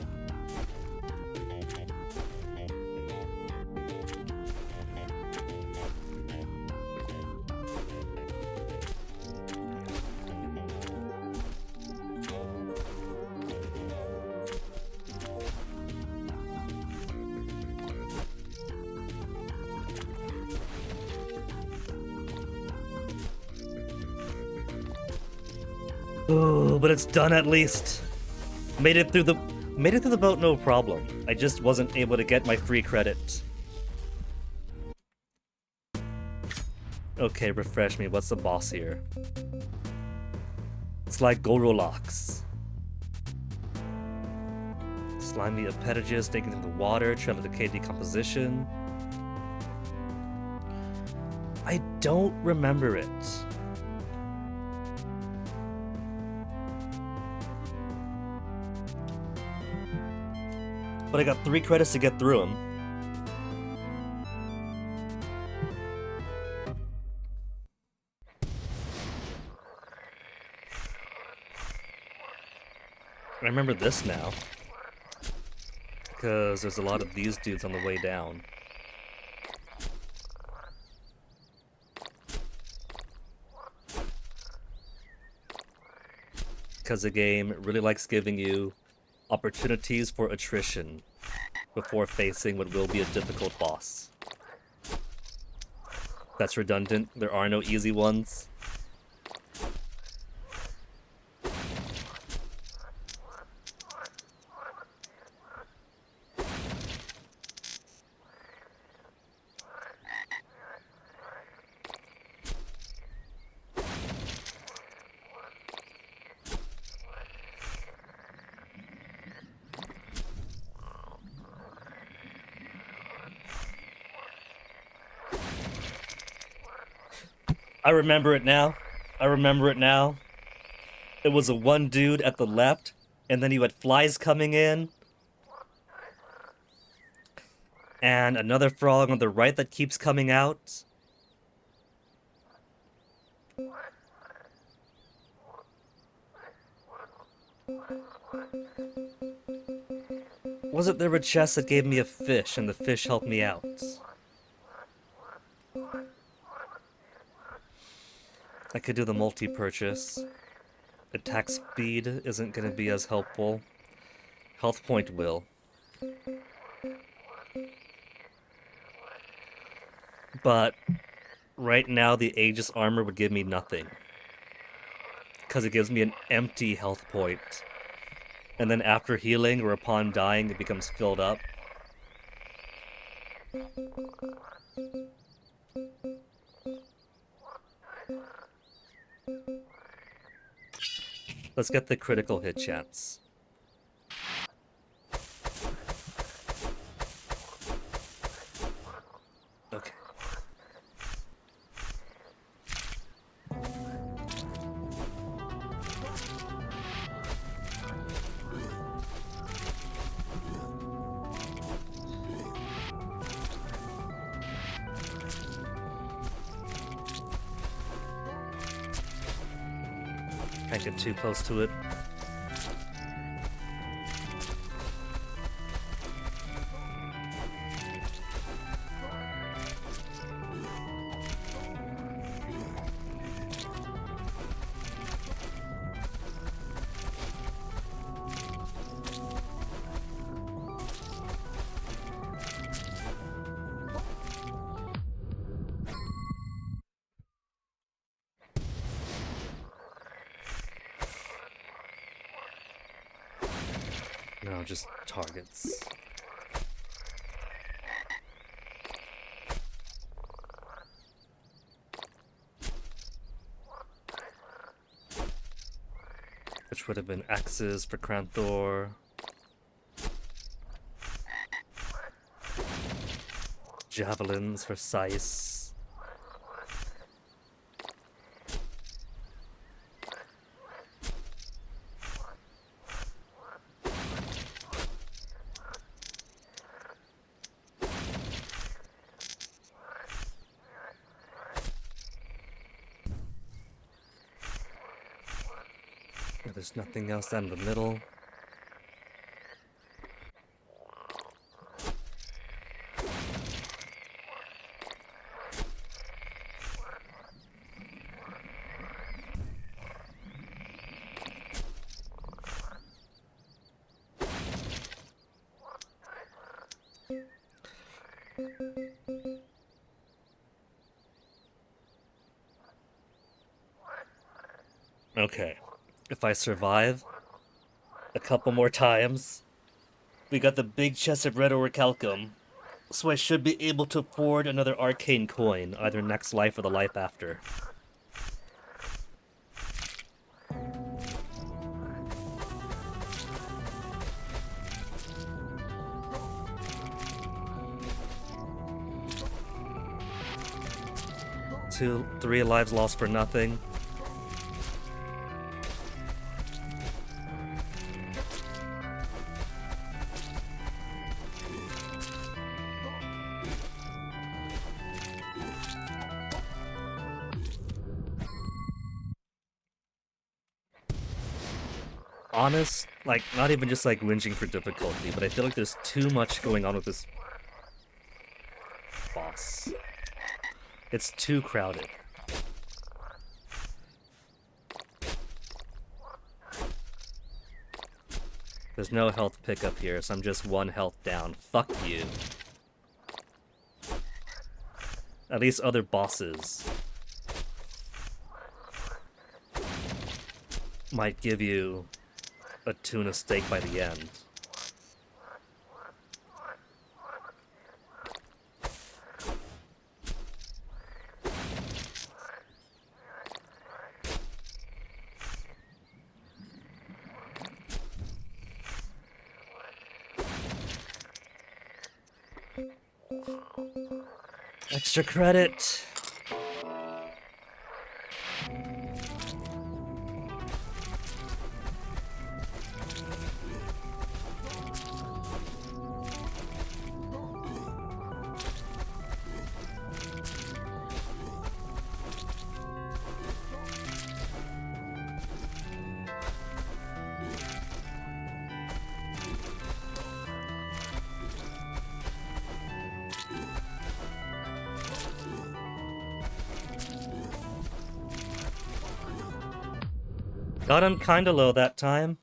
Ooh, but it's done at least. Made it through the Made it through the boat no problem. I just wasn't able to get my free credit. Okay, refresh me. What's the boss here? It's like Gorolox. Slimy appendages taken into the water, trail of decay decomposition. I don't remember it. But I got 3 credits to get through them. I remember this now. Because there's a lot of these dudes on the way down. Because the game really likes giving you opportunities for attrition before facing what will be a difficult boss. That's redundant. There are no easy ones. I remember it now. I remember it now. It was a one dude at the left, and then you had flies coming in. And another frog on the right that keeps coming out. Was it there were chests that gave me a fish, and the fish helped me out? I could do the multi-purchase. Attack speed isn't going to be as helpful. Health point will. But right now the Aegis armor would give me nothing. Because it gives me an empty health point. And then after healing or upon dying it becomes filled up. Let's get the critical hit chance. Okay. Can't get too close to it. No, just targets. Which would have been axes for Cranthor. Javelins for Seiss. There's nothing else down the middle. Okay. If I survive a couple more times, We got the big chest of red orichalcum, so I should be able to afford another arcane coin, either next life or the life after. Three lives lost for nothing. Honest, like, not even just like whinging for difficulty, but I feel like there's too much going on with this boss. It's too crowded. There's no health pickup here, so I'm just 1 health down. Fuck you. At least other bosses might give you a tuna steak by the end. Extra credit. Got him kinda low that time.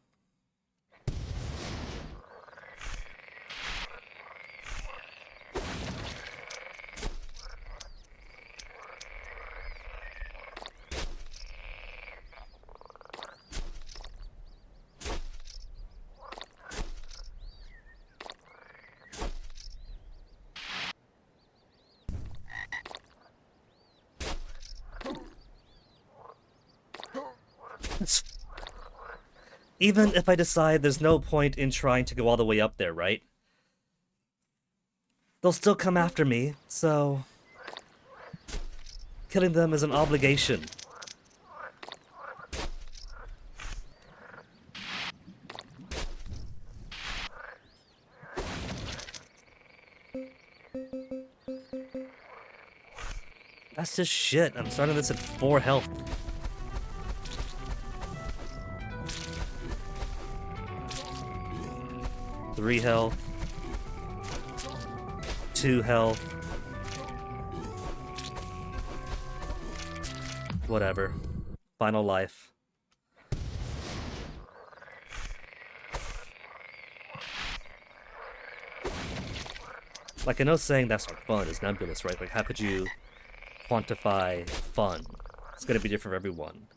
Even if I decide there's no point in trying to go all the way up there, right? They'll still come after me, so killing them is an obligation. That's just shit. I'm starting this at 4 health. Three health. 2 health. Whatever. Final life. Like, I know saying that's not fun is nebulous, right? Like, how could you quantify fun? It's gonna be different for everyone.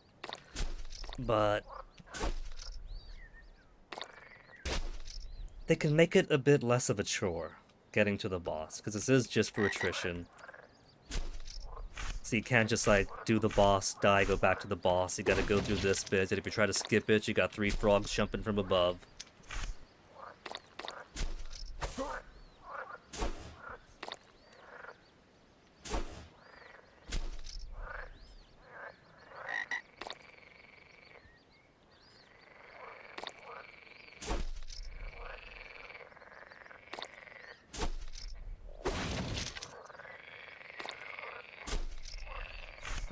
But they can make it a bit less of a chore getting to the boss, because this is just for attrition. So you can't just, like, do the boss, die, go back to the boss. You gotta go through this bit, and if you try to skip it, you got 3 frogs jumping from above.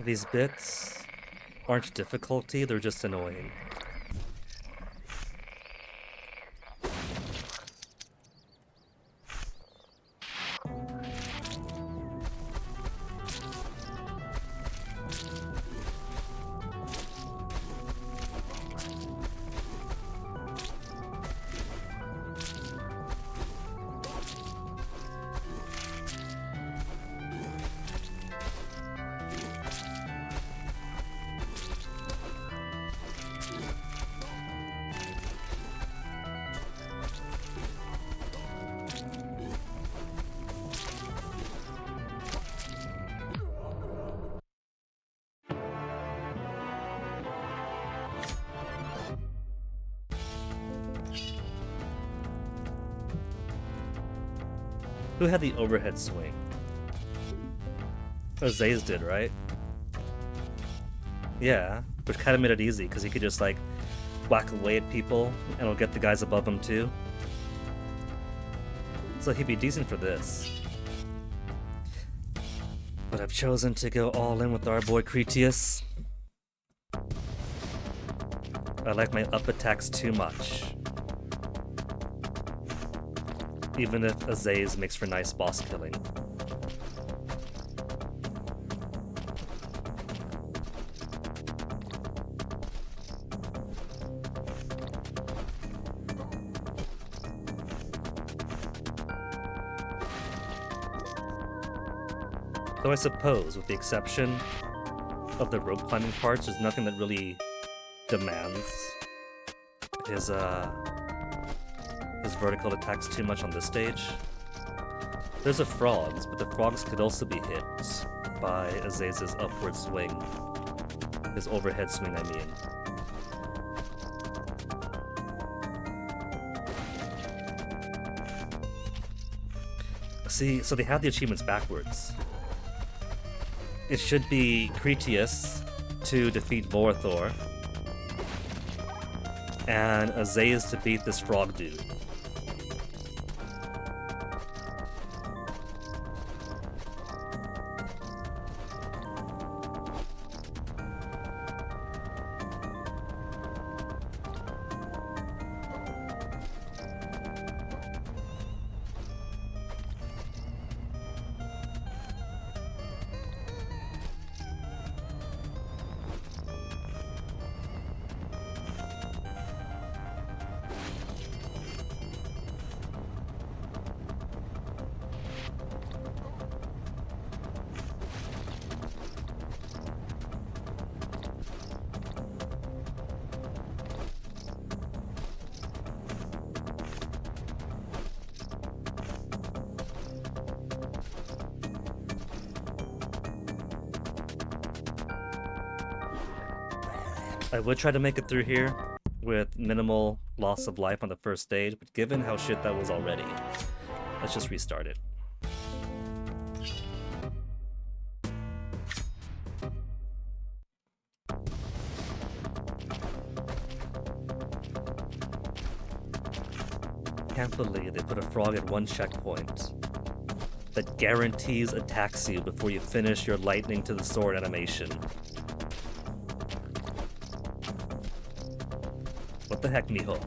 These bits aren't difficulty, they're just annoying. Who had the overhead swing? Azaze did, right? Yeah, which kind of made it easy, because he could just, like, whack away at people, and it'll get the guys above him, too. So he'd be decent for this. But I've chosen to go all in with our boy Cretius. I like my up attacks too much. Even if Azaze makes for nice boss killing. Though I suppose, with the exception of the rope climbing parts, there's nothing that really demands his vertical attacks too much on this stage. There's a frogs, but the frogs could also be hit by Azaze's upward swing. His overhead swing, I mean. See, so they have the achievements backwards. It should be Cretius to defeat Vorthor, and Azaze to beat this frog dude. I would try to make it through here with minimal loss of life on the first stage, but given how shit that was already, let's just restart it. Can't believe they put a frog at one checkpoint that guarantees attacks you before you finish your lightning to the sword animation. What the heck, mijo?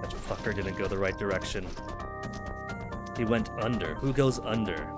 That fucker didn't go the right direction. He went under. Who goes under?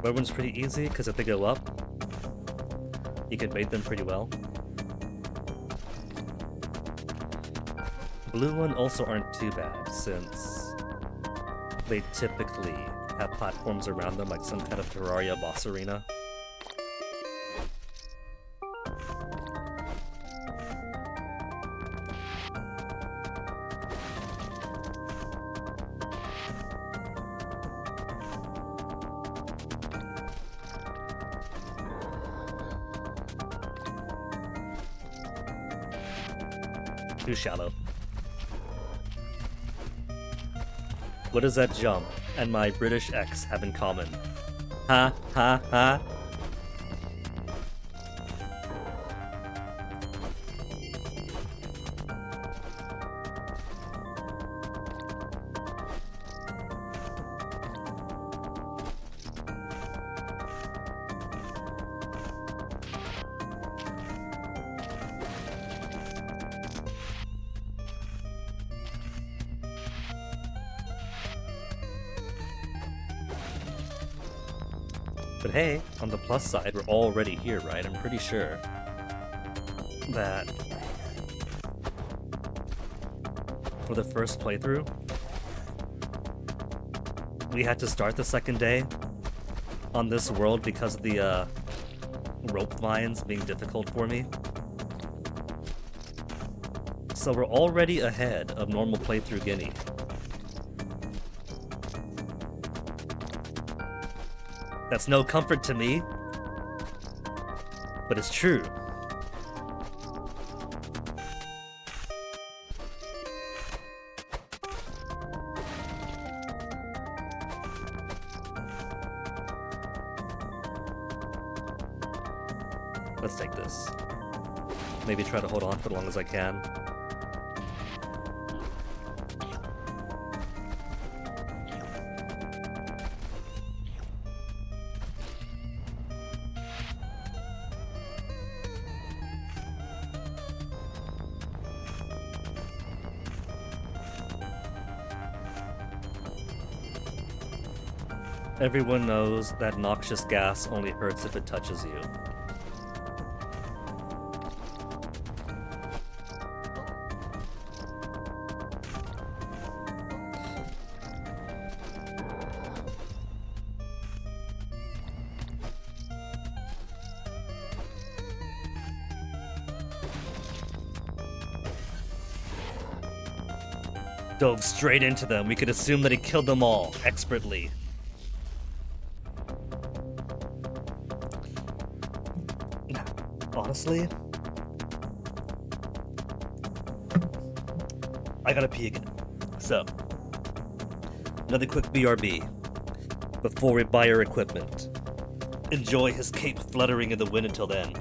Red one's pretty easy, because if they go up, you can bait them pretty well. Blue one also aren't too bad, since they typically have platforms around them, like some kind of Terraria boss arena. Too shallow. What does that jump and my British ex have in common? Ha ha ha. But hey, on the plus side, we're already here, right? I'm pretty sure that for the first playthrough, we had to start the second day on this world because of the rope vines being difficult for me. So we're already ahead of normal playthrough Guinea. That's no comfort to me, but it's true. Let's take this. Maybe try to hold on for as long as I can. Everyone knows that noxious gas only hurts if it touches you. Dove straight into them. We could assume that he killed them all expertly. Honestly, I gotta pee again. So, another quick BRB before we buy our equipment. Enjoy his cape fluttering in the wind until then.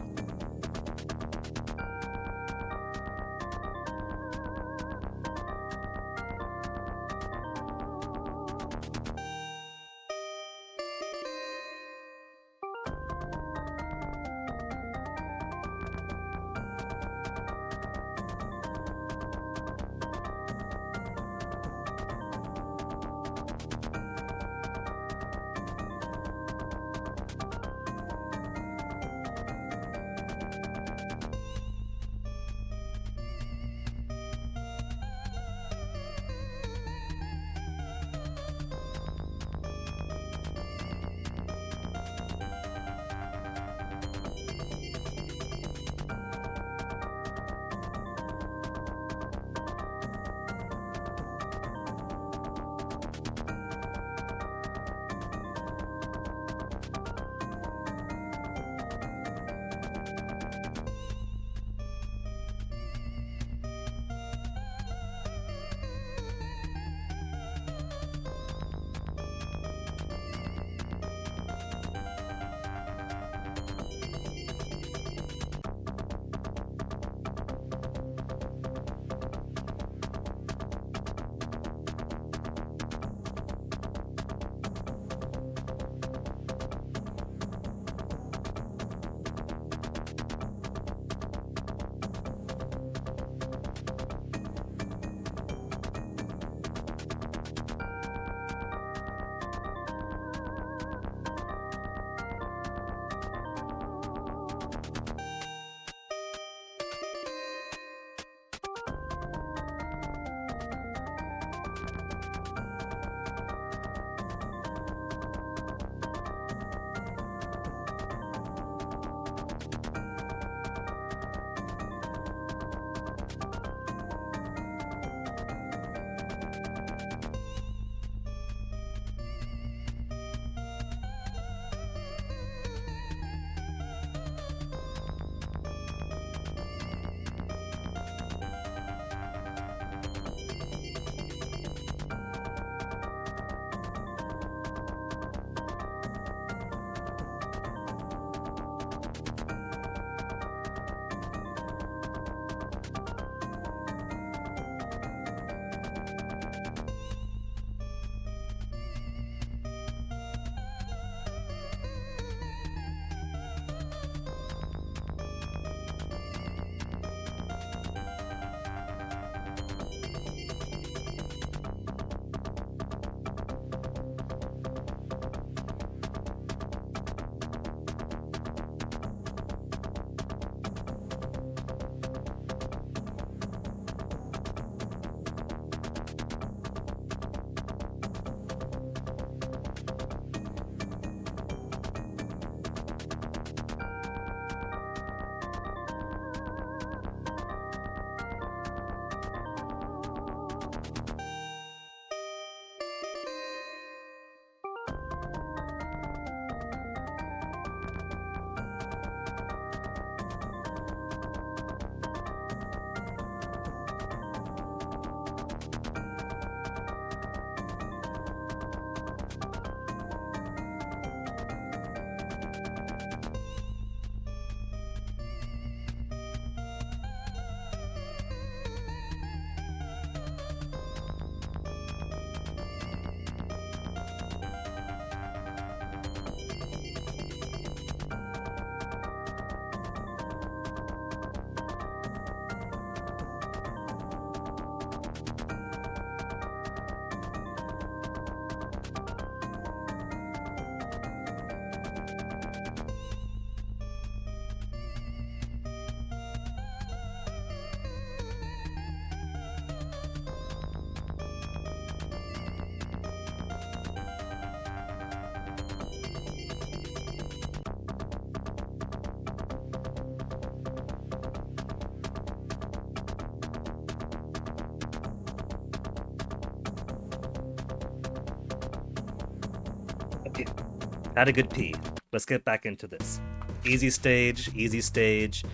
Had a good pee. Let's get back into this. Easy stage,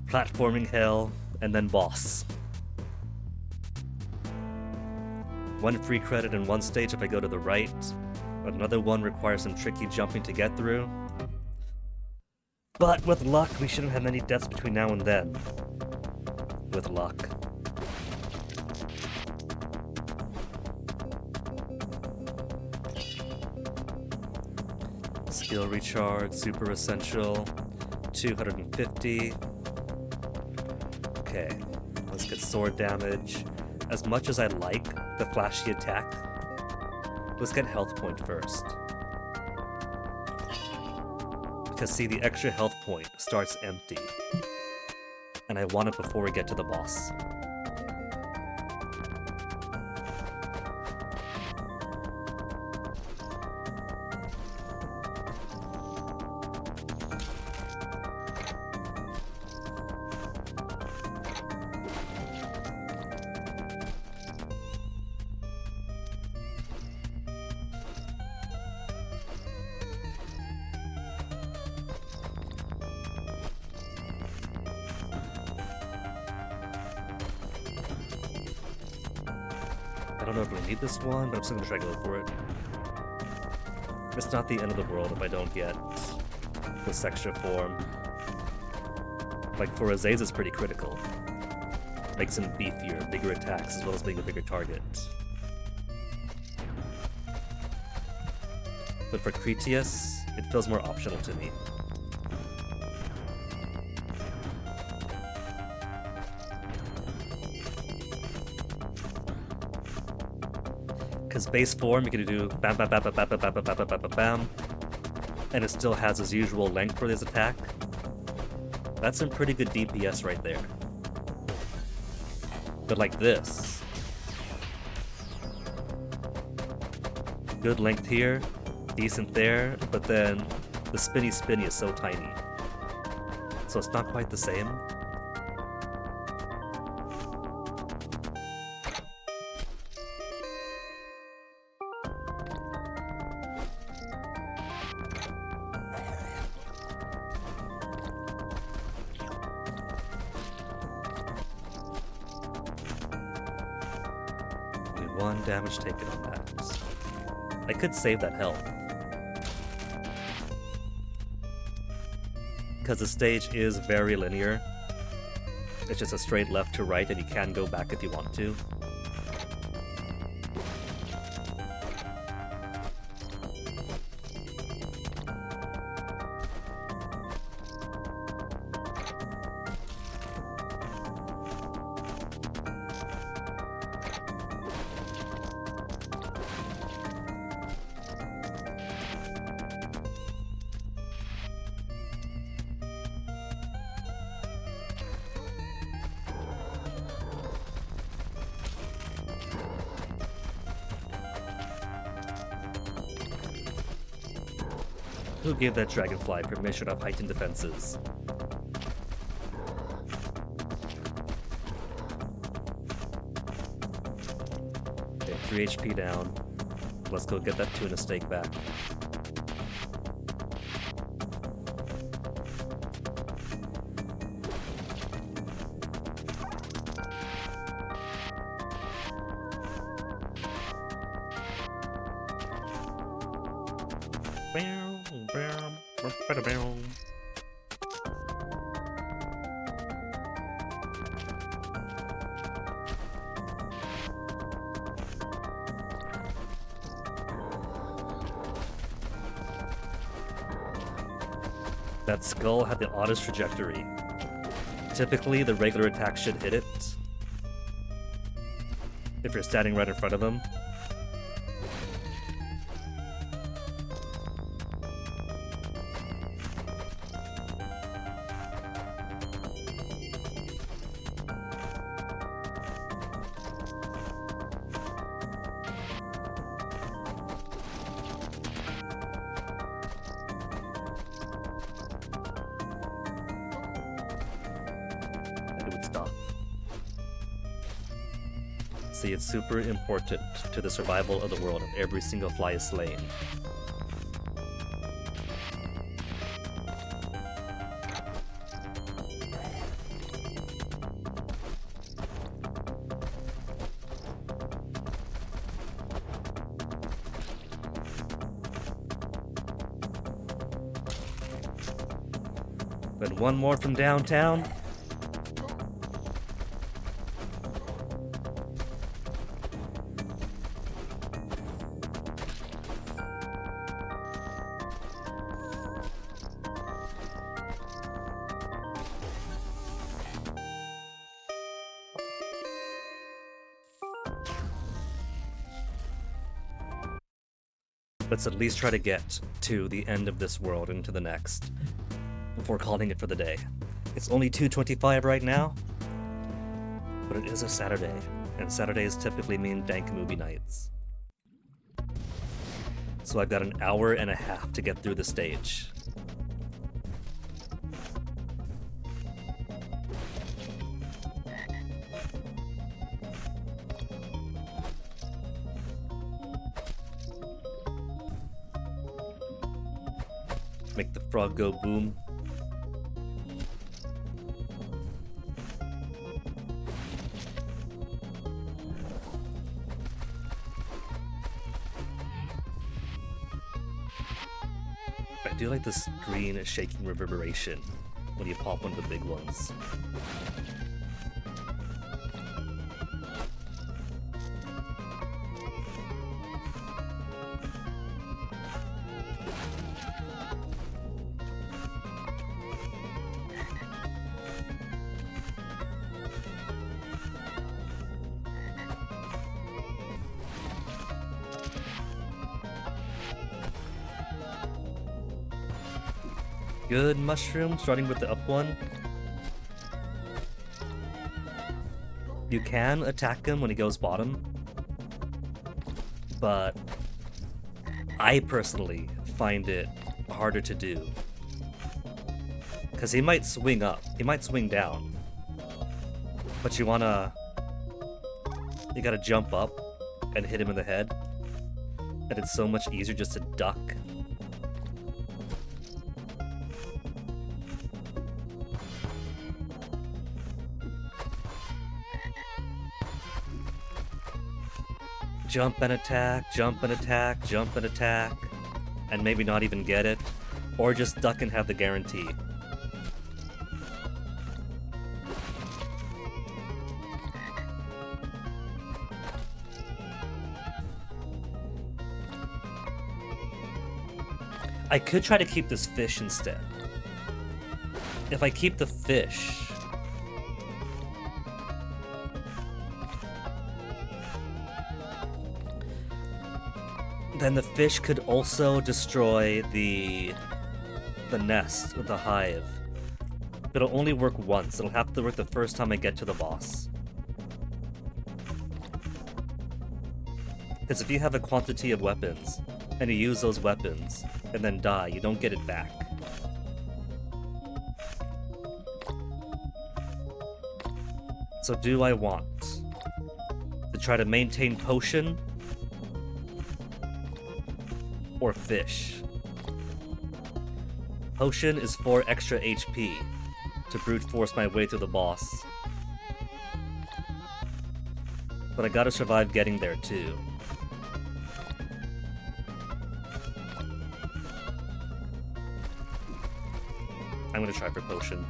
platforming hell, and then boss. 1 free credit in one stage if I go to the right. Another one requires some tricky jumping to get through. But with luck, we shouldn't have many deaths between now and then. With luck. Skill recharge, super essential, 250. Okay, let's get sword damage. As much as I like the flashy attack, let's get health point first. Because see, the extra health point starts empty. And I want it before we get to the boss. I don't know if we need this one, but I'm still gonna try to go for it. It's not the end of the world if I don't get this extra form. Like, for Azaze, it's pretty critical. Makes him beefier, bigger attacks, as well as being a bigger target. But for Cretius, it feels more optional to me. Because base form, you can do bam bam bam bam bam bam bam bam bam bam bam bam, and it still has his usual length for his attack. That's some pretty good DPS right there. But like this, good length here, decent there, but then the spinny is so tiny, so it's not quite the same. One damage taken on that. I could save that health. Because the stage is very linear. It's just a straight left to right, and you can go back if you want to. Who gave that dragonfly permission of heightened defenses? Okay, 3 HP down. Let's go get that tuna steak back. That skull had the oddest trajectory. Typically, the regular attack should hit it if you're standing right in front of them. See, it's super important to the survival of the world if every single fly is slain. Then one more from downtown. Let's at least try to get to the end of this world into the next before calling it for the day. It's only 2:25 right now, but it is a Saturday, and Saturdays typically mean dank movie nights. So I've got an hour and a half to get through the stage. Make the frog go boom. I do like this green shaking reverberation when you pop one of the big ones. Good mushroom, starting with the up one. You can attack him when he goes bottom, but I personally find it harder to do. Because he might swing up, he might swing down, but you gotta jump up and hit him in the head, and it's so much easier just to duck. Jump and attack, jump and attack, jump and attack, and maybe not even get it, or just duck and have the guarantee. I could try to keep this fish instead. If I keep the fish, then the fish could also destroy the nest, or the hive. But it'll only work once. It'll have to work the first time I get to the boss. Because if you have a quantity of weapons, and you use those weapons, and then die, you don't get it back. So do I want to try to maintain potion or fish? Potion is 4 extra HP to brute force my way through the boss. But I gotta survive getting there too. I'm gonna try for potion.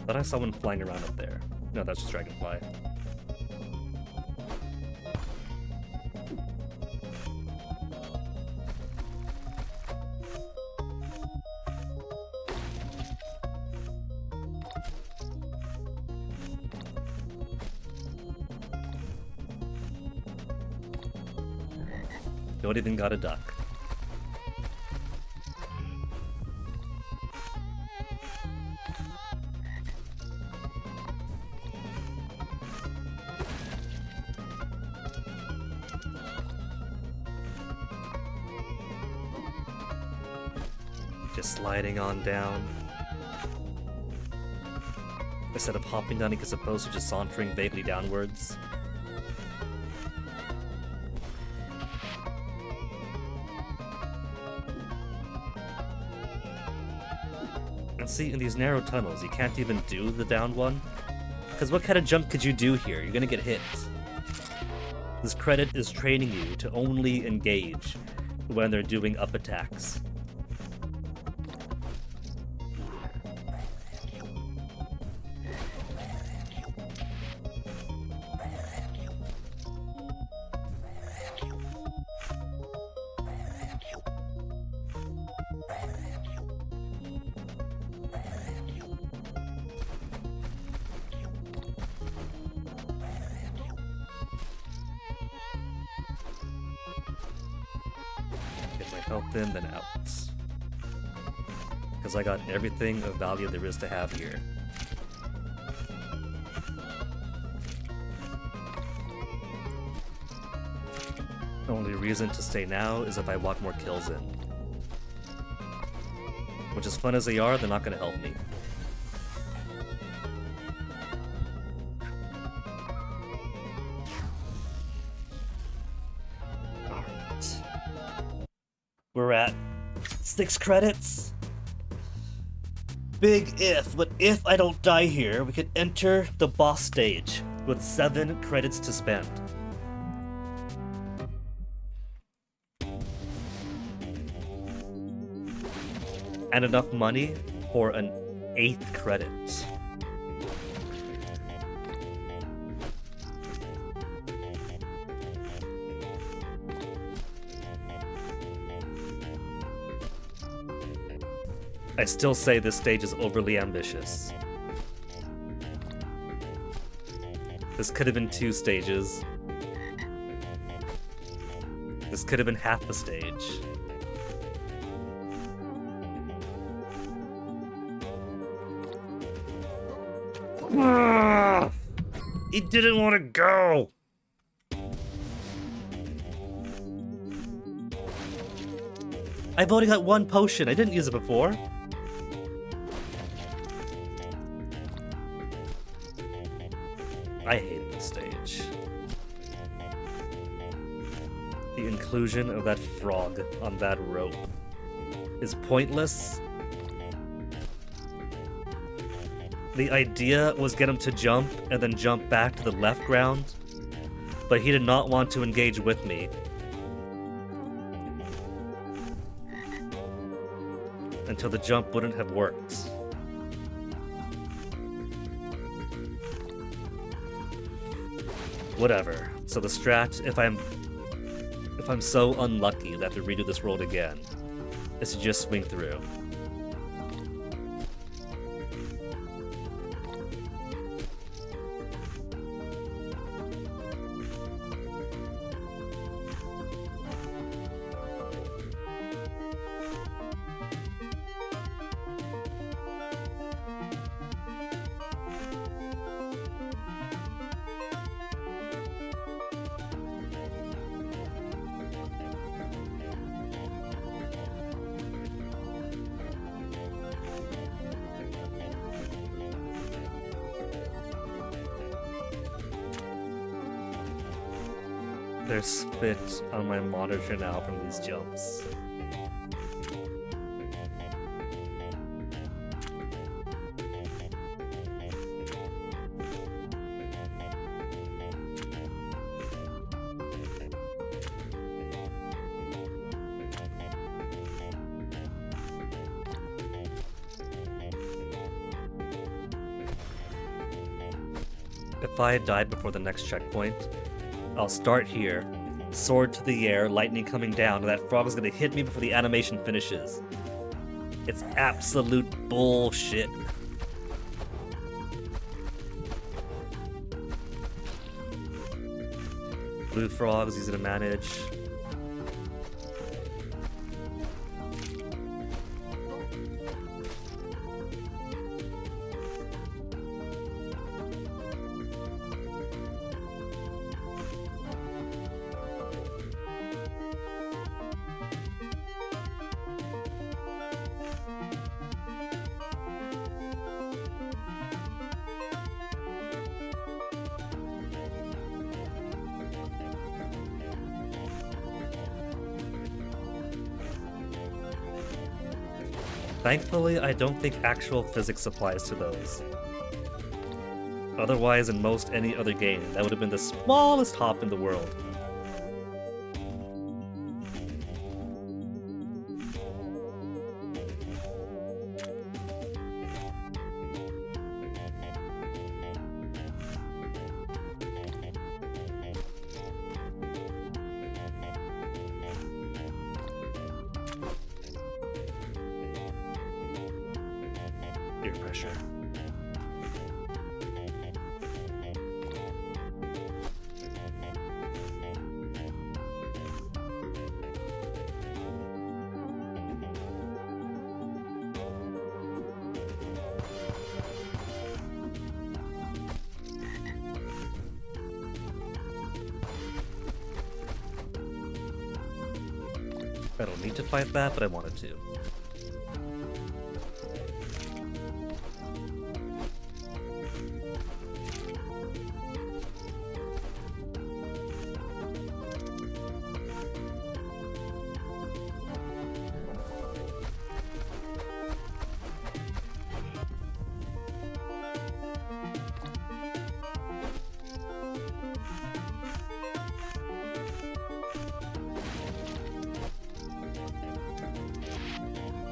Thought I saw one flying around up there. No, that's just dragonfly. Don't even got a duck. Just sliding on down. instead of hopping down as opposed to just sauntering vaguely downwards. And see, in these narrow tunnels, you can't even do the down one. Because what kind of jump could you do here? You're gonna get hit. This credit is training you to only engage when they're doing up attacks. Health in, then out. Because I got everything of value there is to have here. The only reason to stay now is if I want more kills in. Which, as fun as they are, they're not going to help me. We're at 6 credits. Big if, but if I don't die here, we could enter the boss stage with 7 credits to spend. And enough money for an 8th credit. I still say this stage is overly ambitious. This could have been 2 stages. This could have been half the stage. He didn't want to go! I've only got 1 potion. I didn't use it before. I hate this stage. The inclusion of that frog on that rope is pointless. The idea was get him to jump and then jump back to the left ground, but he did not want to engage with me. Until the jump wouldn't have worked. Whatever. So the strat, if I'm so unlucky that I have to redo this world again, is to just swing through. There's spit on my monitor now from these jumps. If I had died before the next checkpoint, I'll start here, sword to the air, lightning coming down, and that frog is gonna hit me before the animation finishes. It's absolute bullshit. Blue frogs, easy to manage. Thankfully, I don't think actual physics applies to those. Otherwise, in most any other game, that would have been the smallest hop in the world. Ear pressure. I don't need to fight that, but I wanted to.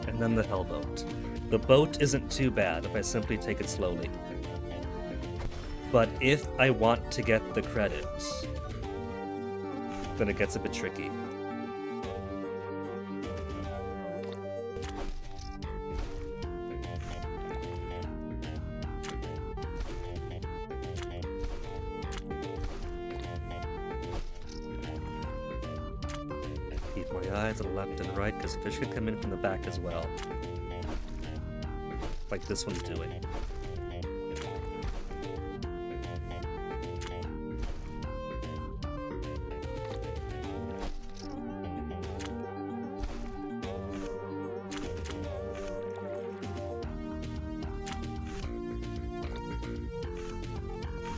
And then the Hellboat. The boat isn't too bad if I simply take it slowly. But if I want to get the credits, then it gets a bit tricky. Keep my eyes to the left and right, because fish can come in from the back as well. Like this one's doing.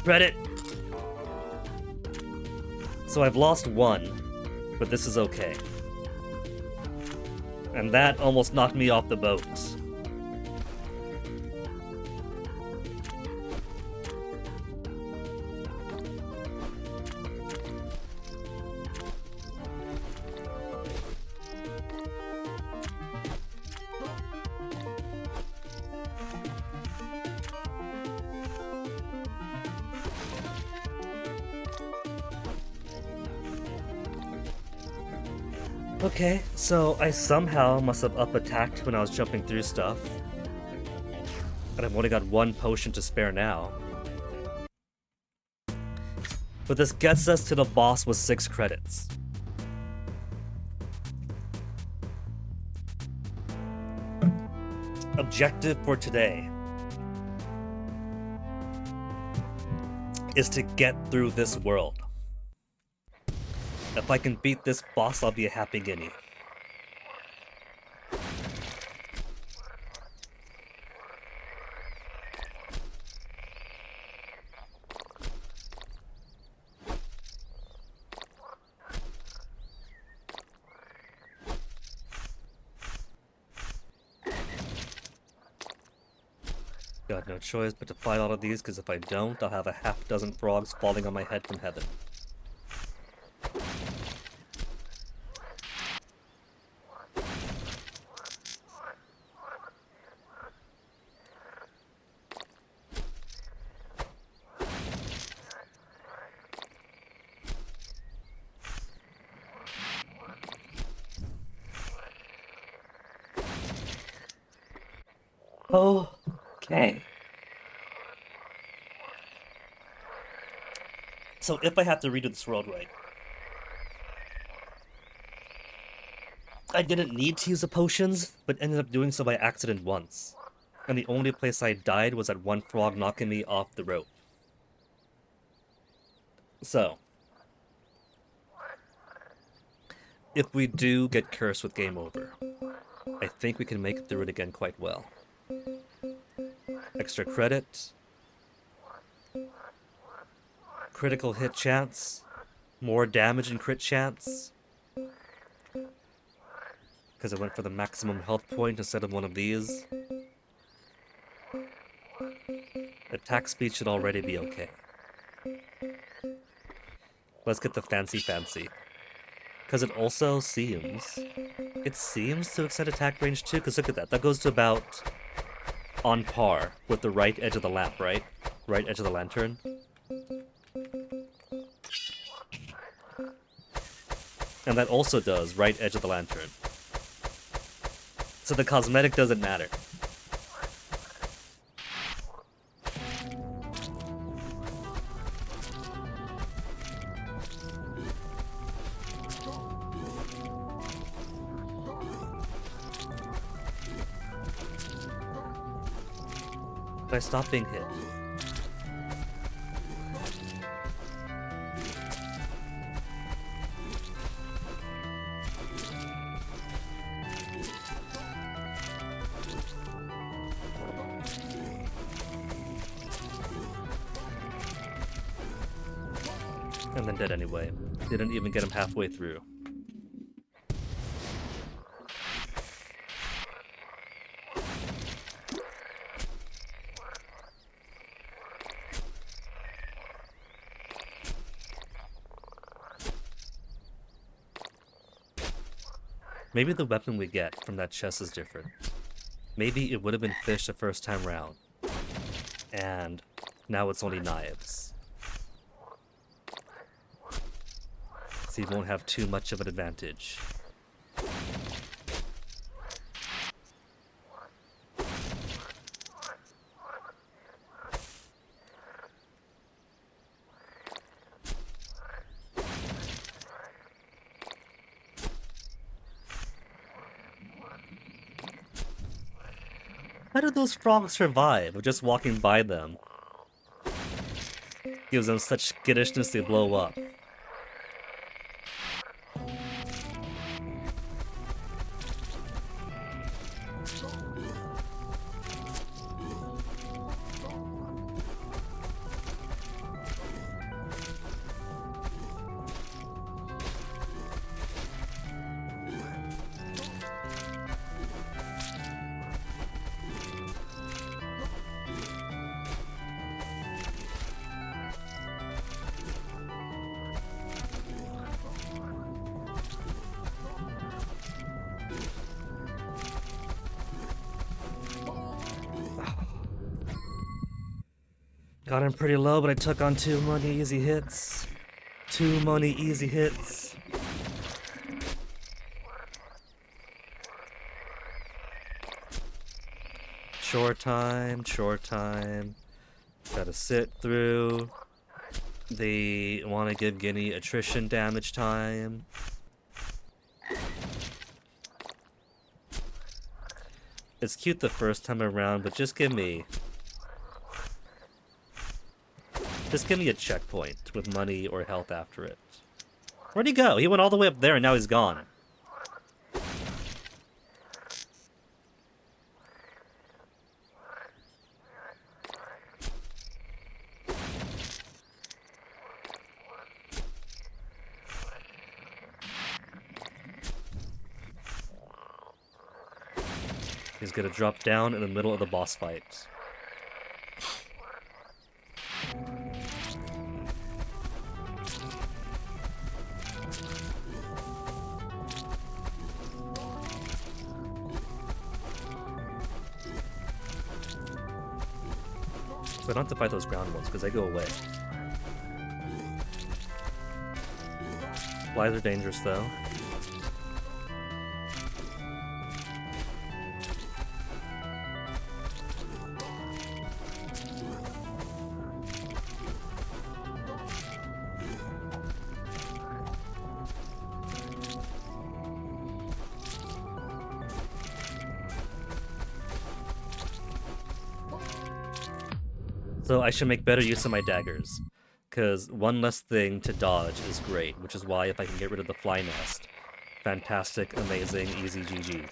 Credit! So I've lost one, but this is okay. And that almost knocked me off the boat. Okay, so I somehow must have up-attacked when I was jumping through stuff. And I've only got one potion to spare now. But this gets us to the boss with 6 credits. Objective for today is to get through this world. If I can beat this boss, I'll be a happy guinea. Got no choice but to fight all of these, because if I don't, I'll have a half-dozen frogs falling on my head from heaven. Okay. So if I have to redo this world right, I didn't need to use the potions, but ended up doing so by accident once. And the only place I died was at one frog knocking me off the rope. So, if we do get cursed with game over, I think we can make it through it again quite well. Extra credit, critical hit chance, more damage and crit chance. Because I went for the maximum health point instead of one of these. Attack speed should already be okay. Let's get the fancy. Because it also seems... It seems to extend attack range too, because look at that. That goes to about on par with the right edge of the lamp, right? Right edge of the lantern. And that also does right edge of the lantern. So the cosmetic doesn't matter. But I stopped being hit. And then dead anyway. Didn't even get him halfway through. Maybe the weapon we get from that chest is different. Maybe it would have been fish the first time round. And now it's only knives. So you won't have too much of an advantage. How did those frogs survive with just walking by them? Gives them such skittishness they blow up. Got him pretty low, but I took on too many easy hits. Too many easy hits. Short time. Gotta sit through. They want to give Guinea attrition damage time. It's cute the first time around, but just give me a checkpoint with money or health after it. Where'd he go? He went all the way up there and now he's gone. He's gonna drop down in the middle of the boss fight. So I don't have to fight those ground ones because they go away. Flies are dangerous though. So I should make better use of my daggers, because one less thing to dodge is great, which is why if I can get rid of the fly nest, fantastic, amazing, easy GG.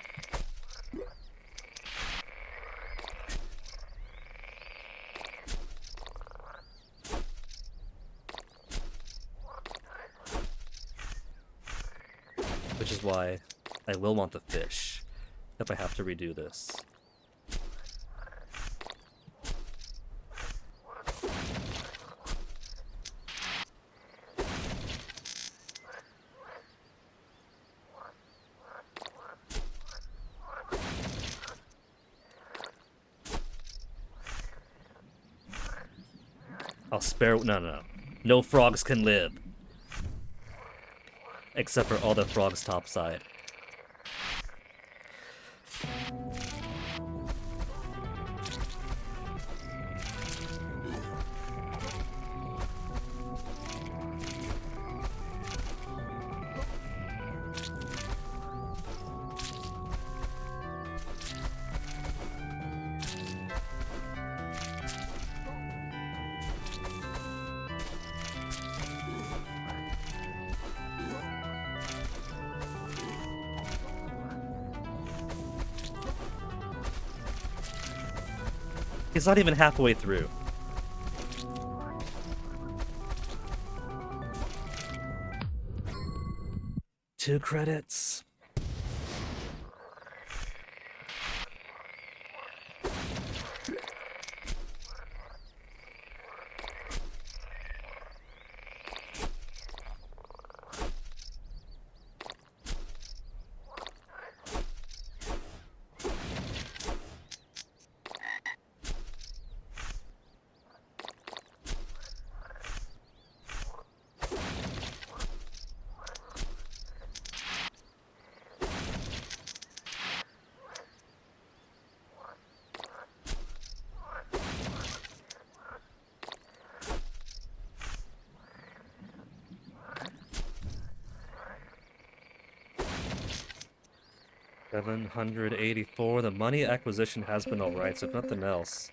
Which is why I will want the fish if I have to redo this. I'll spare... No. No frogs can live. Except for all the frogs topside. He's not even halfway through. Two credits. $784. The money acquisition has been alright, so if nothing else.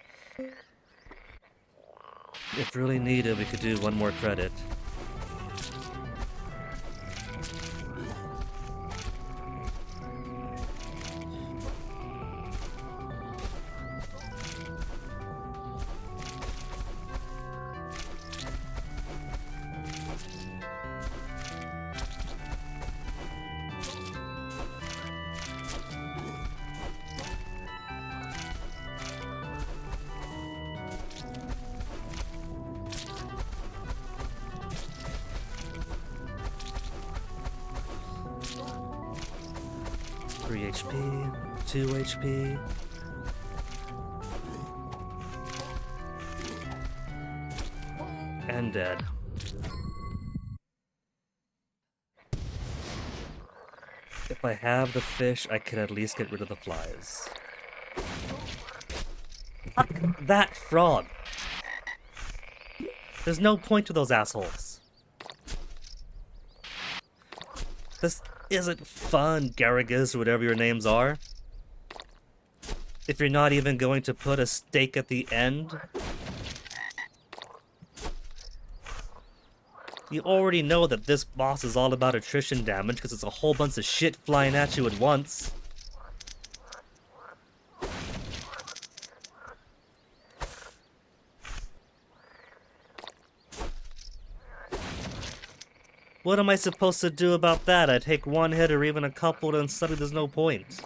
If really needed, we could do one more credit. HP, 2 HP. And dead. If I have the fish, I can at least get rid of the flies. Fuck that frog! There's no point to those assholes. This isn't fun, Garrigus, or whatever your names are. If you're not even going to put a stake at the end. You already know that this boss is all about attrition damage because it's a whole bunch of shit flying at you at once. What am I supposed to do about that? I take one hit or even a couple, then suddenly there's no point.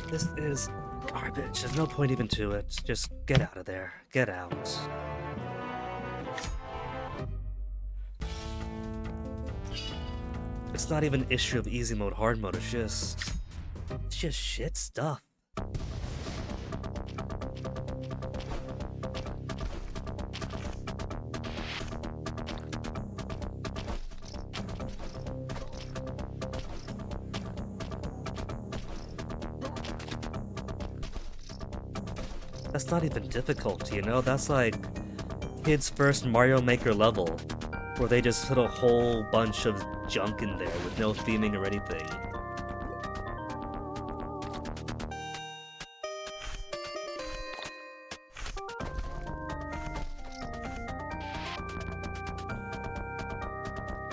This is garbage. There's no point even to it. Just get out of there. Get out. It's not even an issue of easy mode, hard mode. It's just shit stuff. That's not even difficult, you know? That's like kids' first Mario Maker level, where they just put a whole bunch of junk in there with no theming or anything.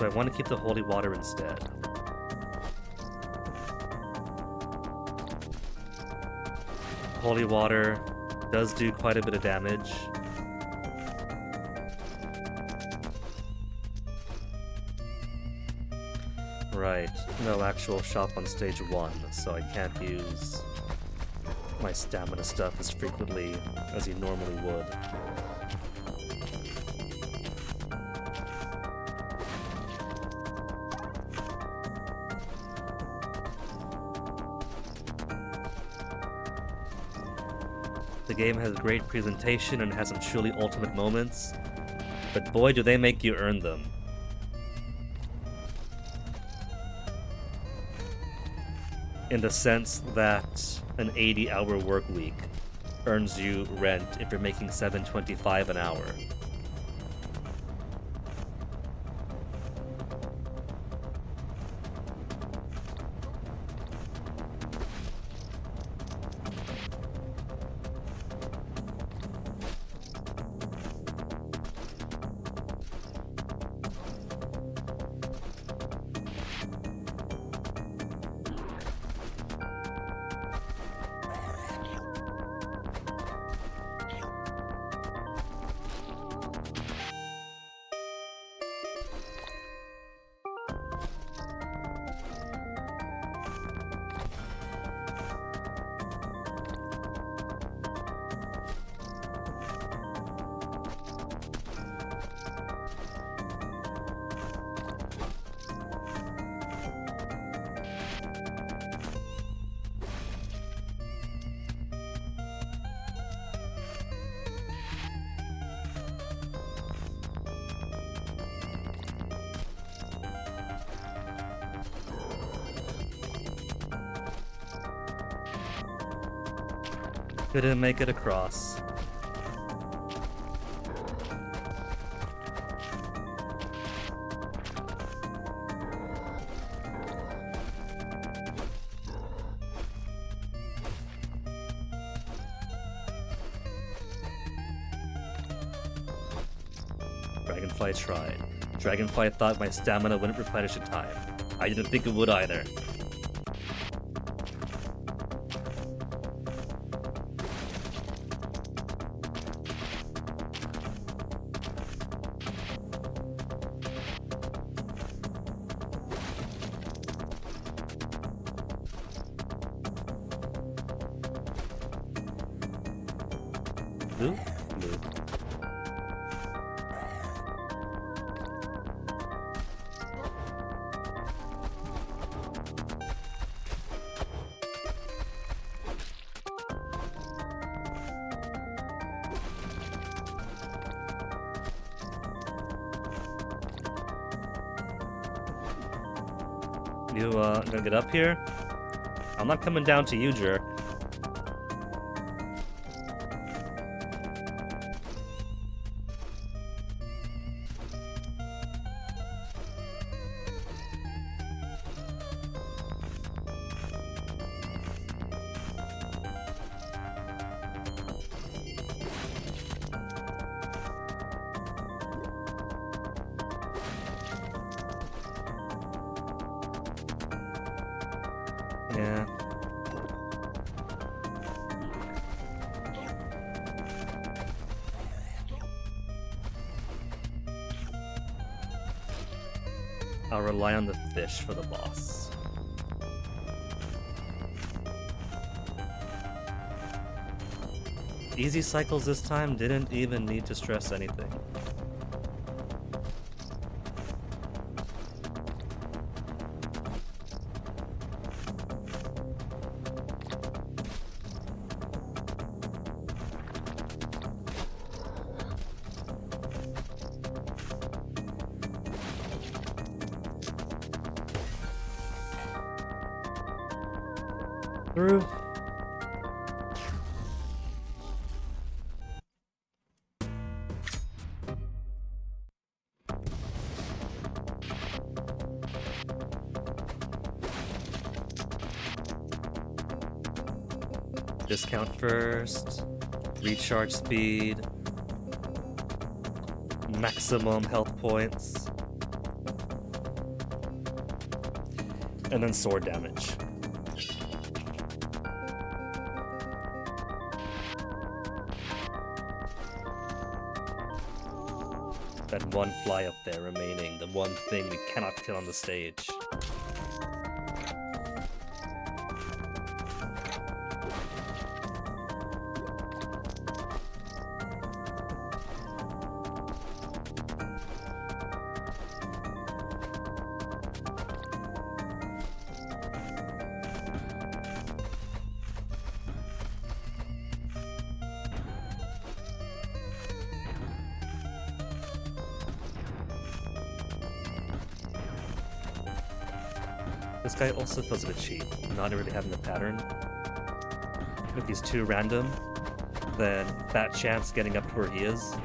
Do I want to keep the holy water instead? Holy water does do quite a bit of damage. Right, no actual shop on stage 1, so I can't use my stamina stuff as frequently as you normally would. The game has great presentation and has some truly ultimate moments, but boy do they make you earn them. In the sense that an 80-hour work week earns you rent if you're making $7.25 an hour. Couldn't make it across. Dragonfly tried. Dragonfly thought my stamina wouldn't replenish in time. I didn't think it would either. Blue? Blue. You, gonna get up here? I'm not coming down to you, jerk. Yeah. I'll rely on the fish for the boss. Easy cycles this time didn't even need to stress anything. Through. Discount first, recharge speed, maximum health points. And then sword damage. That one fly up there remaining, the one thing we cannot kill on the stage. This guy also feels a bit cheap, not really having a pattern. If he's too random, then fat chance getting up to where he is.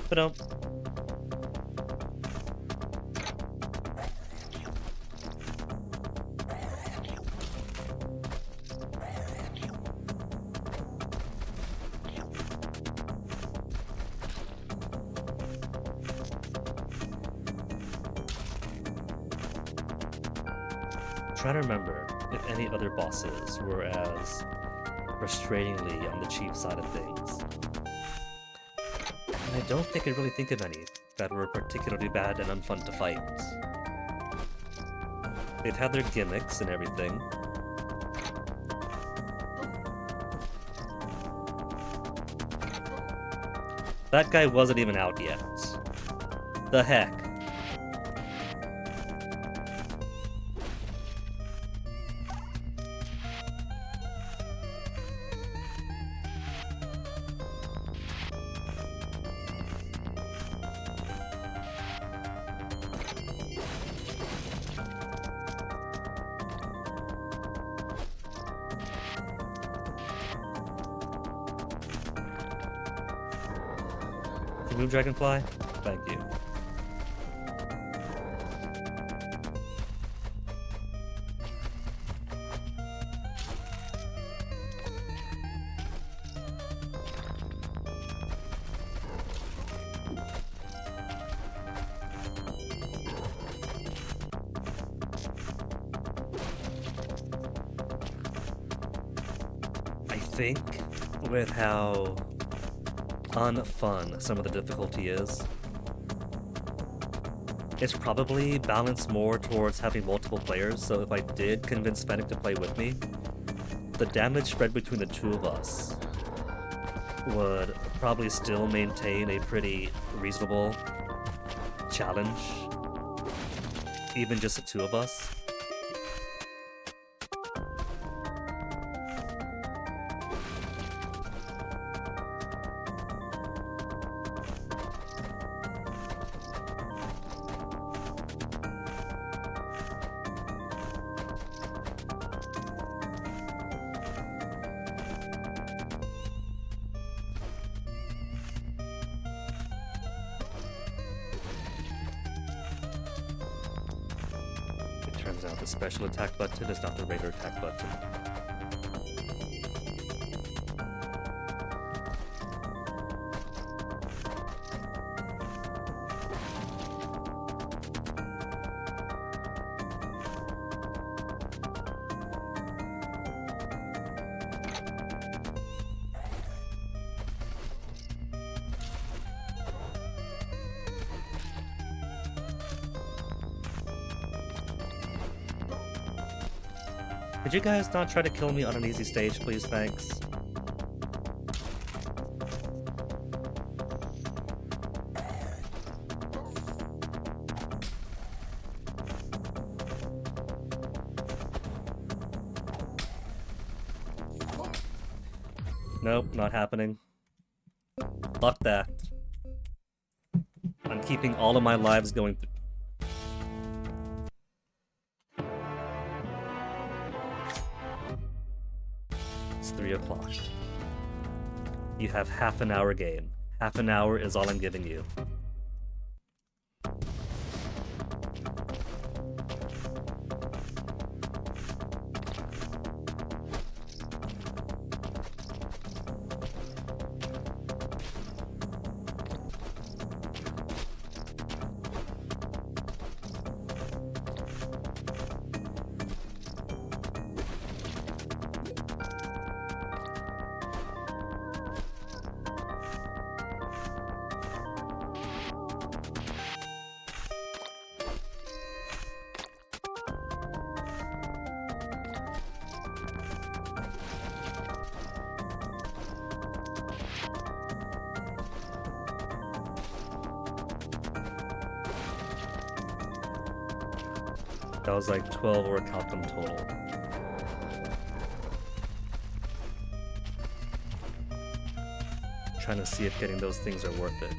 But no. Trying to remember if any other bosses were as frustratingly on the cheap side of things. I don't think I really think of any that were particularly bad and unfun to fight. They've had their gimmicks and everything. That guy wasn't even out yet. The heck? Move, Dragonfly? Thank you. I think with how unfun some of the difficulty is, it's probably balanced more towards having multiple players, so if I did convince Fennec to play with me, the damage spread between the two of us would probably still maintain a pretty reasonable challenge, even just the two of us. Turns out the special attack button is not the regular attack button. Could you guys not try to kill me on an easy stage, please? Thanks. Nope, not happening. Fuck that. I'm keeping all of my lives going through. It's 3 o'clock. You have half an hour game. Half an hour is all I'm giving you. That was like 12 or count them total. Trying to see if getting those things are worth it.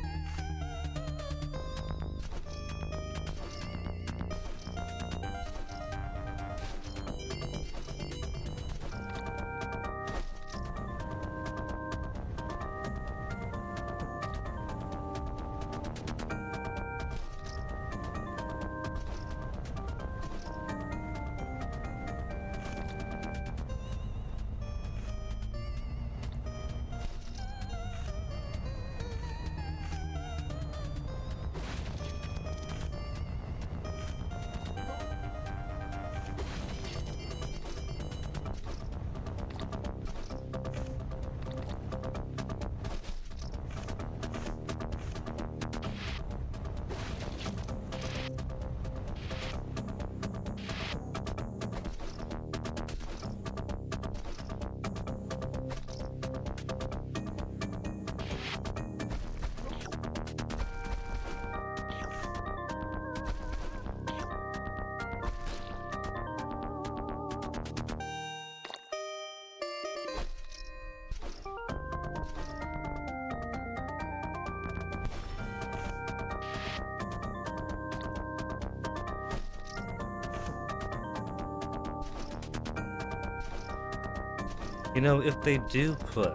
You know, if they do put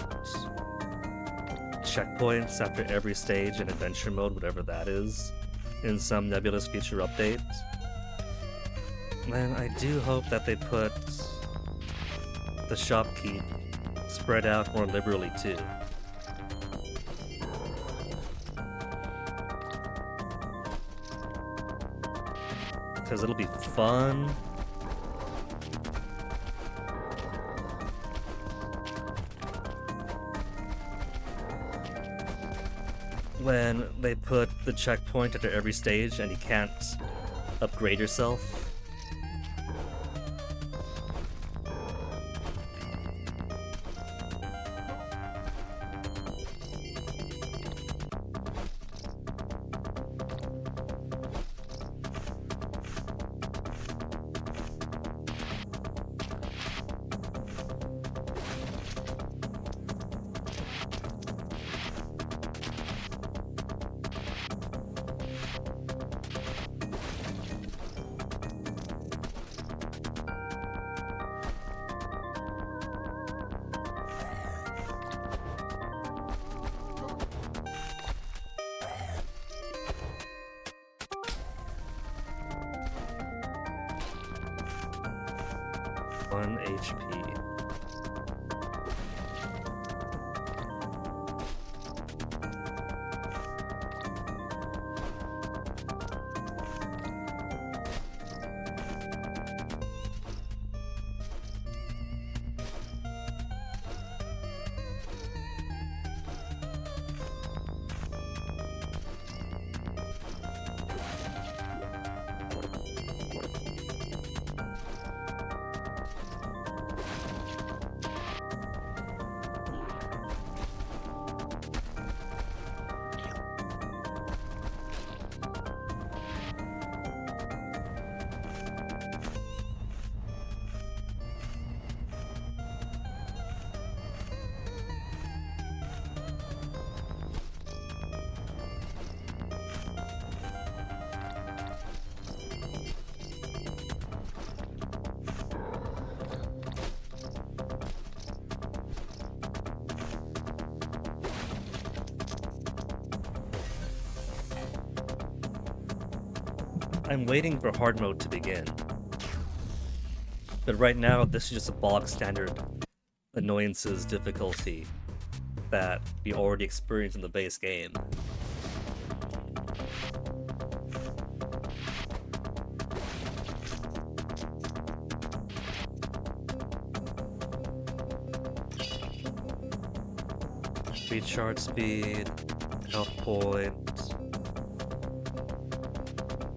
checkpoints after every stage in adventure mode, whatever that is, in some nebulous future update, then I do hope that they put the shopkeep spread out more liberally too. Because it'll be fun. When they put the checkpoint after every stage and you can't upgrade yourself. HP. I'm waiting for hard mode to begin. But right now, this is just a bog standard annoyances difficulty that we already experienced in the base game. Recharge speed, health point,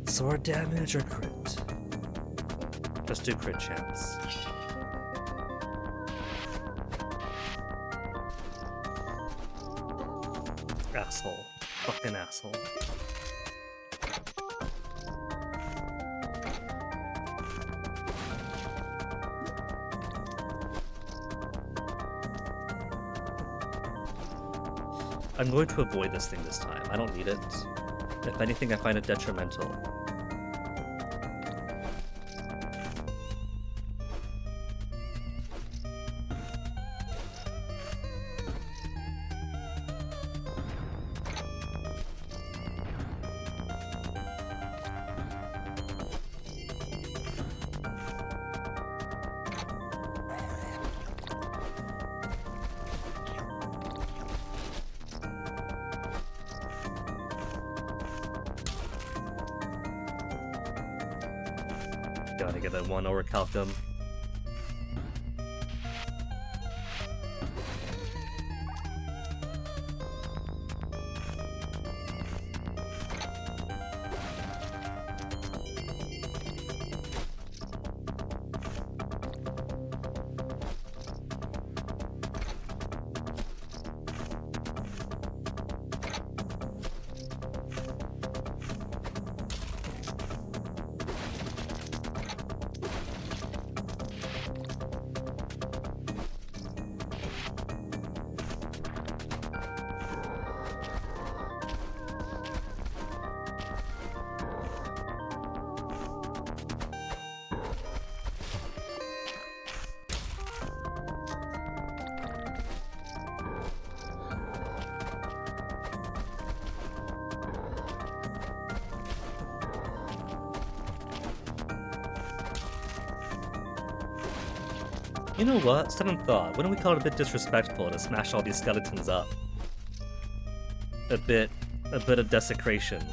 sword damage or crit? Let's do crit chance. Asshole. Fucking asshole. I'm going to avoid this thing this time. I don't need it. If anything, I find it detrimental. Gotta get that one orichalcum. You know what? Second thought. Wouldn't we call it a bit disrespectful to smash all these skeletons up? A bit of desecration.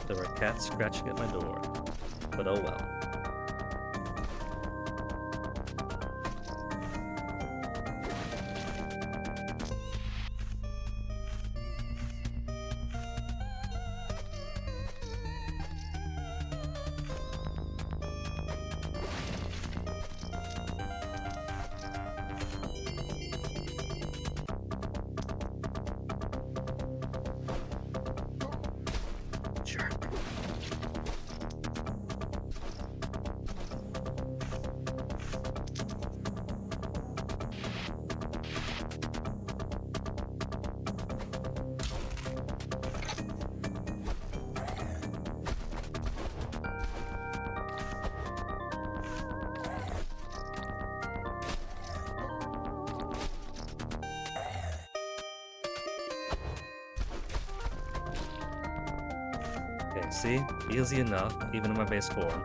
There were cats scratching at my door, but oh well. Okay, see? Easy enough, even in my base form.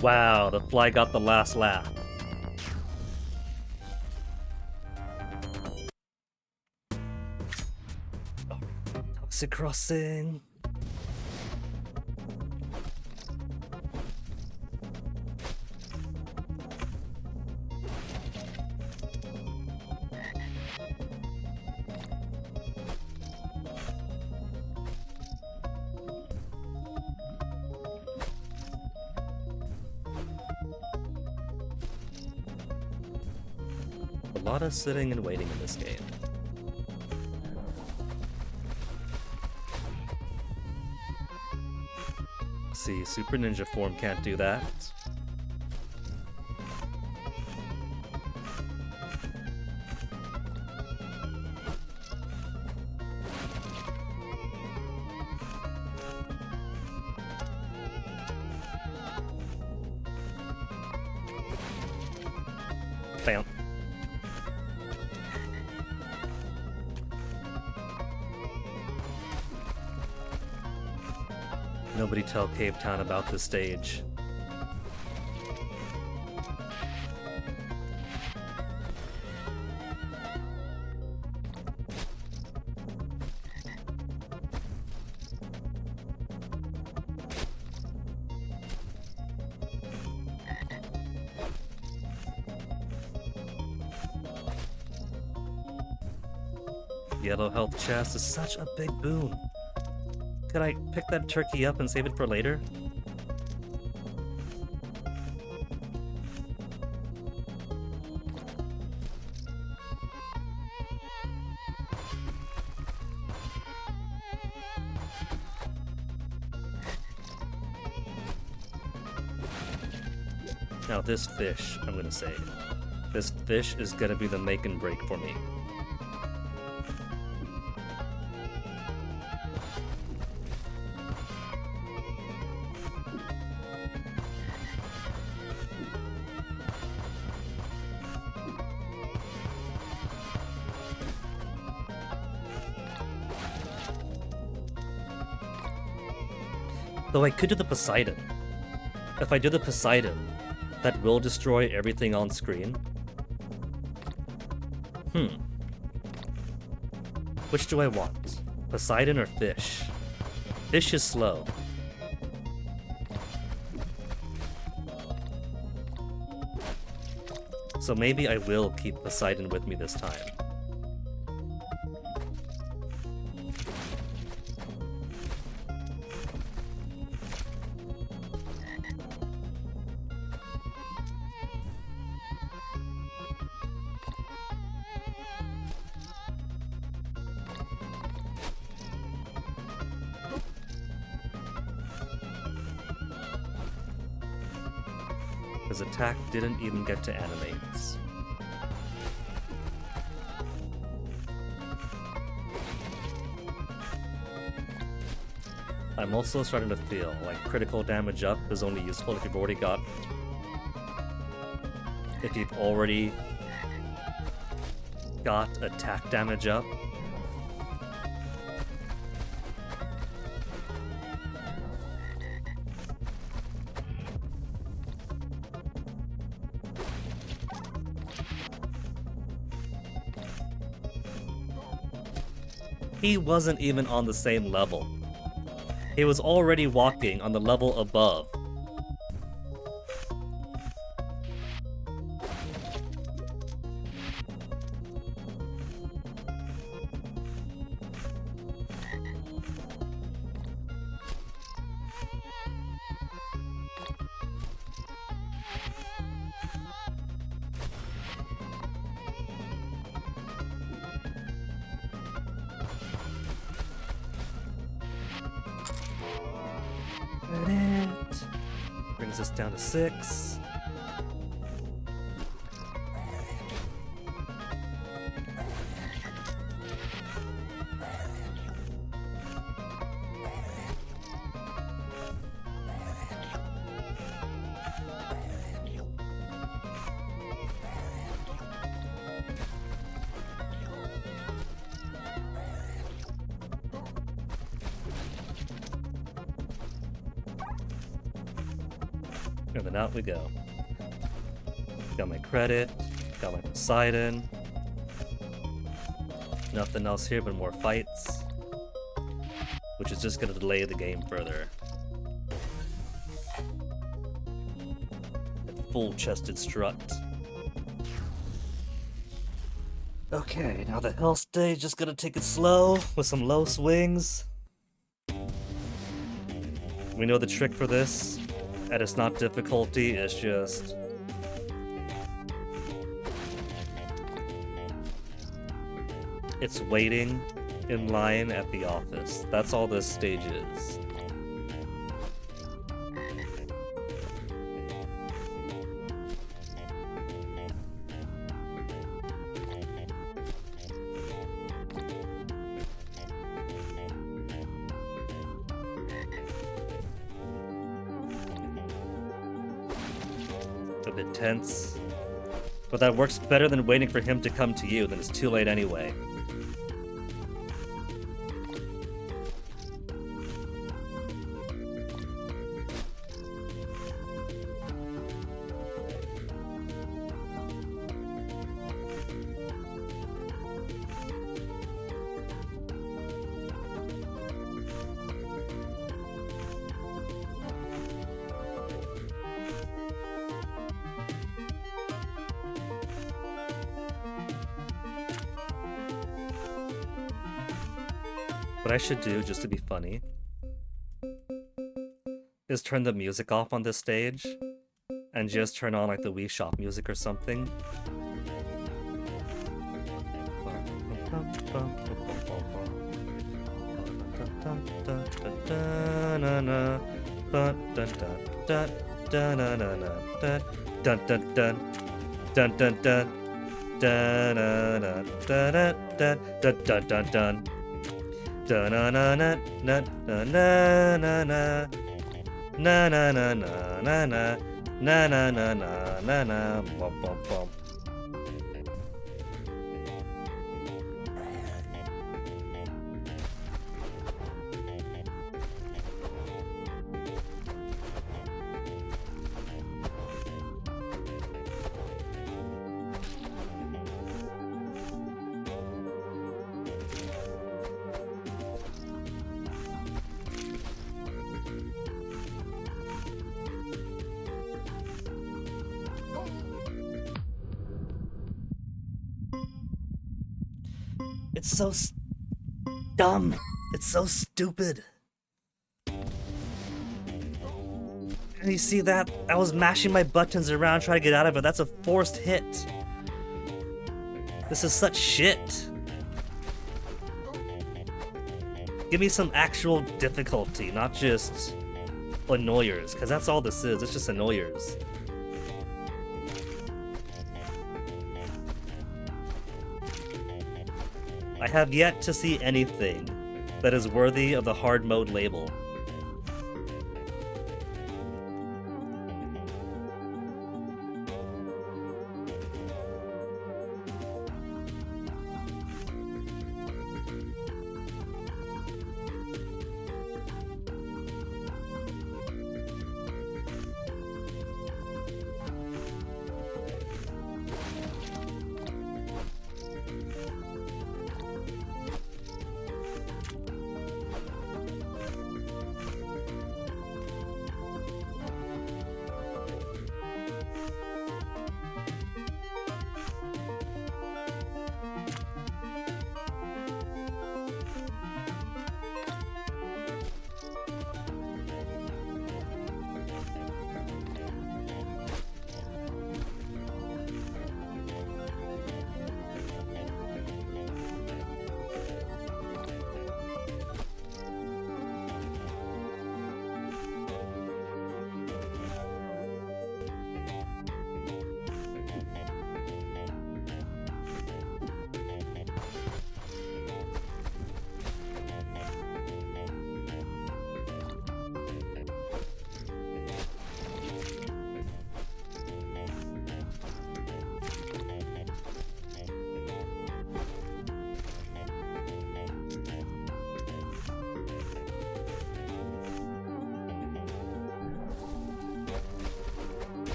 Wow, the fly got the last laugh. Toxic crossing. A lot of sitting and waiting in this game. See, Super Ninja form can't do that. Bam. Nobody tell Cave Town about this stage. Yellow health chest is such a big boon. Could I pick that turkey up and save it for later? Now this fish, I'm gonna say. This fish is gonna be the make and break for me. Though I could do the Poseidon. If I do the Poseidon, that will destroy everything on screen. Which do I want? Poseidon or fish? Fish is slow. So maybe I will keep Poseidon with me this time. His attack didn't even get to animate. I'm also starting to feel like critical damage up is only useful if you've already got... if you've already got attack damage up. He wasn't even on the same level. He was already walking on the level above. Brings us down to 6. And then out we go. Got my credit, got my Poseidon. Nothing else here but more fights. Which is just gonna delay the game further. Full-chested strut. Okay, now the hell stage, just gonna take it slow with some low swings. We know the trick for this. And it's not difficulty, it's just... it's waiting in line at the office. That's all this stage is. A bit tense. But that works better than waiting for him to come to you, then it's too late anyway. What I should do, just to be funny, is turn the music off on this stage and just turn on like the Wii Shop music or something. Da na na na na na na na na na na na na na na na na na na na bum bum bum. It's so dumb. It's so stupid. And you see that? I was mashing my buttons around trying to get out of it. That's a forced hit. This is such shit. Give me some actual difficulty, not just annoyers, because that's all this is. It's just annoyers. I have yet to see anything that is worthy of the hard mode label.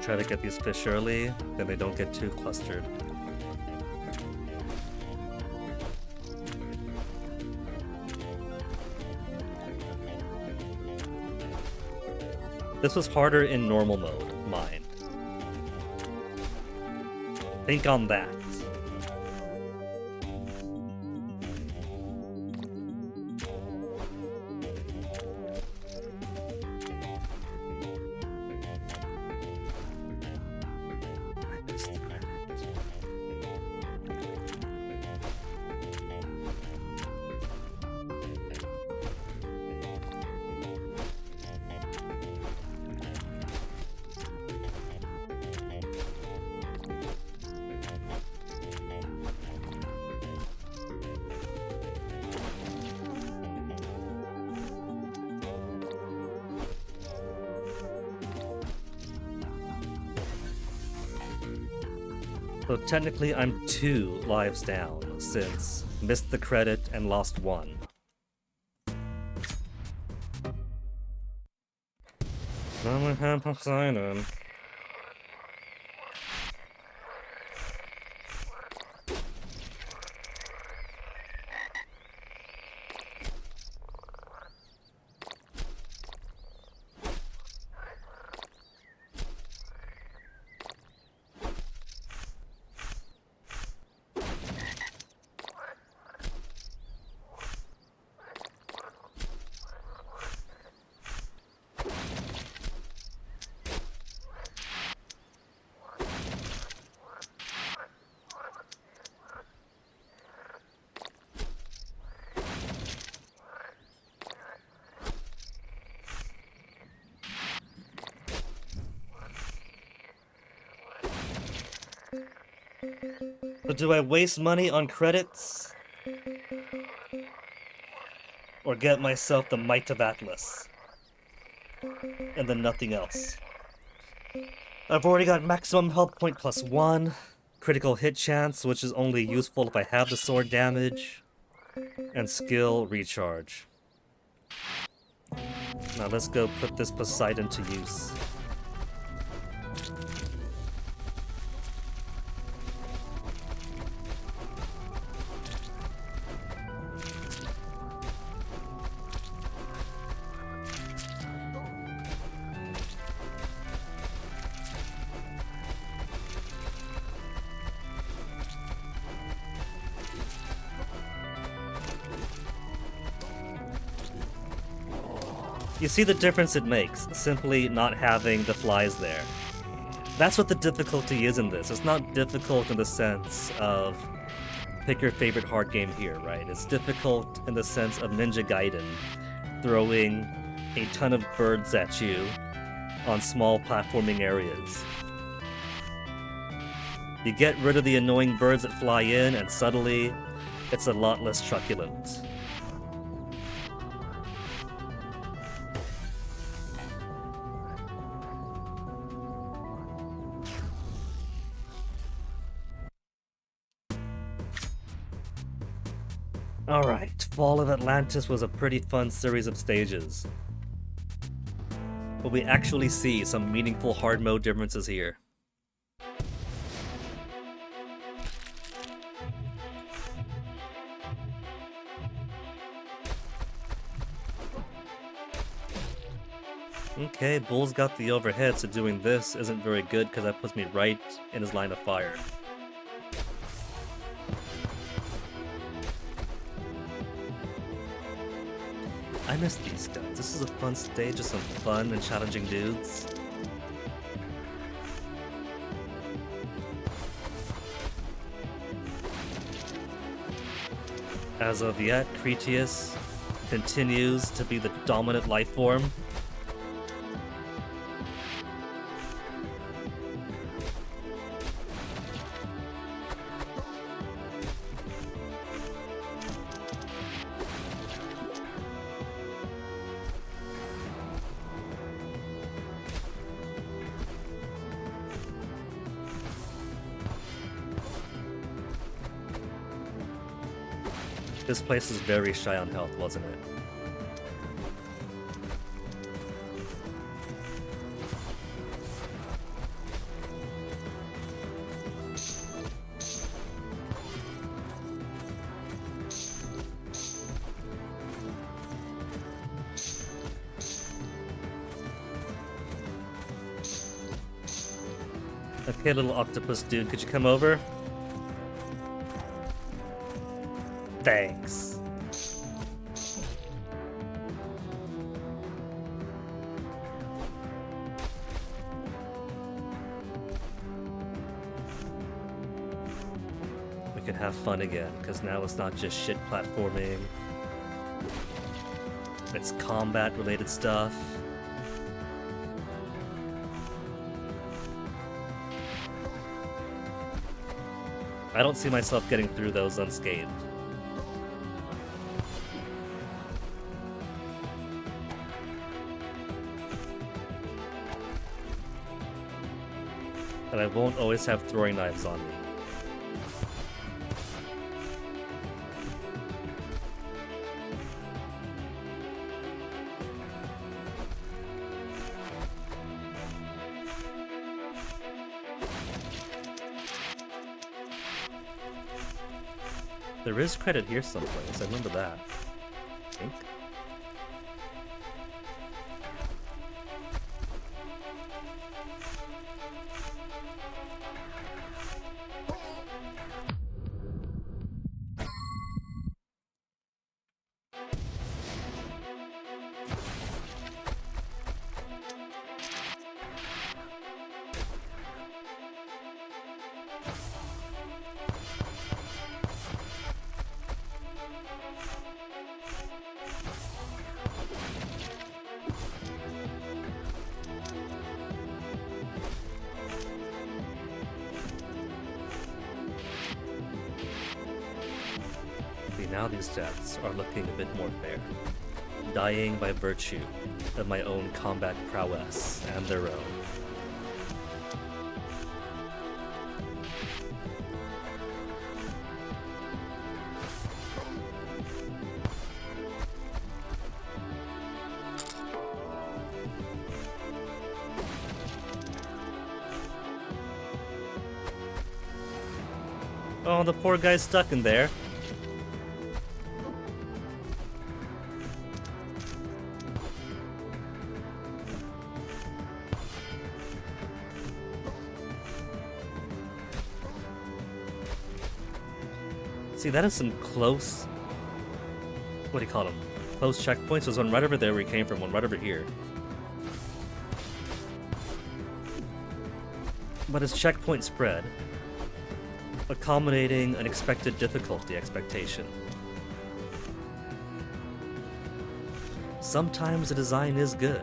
Try to get these fish early, then they don't get too clustered. This was harder in normal mode, mind. Think on that. So technically I'm 2 lives down, since missed the credit and lost 1. I'm a Poseidon. But do I waste money on credits? Or get myself the Might of Atlas? And then nothing else. I've already got maximum health point +1, critical hit chance, which is only useful if I have the sword damage, and skill recharge. Now let's go put this Poseidon to use. You see the difference it makes, simply not having the flies there. That's what the difficulty is in this. It's not difficult in the sense of pick your favorite hard game here, right? It's difficult in the sense of Ninja Gaiden throwing a ton of birds at you on small platforming areas. You get rid of the annoying birds that fly in, and suddenly it's a lot less truculent. Alright, Fall of Atlantis was a pretty fun series of stages. But we actually see some meaningful hard mode differences here. Okay, Bull's got the overhead, so doing this isn't very good because that puts me right in his line of fire. I miss these guys. This is a fun stage of some fun and challenging dudes. As of yet, Cretius continues to be the dominant life form. This place is very shy on health, wasn't it? Okay, little octopus dude, could you come over? Thanks. We can have fun again, because now it's not just shit platforming. It's combat-related stuff. I don't see myself getting through those unscathed. And I won't always have throwing knives on me. There is credit here someplace, I remember that. I think. Now these stats are looking a bit more fair. Dying by virtue of my own combat prowess and their own. Oh, the poor guy's stuck in there. See, that is some close... What do you call them? Close checkpoints. There's one right over there where he came from, one right over here. But his checkpoint spread, accommodating an expected difficulty expectation. Sometimes the design is good.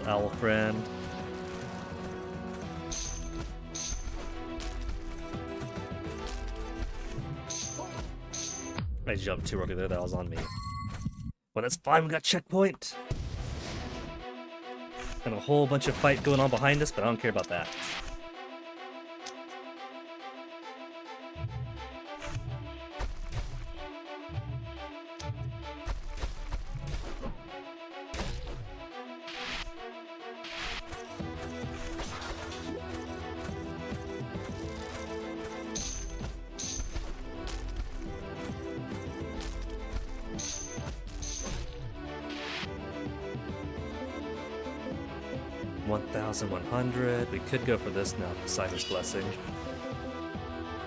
Owl friend. I jumped too early there, that was on me. Well, that's fine, we got checkpoint! And a whole bunch of fight going on behind us, but I don't care about that. $1,100. We could go for this now, Simon's Blessing.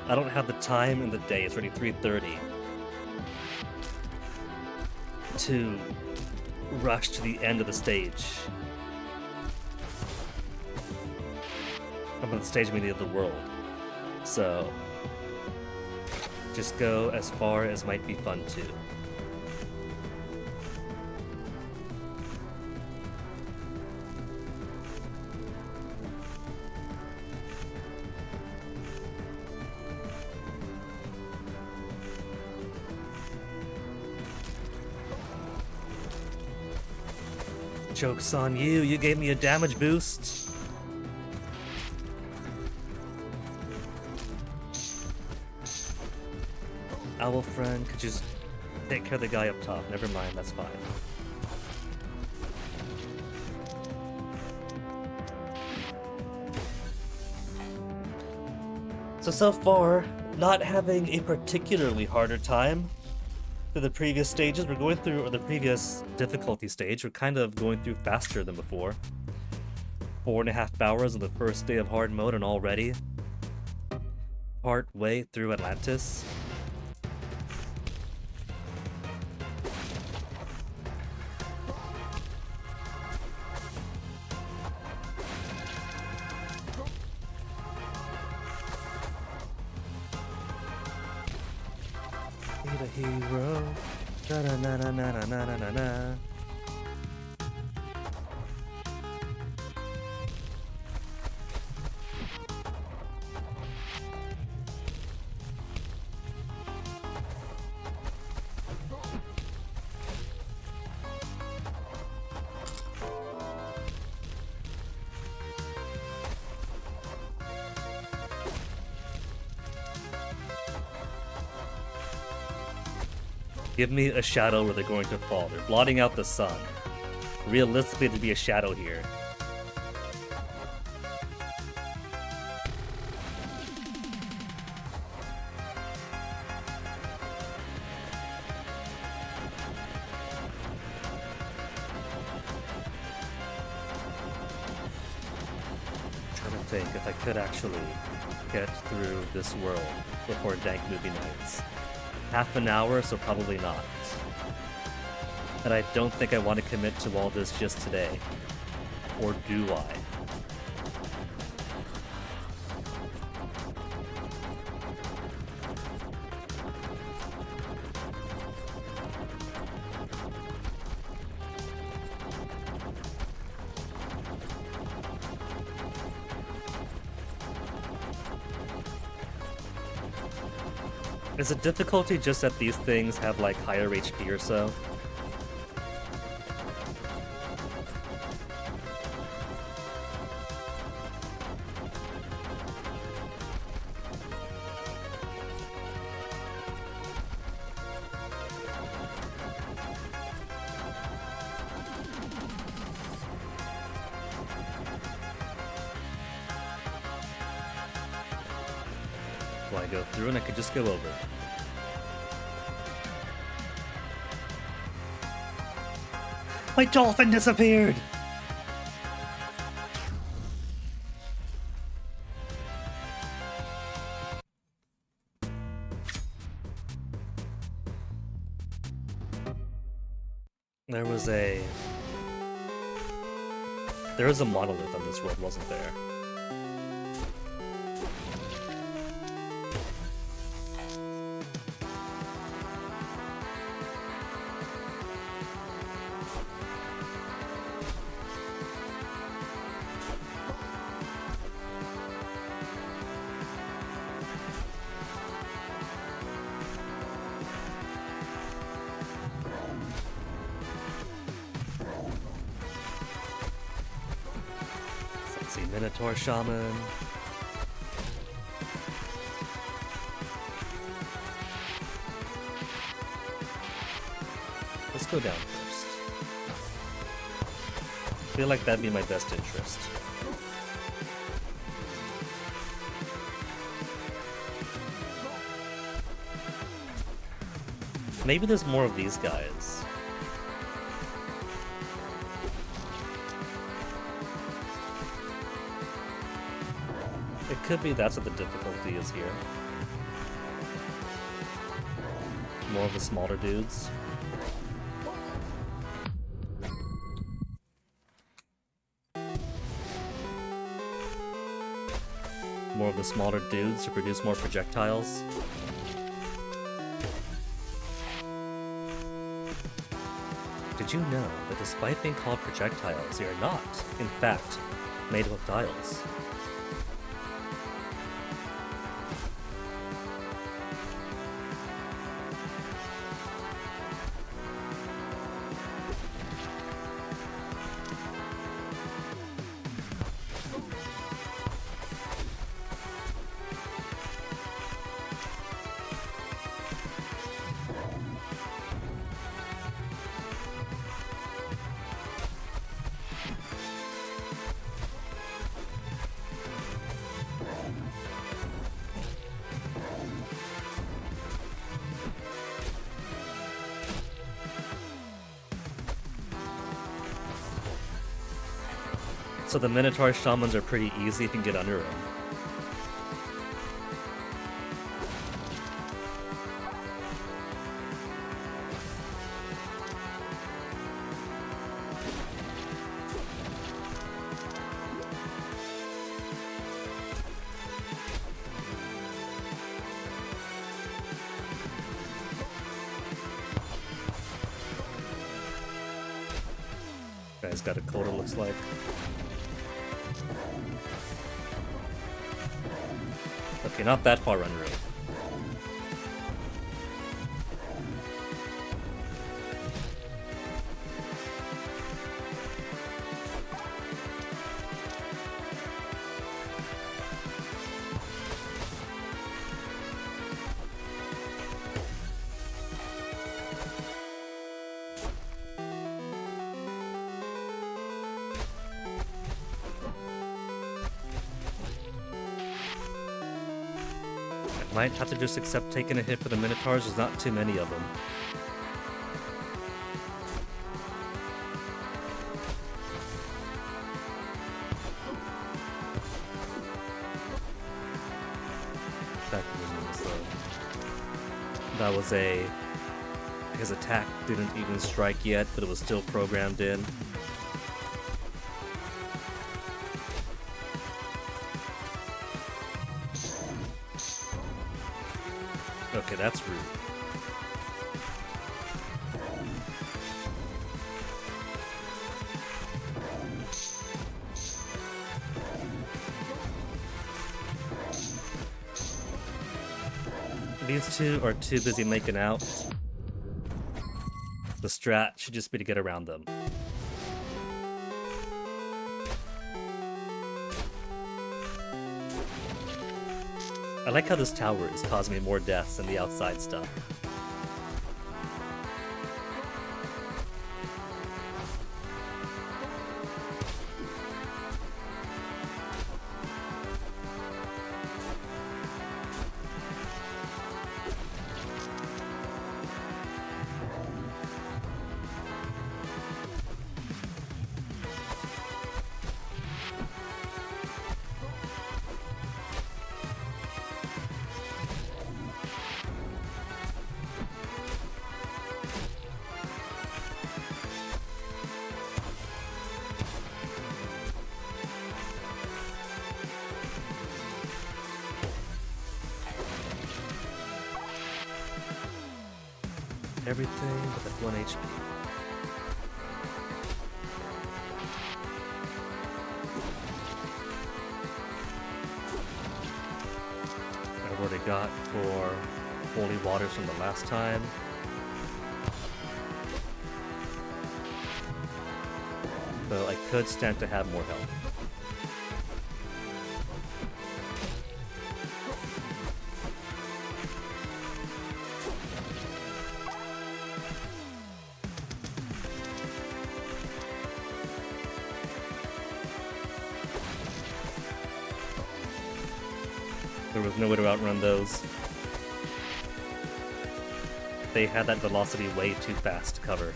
I don't have the time in the day, it's already 3:30, to rush to the end of the stage. I'm on the stage meaning of the world. So, just go as far as might be fun to. Joke's on you, you gave me a damage boost. Owl friend, could you just take care of the guy up top? Never mind, that's fine. So far, not having a particularly harder time to the previous stages we're going through, or the previous difficulty stage, we're kind of going through faster than before. 4.5 hours on the first day of hard mode, and already part way through Atlantis. A hero. Na na na na na na na na na. Give me a shadow where they're going to fall. They're blotting out the sun. Realistically, there'd be a shadow here. If I could actually get through this world before Dank Movie Nights. Half an hour, so probably not. And I don't think I want to commit to all this just today. Or do I? Is the difficulty just that these things have like higher HP or so? Well, I go through and I could just go over. My dolphin disappeared! There was a monolith on this world, wasn't there? Minotaur Shaman. Let's go down first. I feel like that'd be my best interest. Maybe there's more of these guys. It could be that's what the difficulty is here. More of the smaller dudes. More of the smaller dudes to produce more projectiles. Did you know that despite being called projectiles, they are not, in fact, made of dials? So the Minotaur Shamans are pretty easy, you can get under them. Guy's got a coda, looks like. Okay, not that far run rate. Might have to just accept taking a hit for the Minotaurs. There's not too many of them. That was his attack didn't even strike yet, but it was still programmed in. Okay, that's rude. These two are too busy making out. The strat should just be to get around them. I like how this tower is causing me more deaths than the outside stuff. Everything but that 1 HP. I've already got 4 holy waters from the last time. So I could stand to have more health. There was no way to outrun those. They had that velocity way too fast to cover.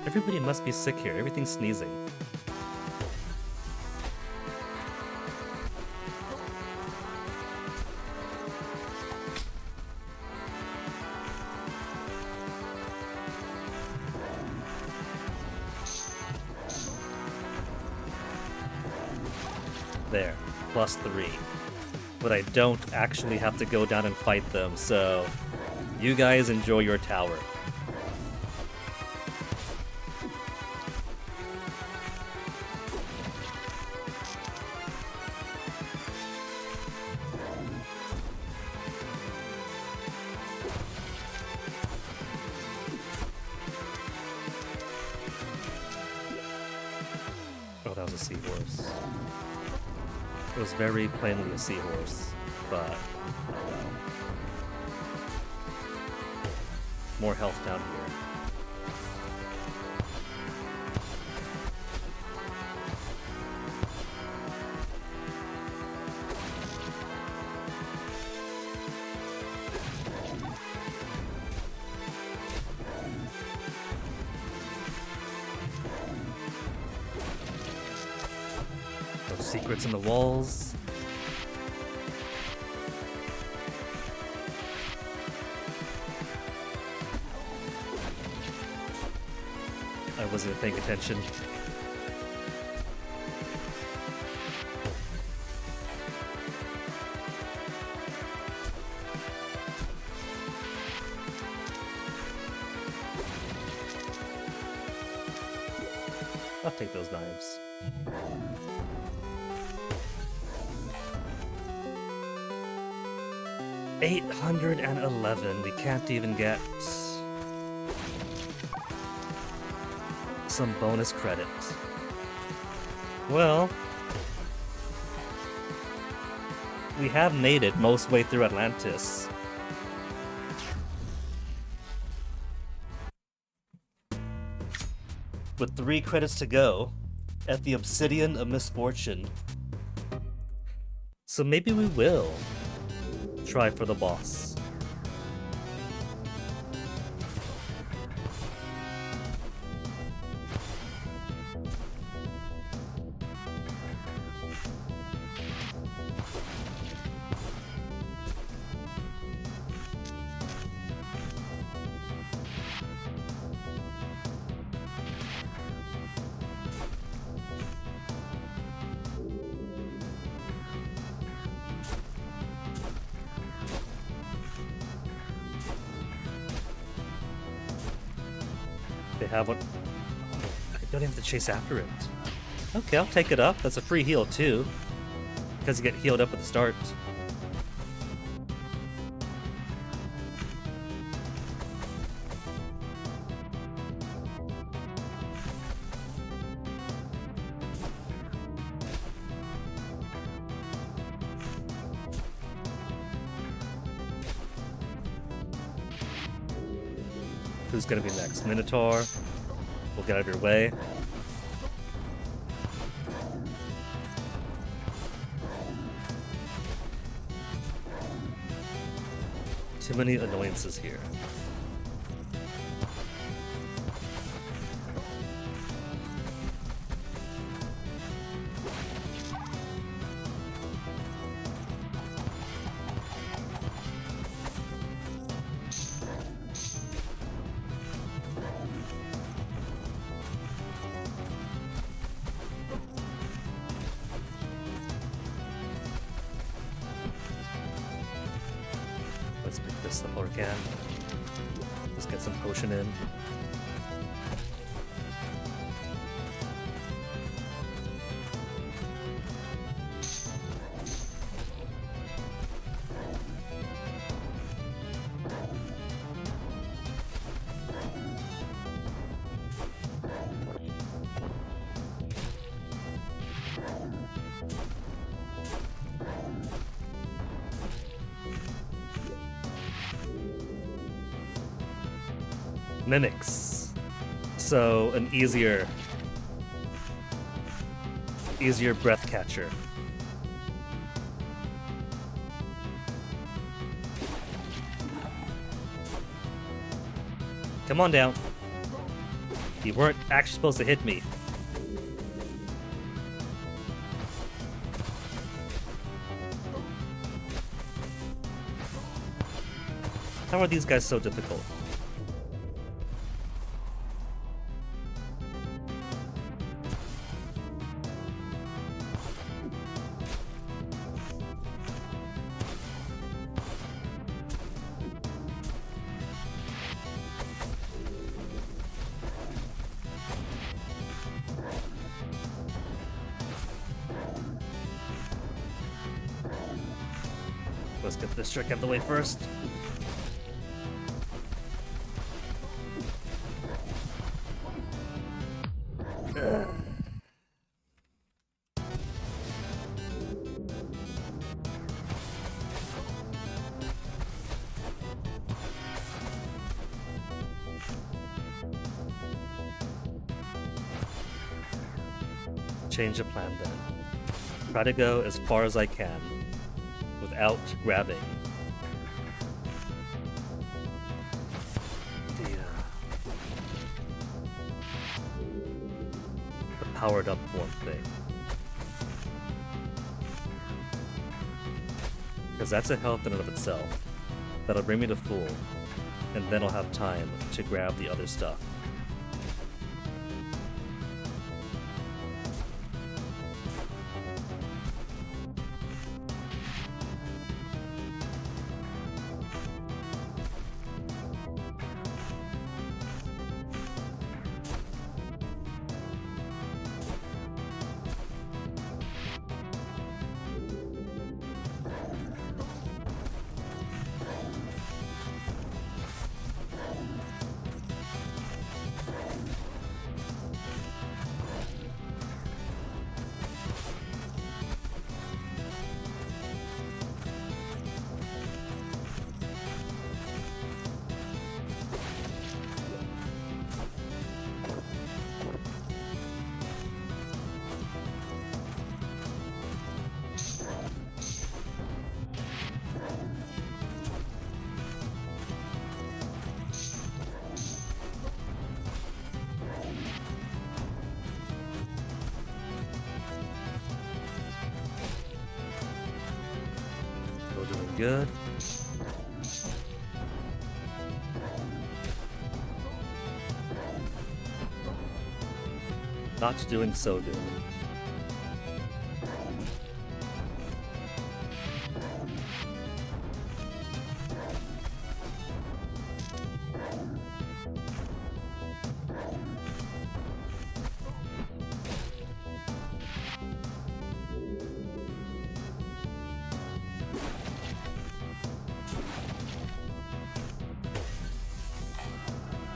Everybody must be sick here. Everything's sneezing. There, +3. But I don't actually have to go down and fight them, so you guys enjoy your tower. Oh, that was a seahorse. It was very plainly a seahorse, but oh well. More health down here. Secrets in the walls. I wasn't paying attention. I'll take those knives. $811. We can't even get some bonus credit. Well, we have made it most way through Atlantis. With 3 credits to go at the Obsidian of Misfortune. So maybe we will try for the boss. They have one. I don't even have to chase after it. Okay, I'll take it up. That's a free heal too, because you get healed up at the start. Who's gonna be next? Minotaur. We'll get out of your way. Too many annoyances here. Let's pick this up while we can. Let's get some potion in. Mimics. So an easier breath catcher. Come on down. You weren't actually supposed to hit me. How are these guys so difficult? Let's get this trick out of the way first. Change of plan then. Try to go as far as I can without grabbing the powered up form thing. Because that's a health in and of itself. That'll bring me to full, and then I'll have time to grab the other stuff. good. Not doing so good.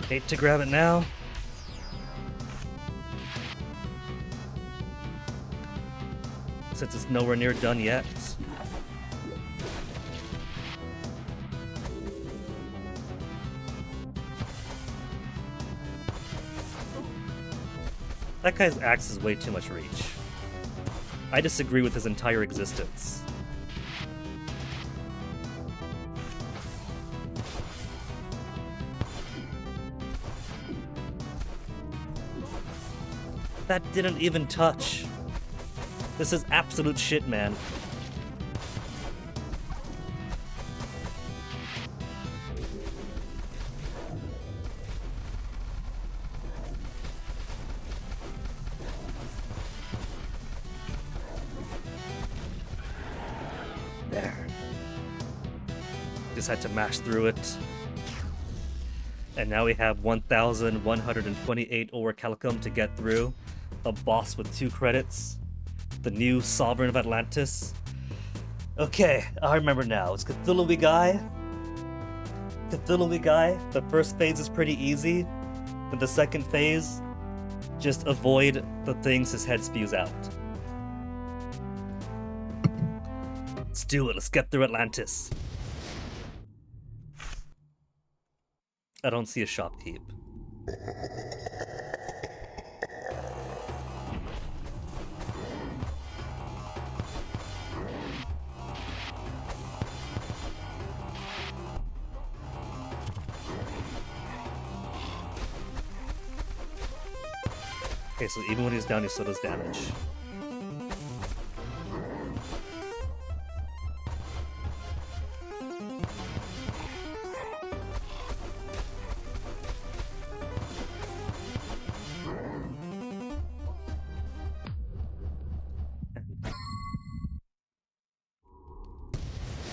Hate to grab it now. Since it's nowhere near done yet. That guy's axe is way too much reach. I disagree with his entire existence. That didn't even touch. This is absolute shit, man. There. Just had to mash through it. And now we have 1,128 orichalcum to get through. A boss with 2 credits. The new Sovereign of Atlantis. Okay, I remember now. It's Cthulhu guy. Cthulhu guy. The first phase is pretty easy. Then the second phase, just avoid the things his head spews out. Let's do it. Let's get through Atlantis. I don't see a shopkeep. Okay, so even when he's down, he still does damage.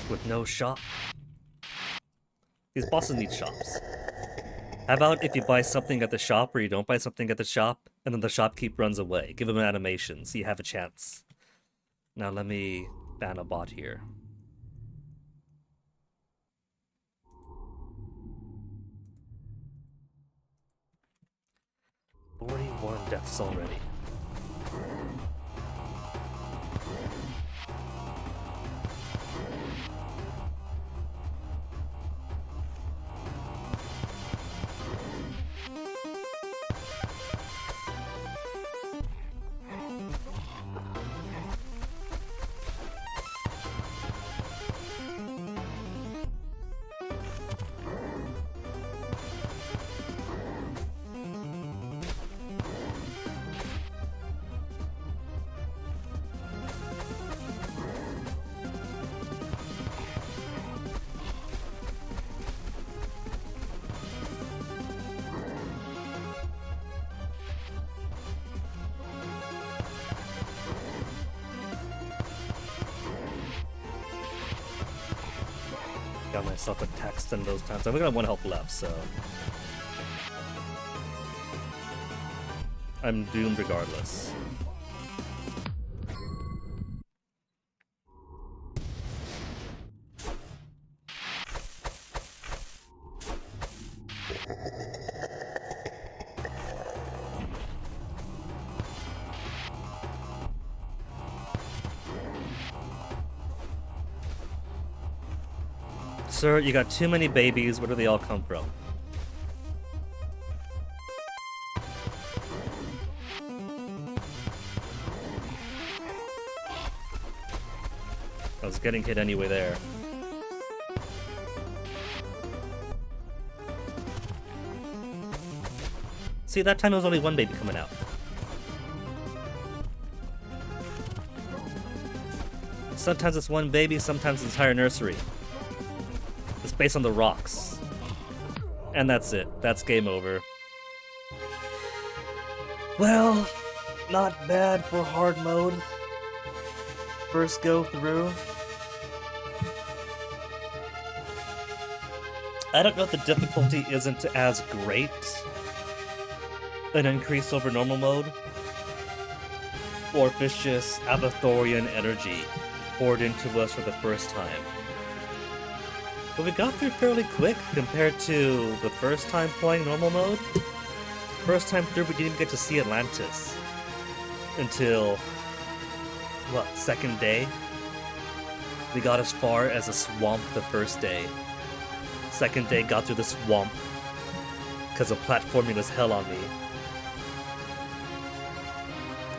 With no shop. These bosses need shops. How about if you buy something at the shop or you don't buy something at the shop, and then the shopkeep runs away? Give him an animation so you have a chance. Now let me ban a bot here. "41 deaths already. Got myself a text in those times. I've only got 1 health left, so I'm doomed regardless. Sir, you got too many babies. Where do they all come from? I was getting hit anyway there. See, that time there was only 1 baby coming out. Sometimes it's 1 baby, sometimes it's an entire nursery. It's based on the rocks. And that's it. That's game over. Well, not bad for hard mode. First go through. I don't know if the difficulty isn't as great an increase over normal mode, or if it's just Abathorian energy poured into us for the first time. But we got through fairly quick compared to the first time playing normal mode. First time through, we didn't even get to see Atlantis until, what, second day? We got as far as a swamp the first day. Second day, got through the swamp because the platforming was hell on me.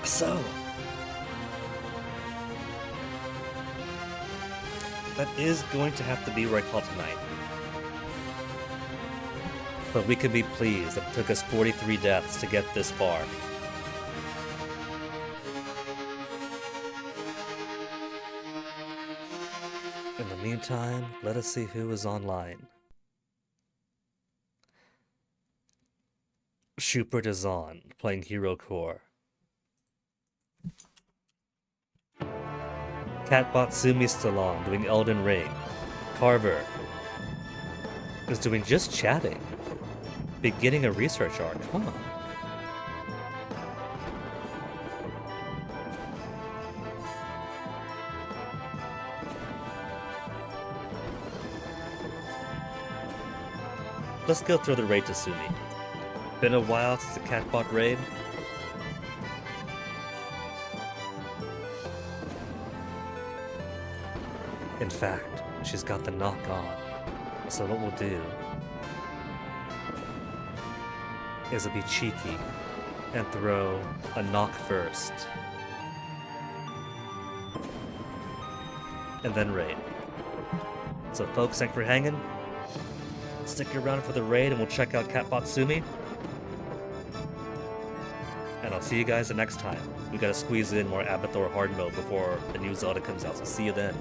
So, that is going to have to be where I call tonight. But we can be pleased that it took us 43 deaths to get this far. In the meantime, let us see who is online. Schubert is on, playing Hero Core. Catbot Sumi's still on, doing Elden Ring. Carver is doing just chatting. Beginning a research arc, huh? Let's go through the raid to Sumi. Been a while since the Catbot raid. In fact, she's got the knock on. So what we'll do is be cheeky and throw a knock first. And then raid. So folks, thanks for hanging. Stick around for the raid and we'll check out Catbot Sumi. And I'll see you guys the next time. We gotta squeeze in more ABATHOR hard mode before the new Zelda comes out, so see you then.